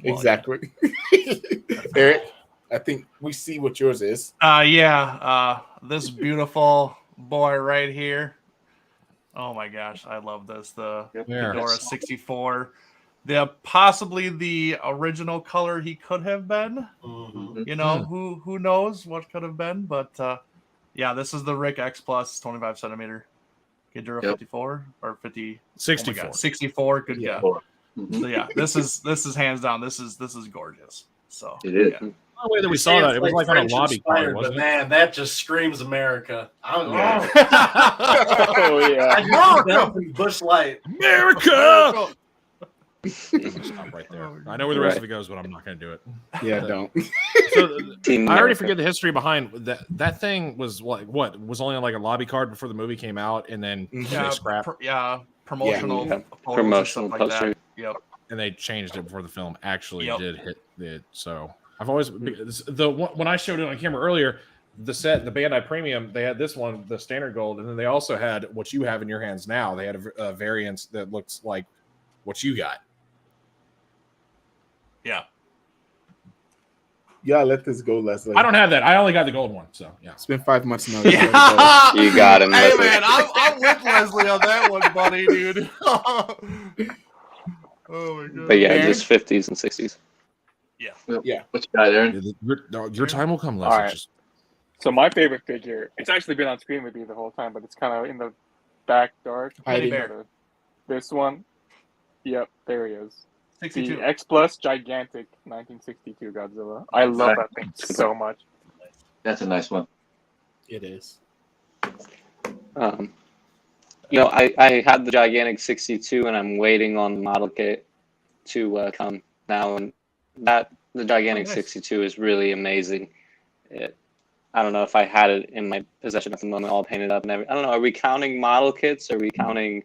Exactly. Eric, I think we see what yours is. This beautiful boy right here. Oh my gosh, I love this. The Where? Ghidorah 64. Possibly the original color he could have been. Mhm. You know, who knows what could have been, but this is the Rick X Plus 25 centimeter Ghidorah 54 or 50 64. Oh my God, 64. Good Yeah. God. So yeah, this is hands down. This is gorgeous. So It is. yeah. The way that we saw that, it was like on a French lobby card, inspired, wasn't but it? man, that just screams America. I don't know. Oh yeah. America! Bush Light. America! Stop right there. I know where the rest of it goes, but I'm not going to do it. Yeah, don't. So, Team I already America. forget the history behind that. That thing was like what was only like a lobby card before the movie came out, and then they scrapped Promotional Yeah. photos Promotional and stuff like poster. that. Yep. and they changed it before the film actually Yep. did hit it. So I've always when I showed it on camera earlier, the Bandai Premium, they had this one, the standard gold, and then they also had what you have in your hands now. They had a variant that looks like what you got. Yeah. Yeah, let this go, Leslie. I don't have that. I only got the gold one. So yeah. It's been 5 months now. Yeah. You got him, Hey Leslie. man, I'm with Leslie on that one, buddy, dude. Oh my god. But yeah, Aaron? just 50s and 60s. What you got, Aaron? Your time will come, Leslie. All right. Just So my favorite figure, it's actually been on screen with me the whole time, but it's kind of in the back dark. Hiding. Bear. This one. Yep, there he is. 62. The X Plus gigantic 1962 Godzilla. I love that thing so much. That's a nice one. It is. I had the gigantic 62, and I'm waiting on the model kit to come now, and the gigantic 62 is really amazing. I don't know if I had it in my possession at the moment, all painted up and everything. I don't know. Are we counting model kits? Are we counting?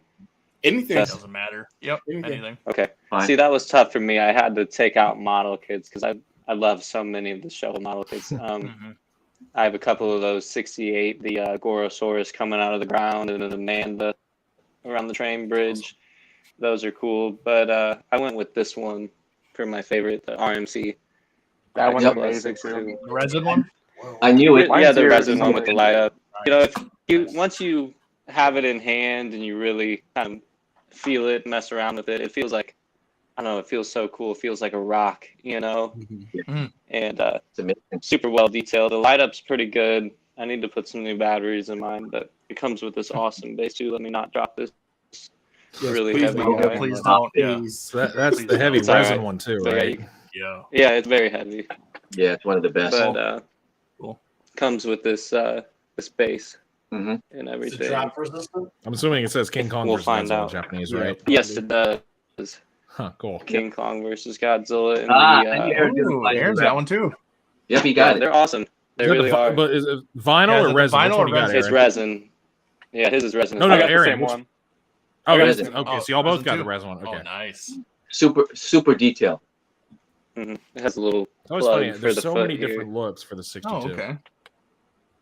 Anything. Yes. Doesn't matter. Yep. Anything. Anything. Okay. Fine. See, that was tough for me. I had to take out model kits because I love so many of the Showa model kits. I have a couple of those 68, the Gorosaurus coming out of the ground, and then the Manda around the train bridge. Those are cool. But I went with this one for my favorite, the RMC. That one's Yep. amazing too. The resin one? I knew it. Yeah, the Mine's resin here. one with the light up. You know, once you have it in hand and you really kind of feel it, mess around with it, it feels like, I don't know, it feels so cool. It feels like a rock, you know? And It's amazing. super well detailed. The light up's pretty good. I need to put some new batteries in mine, but it comes with this awesome base too. Let me not drop this. Yes, Really please heavy don't. guy. Please don't. Yeah. Please. that's the heavy It's all resin right. one too, But right? Yeah. Yeah, it's very heavy. Yeah, it's one of the best. But Cool. comes with this base hmm and Is it everything. drop resistant? I'm assuming it says King Kong We'll versus find Godzilla in out. Japanese, Yeah. right? Yes, it does. Huh, cool. King Kong versus Godzilla. And I knew the, Aaron didn't Ooh, like Aaron's that. got one too. Yep, he yeah, got it. they're awesome. They Is that really are. But is it vinyl Yeah, is or it resin? vinyl Which or one you got, resin? It's Aaron? resin. Yeah, his is resin. No, I no, got the Aaron, same which- one. Oh, Resin. resin. Okay, so y'all both resin got too. the resin one. Okay. Oh, nice. Super detail. It has a little It's always plug funny. for There's the so foot many here. different looks for the 62. Oh, okay.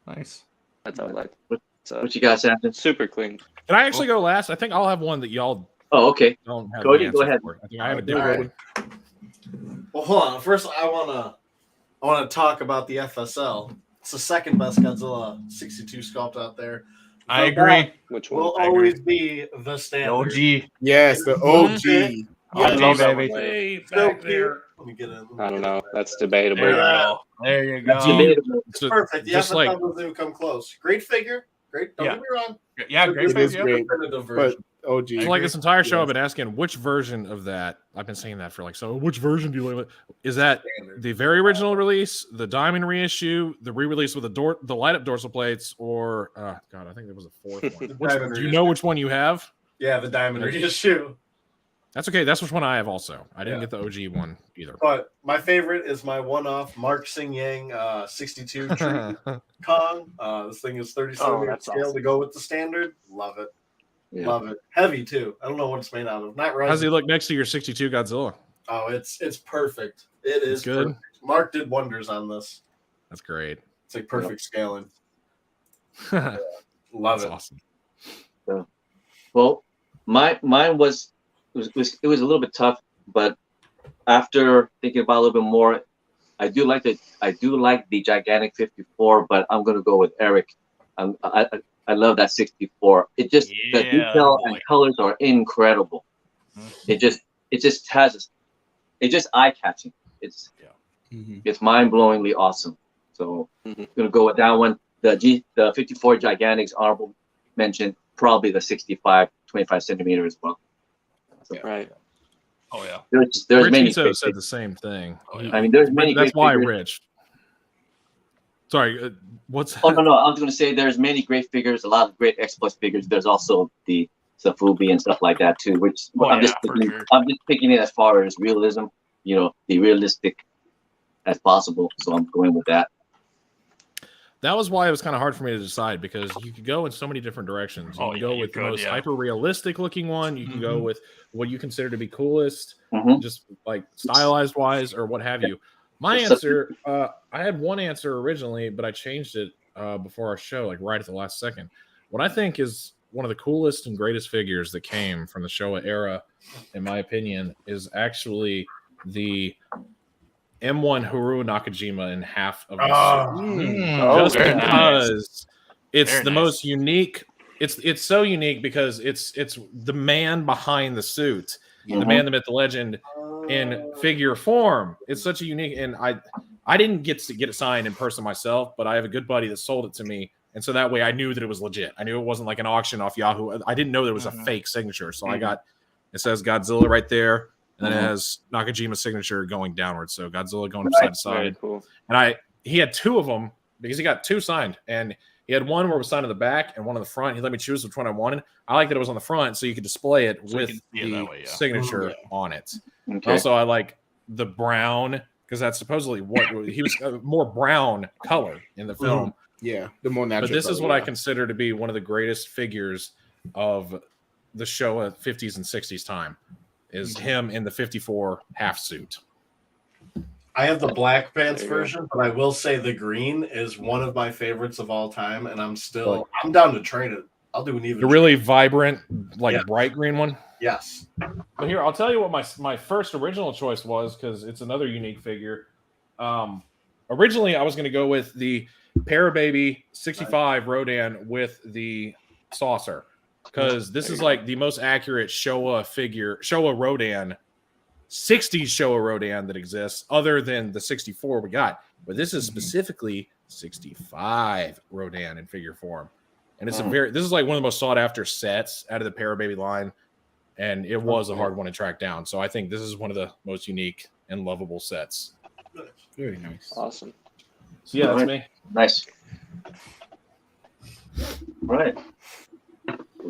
Nice. That's how I like it. So, What you got, Samson? super clean. Can I actually go last? I think I'll have one that y'all Oh, okay. don't have. Cody, the go answer ahead. For. I think I have a Go different ahead. one. Well, hold on. First, I wanna talk about the FSL. It's the second best Godzilla 62 sculpt out there. I The agree. back Which one? Will I agree. always be the The standard. OG. Yes, the OG. I OG, love that baby. one. Way So back there. cute. Let me get it. I don't know. That's There you debatable. go. There you That's go. debatable. It's a- Perfect. The just FSL like doesn't even come close. Great figure. Great. Don't Yeah. get me wrong. Yeah, But great this It face. is Yeah. great. definitive But version. OG. so like this entire show, I've been asking which version of that. I've been saying that for like, so which version do you like? Is that Standard. the very original release, the diamond reissue, the re-release with the light up dorsal plates, or God, I think there was a fourth one. Diamond Do you know which one you have? Yeah, the diamond reissue. That's okay. That's which one I have also. I didn't Yeah. get the OG one either. But my favorite is my one-off Mark Sing Yang 62 Tree Kong. This thing is 30 Oh, centimeter that's scale awesome. to go with the standard. Love it. Yeah. Love it. Heavy too. I don't know what it's made out of. Not How does he resin. look next to your 62 Godzilla? Oh, it's perfect. It is good? perfect. Mark did wonders on this. That's great. It's like perfect scaling. Love That's it. awesome. Well, mine was it was a little bit tough, but after thinking about it a little bit more, I do like the gigantic 54, but I'm gonna go with Eric. I love that 64. It just the Yeah, detail boy. and colors are incredible. It just eye catching. It's mind-blowingly awesome. So I'm gonna go with that one. The 54 Gigantics honorable mention, probably the 65 25 centimeter as well. So, Right. Oh yeah. there's Rich many. Uso said the same thing. Oh, yeah. I mean, there's many. That's great why figures. Rich. Sorry, what's Oh no, I was going to say there's many great figures, a lot of great X Plus figures. There's also the Safubi and stuff like that too. Which Oh, I'm yeah, just for picking, sure. I'm just picking it as far as realism. The realistic as possible. So I'm going with that. That was why it was kind of hard for me to decide, because you could go in so many different directions. You Oh, can yeah, go you with the could, most yeah. hyper realistic looking one. You can go with what you consider to be coolest, Mhm. just like stylized wise or what have you. My So- answer, I had one answer originally, but I changed it before our show, like right at the last second. What I think is one of the coolest and greatest figures that came from the Showa era, in my opinion, is actually the M1 Haru Nakajima in half of the suit. Oh, Just very nice. because it's Very the nice. most unique. It's so unique because it's the man behind the suit, the man, the myth, the legend in figure form. It's such a unique, and I didn't get to get it signed in person myself, but I have a good buddy that sold it to me, and so that way I knew that it was legit. I knew it wasn't like an auction off Yahoo. I didn't know there was a fake signature, so I got it says Godzilla right there. And then it has Nakajima's signature going downwards. So Godzilla going from side to Very side. cool. And he had two of them because he got two signed. And he had one where it was signed on the back and one on the front. He let me choose which one I wanted. I like that it was on the front so you could display it So you with can see it the that way, yeah. signature on it. Okay. Also, I like the brown because that's supposedly what he was more brown color in the film. Yeah, the more natural. But this is color, what I yeah. consider to be one of the greatest figures of the Showa 50s and 60s time. Is him in the 54 half suit. I have the black pants There you go. version, but I will say the green is one of my favorites of all time, and I'm down to trade it. I'll do an even. The really vibrant, like Yeah. bright green one. Yes. But here, I'll tell you what my first original choice was, because it's another unique figure. Originally, I was going to go with the Parababy 65 Rodan with the saucer, because this is like the most accurate Showa Rodan, 60s Showa Rodan that exists, other than the 64 we got. But this is specifically 65 Rodan in figure form. And it's this is like one of the most sought after sets out of the Parababy line. And it was a hard one to track down. So I think this is one of the most unique and lovable sets. Very nice. Awesome. So yeah, that's me. Nice. All right.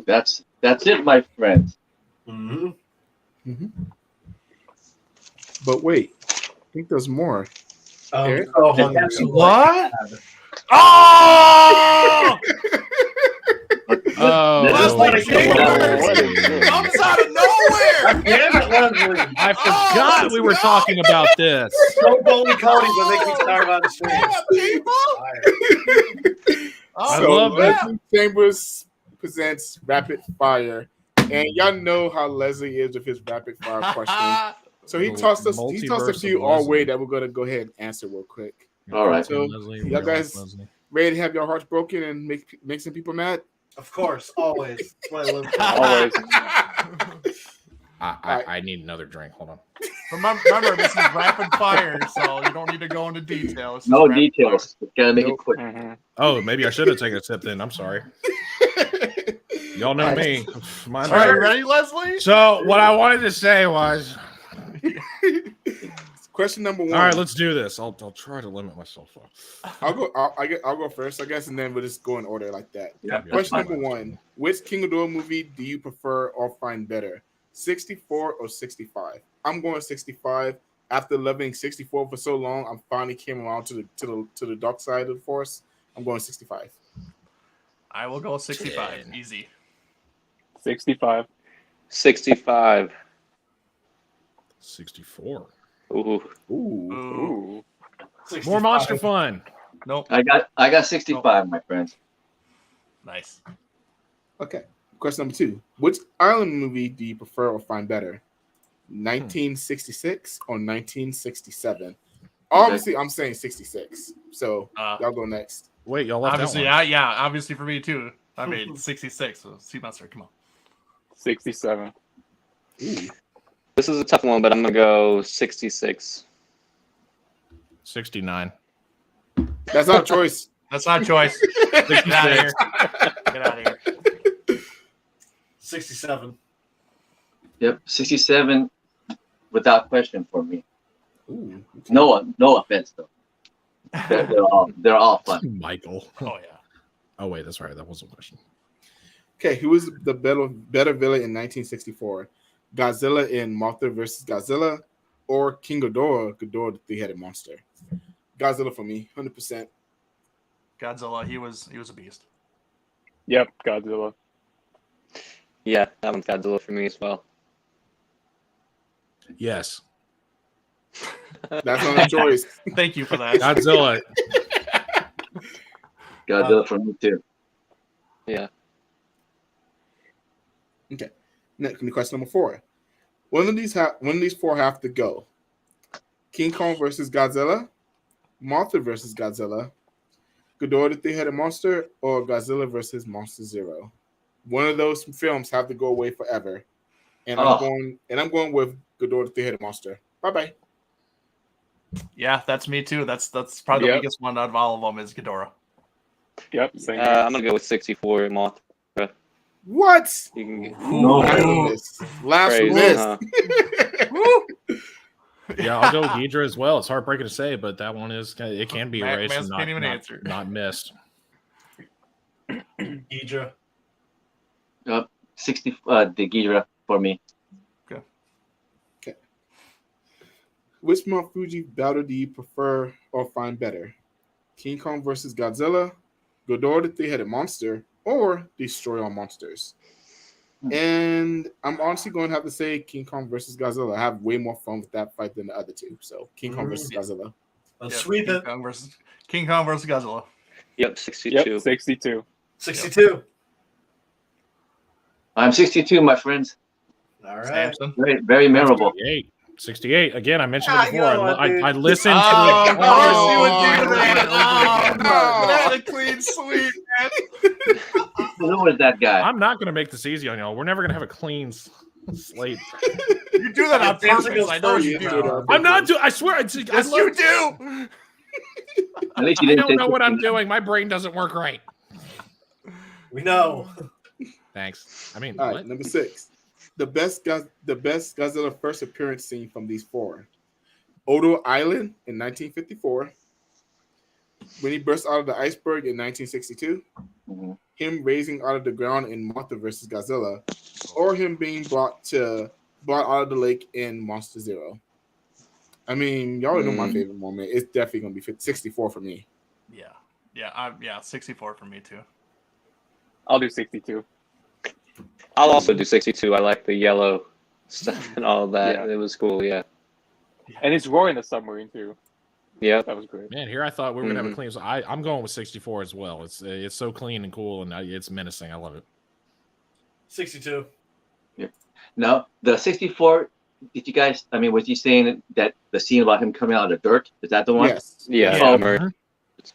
That's it, my friend. Mm-hmm. But wait, I think there's more. Eric? So hungry. What? Oh! Oh, Leslie comes out of nowhere. Damn it, Leslie. I forgot we were talking about this. Don't bully Cody, but make me start on the stream. I So love that. Leslie Chambers presents Rapid Fire. And y'all know how Leslie is with his rapid fire question. So he The tossed a multiverse few of our Leslie. way that we're gonna go ahead and answer real quick. All right. So, Leslie, y'all real guys- Leslie. Ready to have your hearts broken and make some people mad? Of course, always. That's what I live for. Always. I need another drink. Hold on. Remember, this is rapid fire, so you don't need to go into details. No It's rapid details. Gotta make it Nope. quick. Oh, maybe I should have taken a sip then. I'm sorry. Y'all know me. My fire. All right, you bad. ready, Leslie? So what I wanted to say was, Question number one. all right, let's do this. I'll try to limit myself up. I'll go first, I guess, and then we'll just go in order like that. Yeah. Question number one: which King Ghidorah movie do you prefer or find better, 64 or 65? I'm going 65. After loving 64 for so long, I finally came around to the dark side of the force. I'm going 65. I will go 65. Easy. 65. 65. 64. Ooh. Ooh. Ooh. More monster fun. Nope. I got 65, my friends. Nice. Okay. Question number 2. Which island movie do you prefer or find better? 1966 or 1967? Obviously, I'm saying 66. So y'all go next. Wait, y'all left Obviously, that one. yeah, obviously for me too. I mean, 66. So Sea Monster, come on. 67. Ooh. This is a tough one, but I'm gonna go 66. 69. That's not a choice. That's not a choice. Get out of here. Get out of here. 67. Yep, 67 without question for me. Ooh. No offense though. They're all fun. Michael. Oh yeah. Oh wait, that's right. That wasn't a question. Okay, who was the better villain in 1964? Godzilla in Mothra vs. Godzilla or King Ghidorah, Ghidorah the three-headed monster? Godzilla for me, 100%. Godzilla, he was a beast. Yep, Godzilla. Yeah, that one's Godzilla for me as well. Yes. That's not a choice. Thank you for that. Godzilla. Godzilla for me too. Yeah. Okay. Next, question number 4. One of these four have to go. King Kong versus Godzilla, Mothra versus Godzilla, Ghidorah the three-headed monster, or Godzilla versus Monster Zero. One of those films have to go away forever. And I'm going with Ghidorah the three-headed monster. Bye-bye. Yeah, that's me too. That's probably the Yep. weakest one out of all of them is Ghidorah. Yep, same here. I'm gonna go with 64 Moth. What? You can get No. Last crazy, miss. huh? Yeah, I'll go Ghidra as well. It's heartbreaking to say, but that one it can be erased Mans and can't even answer. not missed. Ghidra. 60 the Ghidorah for me. Which Mount Fuji battle do you prefer or find better? King Kong versus Godzilla, Ghidorah the three-headed monster, or Destroy All Monsters? And I'm honestly going to have to say King Kong versus Godzilla. I have way more fun with that fight than the other two. So King Kong versus Godzilla. Let's Yep, sweep it. King Kong versus Godzilla. Yep, 62. Yep, 62. 62. I'm 62, my friends. All right. Samson. Very, very memorable. 68. Again, I mentioned Ah, it you before. know what, dude. I listened Oh, to of it. course you would do over that. and over again. Oh, what a clean sweep, man. Who was that guy? I'm not going to make this easy on y'all. We're never going to have a clean slate. You do that on Samson purpose. goes I know first, you you do. know. I'm not doing. I swear. Yes, you do. At least you I didn't don't say know what I'm 69. doing. My brain doesn't work right. We know. Thanks. I mean, All right, what? number 6. The best Godzilla first appearance scene from these four. Odo Island in 1954. When he burst out of the iceberg in 1962. Mhm. Him raising out of the ground in Mothra vs. Godzilla. Or him being brought out of the lake in Monster Zero. I mean, y'all know my favorite moment. It's definitely going to be 64 for me. Yeah, 64 for me too. I'll do 62. I'll also do 62. I like the yellow stuff and all of that. Yeah. It was cool, yeah. And it's roaring the submarine too. Yep. That was great. Man, here I thought we were gonna have a clean. So I'm going with 64 as well. It's so clean and cool, and it's menacing. I love it. 62. No, the 64. Did you guys? I mean, was he saying that the scene about him coming out of the dirt? Is that the one? Yes. Yeah. Oh, Summer.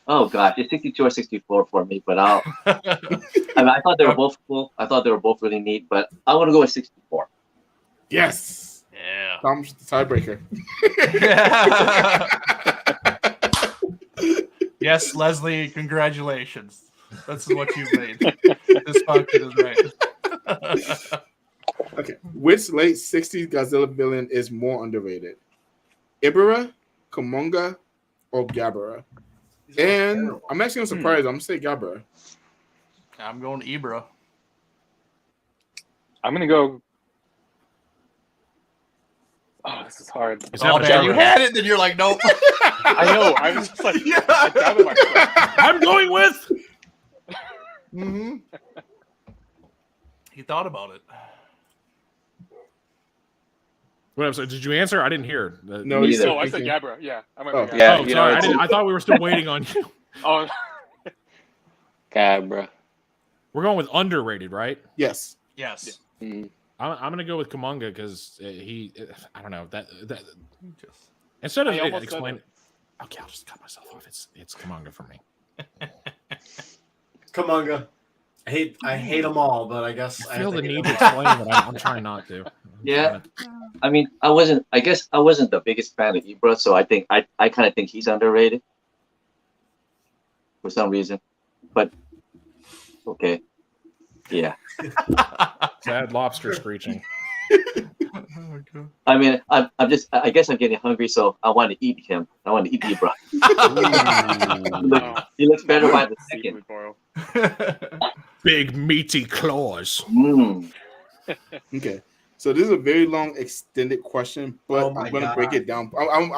Oh gosh, it's 62 or 64 for me. But I mean, I thought they were both cool. I thought they were both really neat. But I want to go with 64. Yes. Yeah. Tom's the tiebreaker. Yes, Leslie, congratulations. This is what you've made. This function is right. Okay. Which late 60s Godzilla villain is more underrated? Ibara, Kumonga, or Gabara? And I'm actually surprised. I'm going to say Gabara. I'm going Ibra. I'm gonna go. Oh, this is hard. Is Oh, that man, you Gabara? had it, then you're like, nope. I know. I was just like, I doubted myself. I'm going with. Mm-hmm. He thought about it. What else? Did you answer? I didn't hear. No, Me you either. said No, I said thinking. Gabra. Yeah, I might Oh. be Yeah, Oh, you sorry. know, I thought we were still waiting on you. Oh, Cabra. We're going with underrated, right? Yes. Yes. Mm. I'm gonna go with Kumonga because I don't know that instead of I almost explain. said Okay, I'll just cut myself off. It's Kumonga for me. Kumonga. I hate them all, but I guess I feel have the to hate need to them all. explain, but I'm trying not to. Yeah. I mean, I guess I wasn't the biggest fan of Ibra, so I think I kind of think he's underrated for some reason. But okay, yeah. Sad lobster screeching. I mean, I guess I'm getting hungry, so I want to eat him. I want to eat Ibra. He looks better by the second. Seafood boil. Big meaty claws. Mm. Okay. So this is a very long, extended question, but Oh my I'm going to God. break it down. I'm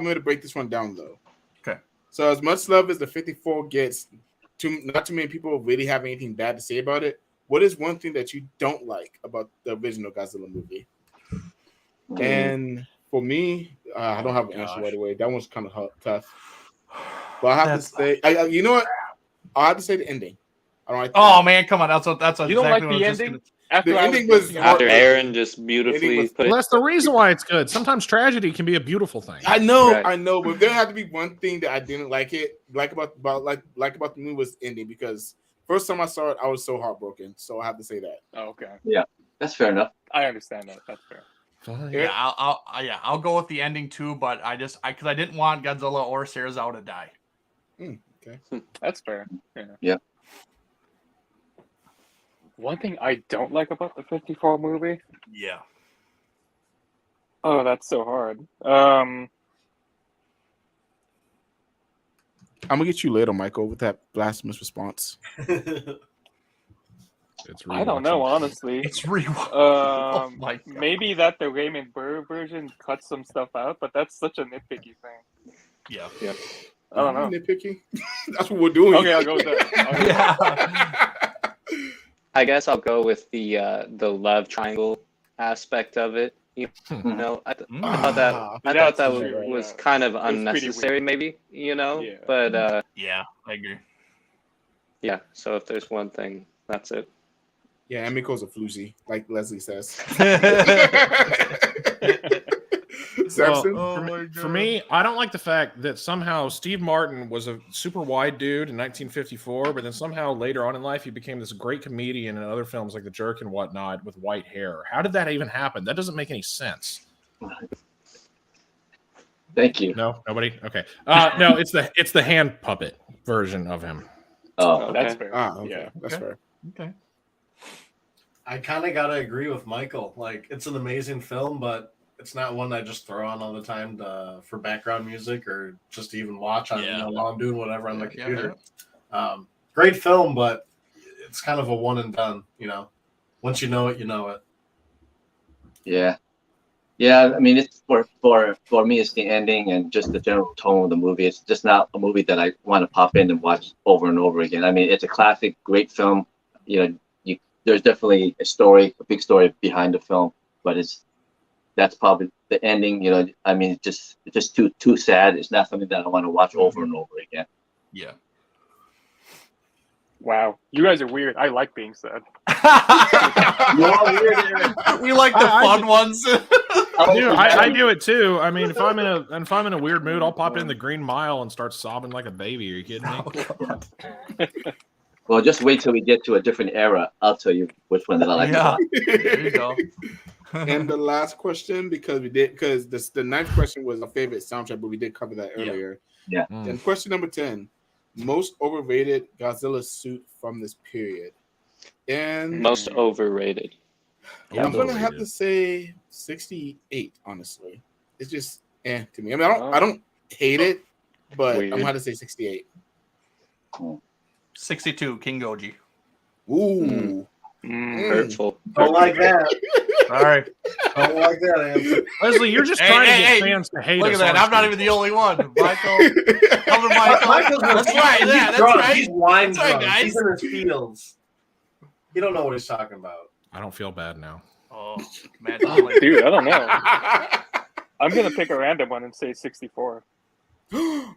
going to break this one down though. Okay. So as much love as the 54 gets, not too many people really have anything bad to say about it. What is one thing that you don't like about the original Godzilla movie? And for me, I don't have an answer right away. That one's kind of tough. But I have to say, you know what? I have to say the ending. I don't like. Oh man, come on! That's You don't exactly like what I was the just ending? gonna- The ending was After Aaron just beautifully put Well, it. that's the reason why it's good. Sometimes tragedy can be a beautiful thing. I know, Right. but there had to be one thing that I didn't like about the movie was ending, because first time I saw it, I was so heartbroken. So I have to say that. Oh, okay. That's fair enough. I understand that. That's fair. Yeah, I'll go with the ending too, but because I didn't want Godzilla or Serizawa to die. Okay. That's fair. Yeah. Yeah. One thing I don't like about the 54 movie. Yeah. Oh, that's so hard. I'm gonna get you later, Michael, with that blasphemous response. It's I don't know, honestly. It's oh my God. Maybe that the Raymond Burr version cuts some stuff out, but that's such a nitpicky thing. Yeah. I don't know. Nitpicky. That's what we're doing. Okay, I'll go with that. Yeah. I guess I'll go with the love triangle aspect of it. You know, I thought that was kind of unnecessary, maybe. You know, Yeah. but Yeah, I agree. yeah. So if there's one thing, that's it. Yeah, Emiko's a floozy, like Leslie says. Samson? For me, I don't like the fact that somehow Steve Martin was a super wide dude in 1954, but then somehow later on in life he became this great comedian in other films like The Jerk and whatnot with white hair. How did that even happen? That doesn't make any sense. Thank you. No, nobody. Okay. No, it's the hand puppet version of him. Oh, That's fair. Okay. Yeah. That's fair. Okay. I kind of gotta agree with Michael. Like, it's an amazing film, but it's not one I just throw on all the time for background music or just to even watch on while I'm doing whatever on the computer. Great film, but it's kind of a one and done. You know, once you know it, you know it. yeah. I mean, it's for me, it's the ending and just the general tone of the movie. It's just not a movie that I want to pop in and watch over and over again. I mean, it's a classic, great film. You know, there's definitely a big story behind the film, but that's probably the ending. You know, I mean, it's just too sad. It's not something that I want to watch over and over again. Yeah. Wow, you guys are weird. I like being sad. We like the fun ones. I do it too. I mean, if I'm in a weird mood, I'll pop in the Green Mile and start sobbing like a baby. Are you kidding me? Well, just wait till we get to a different era. I'll tell you which one that I like. Yeah. There you go. And the last question, because the ninth question was a favorite soundtrack, but we did cover that earlier. Yeah. And question number 10, most overrated Godzilla suit from this period. And Most overrated. I'm gonna have to say 68. Honestly, it's just to me. I mean, I don't hate it, but I'm gonna have to say 68. 62, King Goji. Ooh, Hurtful. Don't like that. All right. Don't like that answer. Leslie, you're just trying to get fans to hate Look us. at that. I'm not even the only one. Michael. Michael. That's right. Yeah, that's drunk. right. He's wine That's right, drunk. guys. He's in his fields. You don't know what he's talking about. I don't feel bad now. Oh, man. Dude, I don't know. I'm gonna pick a random one and say 64.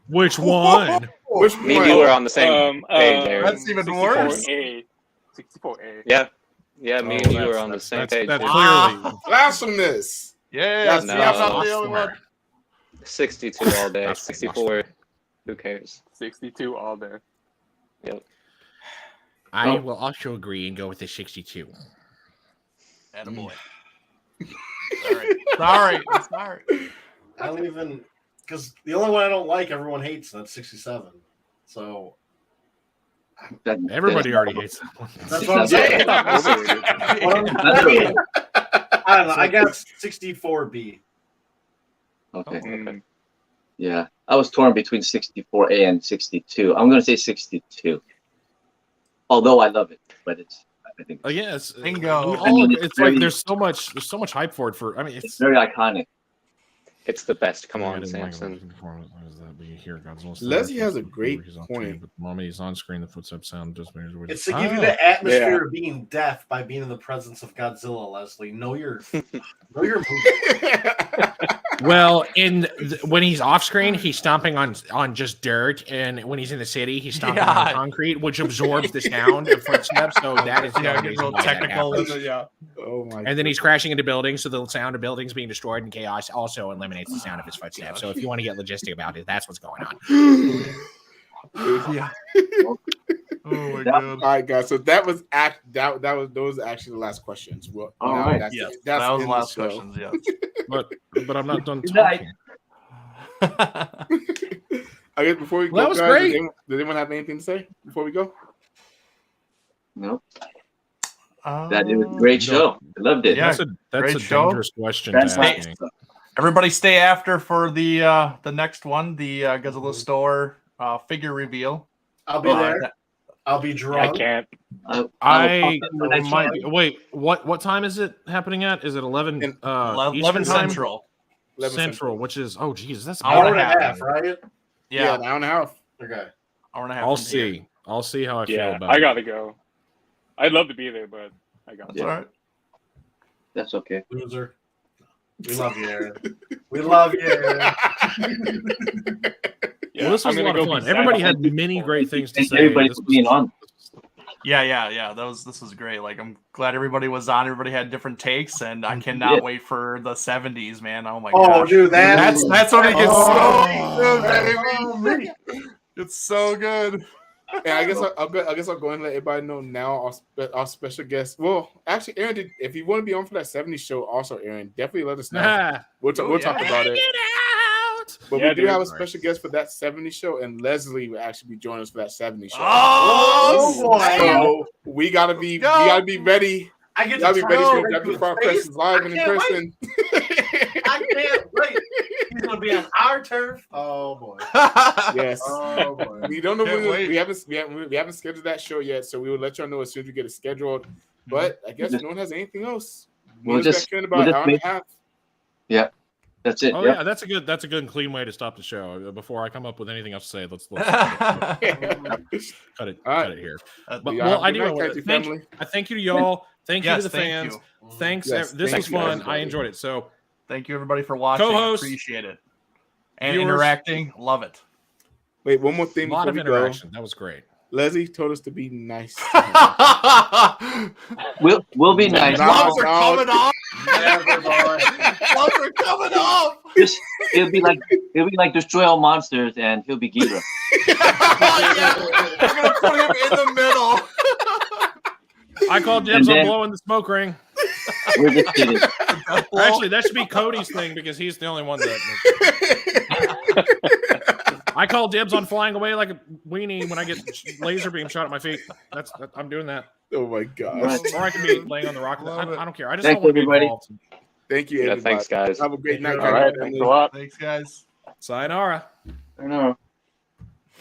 Which one? Which Me and you are on the same page there. That's even worse. 64A. 64A. Yeah, me and you that's- are on the same that's- page. that's here. clearly Blasphemous. Yeah, That's see, no. I'm not the only one. 62 all day. That's 64. Who cares? 62 all day. I will also agree and go with the 62. Attaboy. Sorry. I don't even because the only one I don't like, everyone hates. That's 67. So Everybody already hates that one. that's what I'm saying. I don't know. I got 64B. Okay. Mm. Yeah, I was torn between 64A and 62. I'm gonna say 62. Although I love it, but I think Oh yes, Bingo. It's like there's so much hype for it. it's very iconic. It's the best. Come I on, didn't like Samson. it before. What is that? We hear Godzilla. Leslie has a great He's on point. screen, but the moment he's on screen, the footsteps sound just. It's to give you the atmosphere of being deaf by being in the presence of Godzilla, Leslie. Know your movie. Well, when he's off screen, he's stomping on just dirt, and when he's in the city, he's stomping on concrete, which absorbs the sound of footsteps. So that is Yeah, get real technical with it. Yeah. Oh my! And then he's crashing into buildings, so the sound of buildings being destroyed and chaos also eliminates the sound of his footsteps. So if you want to get logistic about it, that's what's going on. Yeah. Oh my All god. right, guys. So that was those are actually the last questions. Well, All now right. that's Yes, it. That's that was in the last show. questions. Yes. But I'm not done Good night. talking. I guess before we go, Well, that was guys, great. Does anyone have anything to say before we go? No, that is a great show. I loved it. Yeah. That's a great show. dangerous question to Fantastic ask me. stuff. Everybody stay after for the next one, the Godzilla store figure reveal. I'll be there. I'll be I drunk. can't. I when I might see be, wait. What time is it happening at? Is it 11? 11 Eastern time? Central. 11 Central, which is geez, that's Hour Hour and and a a half, right? Yeah, Yeah, an hour and a half. Okay. hour and a half. I'll from here. see. I'll see how I feel Yeah, about I it. gotta go. I'd love to be there, but I got That's Yeah. all right. That's okay. Loser. We love you, Aaron. We love you, Aaron. Well, this was I'm a gonna lot go of fun. beside Everybody all had these many people. great things to Thank say. everybody This for was- being on. Yeah. This was great. Like, I'm glad everybody was on. Everybody had different takes, and I cannot wait for the 70s, man. Oh my Oh, gosh. dude, That's when it gets Oh, so baby. it's so good. And I guess I'll go ahead and let everybody know now our special guest. Well, actually, Aaron, if you want to be on for that 70s show, also, Aaron, definitely let us know. We'll talk about it. But Yeah, we do dude. have a special guest for that 70s show, and Leslie will actually be joining us for that 70s show. Oh, boy. So we gotta be ready. I get You gotta to be ready try for to W for our questions live and in can't person. I can't wait. He's gonna be on our turf. Oh boy. Yes. Oh boy. We don't know Can't when wait. we haven't scheduled that show yet, so we will let y'all know as soon as we get it scheduled. But I guess no one has anything else. We'll just- in about we'll an just hour and a make- half. That's it. Oh Yep. yeah, that's a good and clean way to stop the show. Before I come up with anything else to say, let's cut it All right. cut it here. Uh, But Y'all well, have a I good do. night, want Catchy to thank family. I thank you to y'all. Thank you Yes, to the thank fans. you. Thanks. Yes, This thank was you, fun. everybody. I enjoyed it. So Thank you, everybody, for watching. Co-host, Appreciate it. And viewers, interacting. Love it. Wait, one more a thing lot before of we interaction. That was great. go. Leslie told us to be nice. We'll be nice. Gloves are coming off. Never mind. Gloves are coming off. Just, it'll be like destroy all monsters, and he'll be Ghidorah. We're gonna put him in the middle. I called dibs And on then- blowing the smoke ring. We're just kidding. Actually, that should be Cody's thing because he's the only one that. I call dibs on flying away like a weenie when I get laser beam shot at my feet. I'm doing that. Oh my gosh. Right. Or I can be laying on the rock. I don't care. I just Thanks, don't want to be everybody. involved. Thank you, Yeah, everybody. thanks, guys. Have a great night. All right, family. thanks a lot. Thanks, guys. Sayonara. I don't know.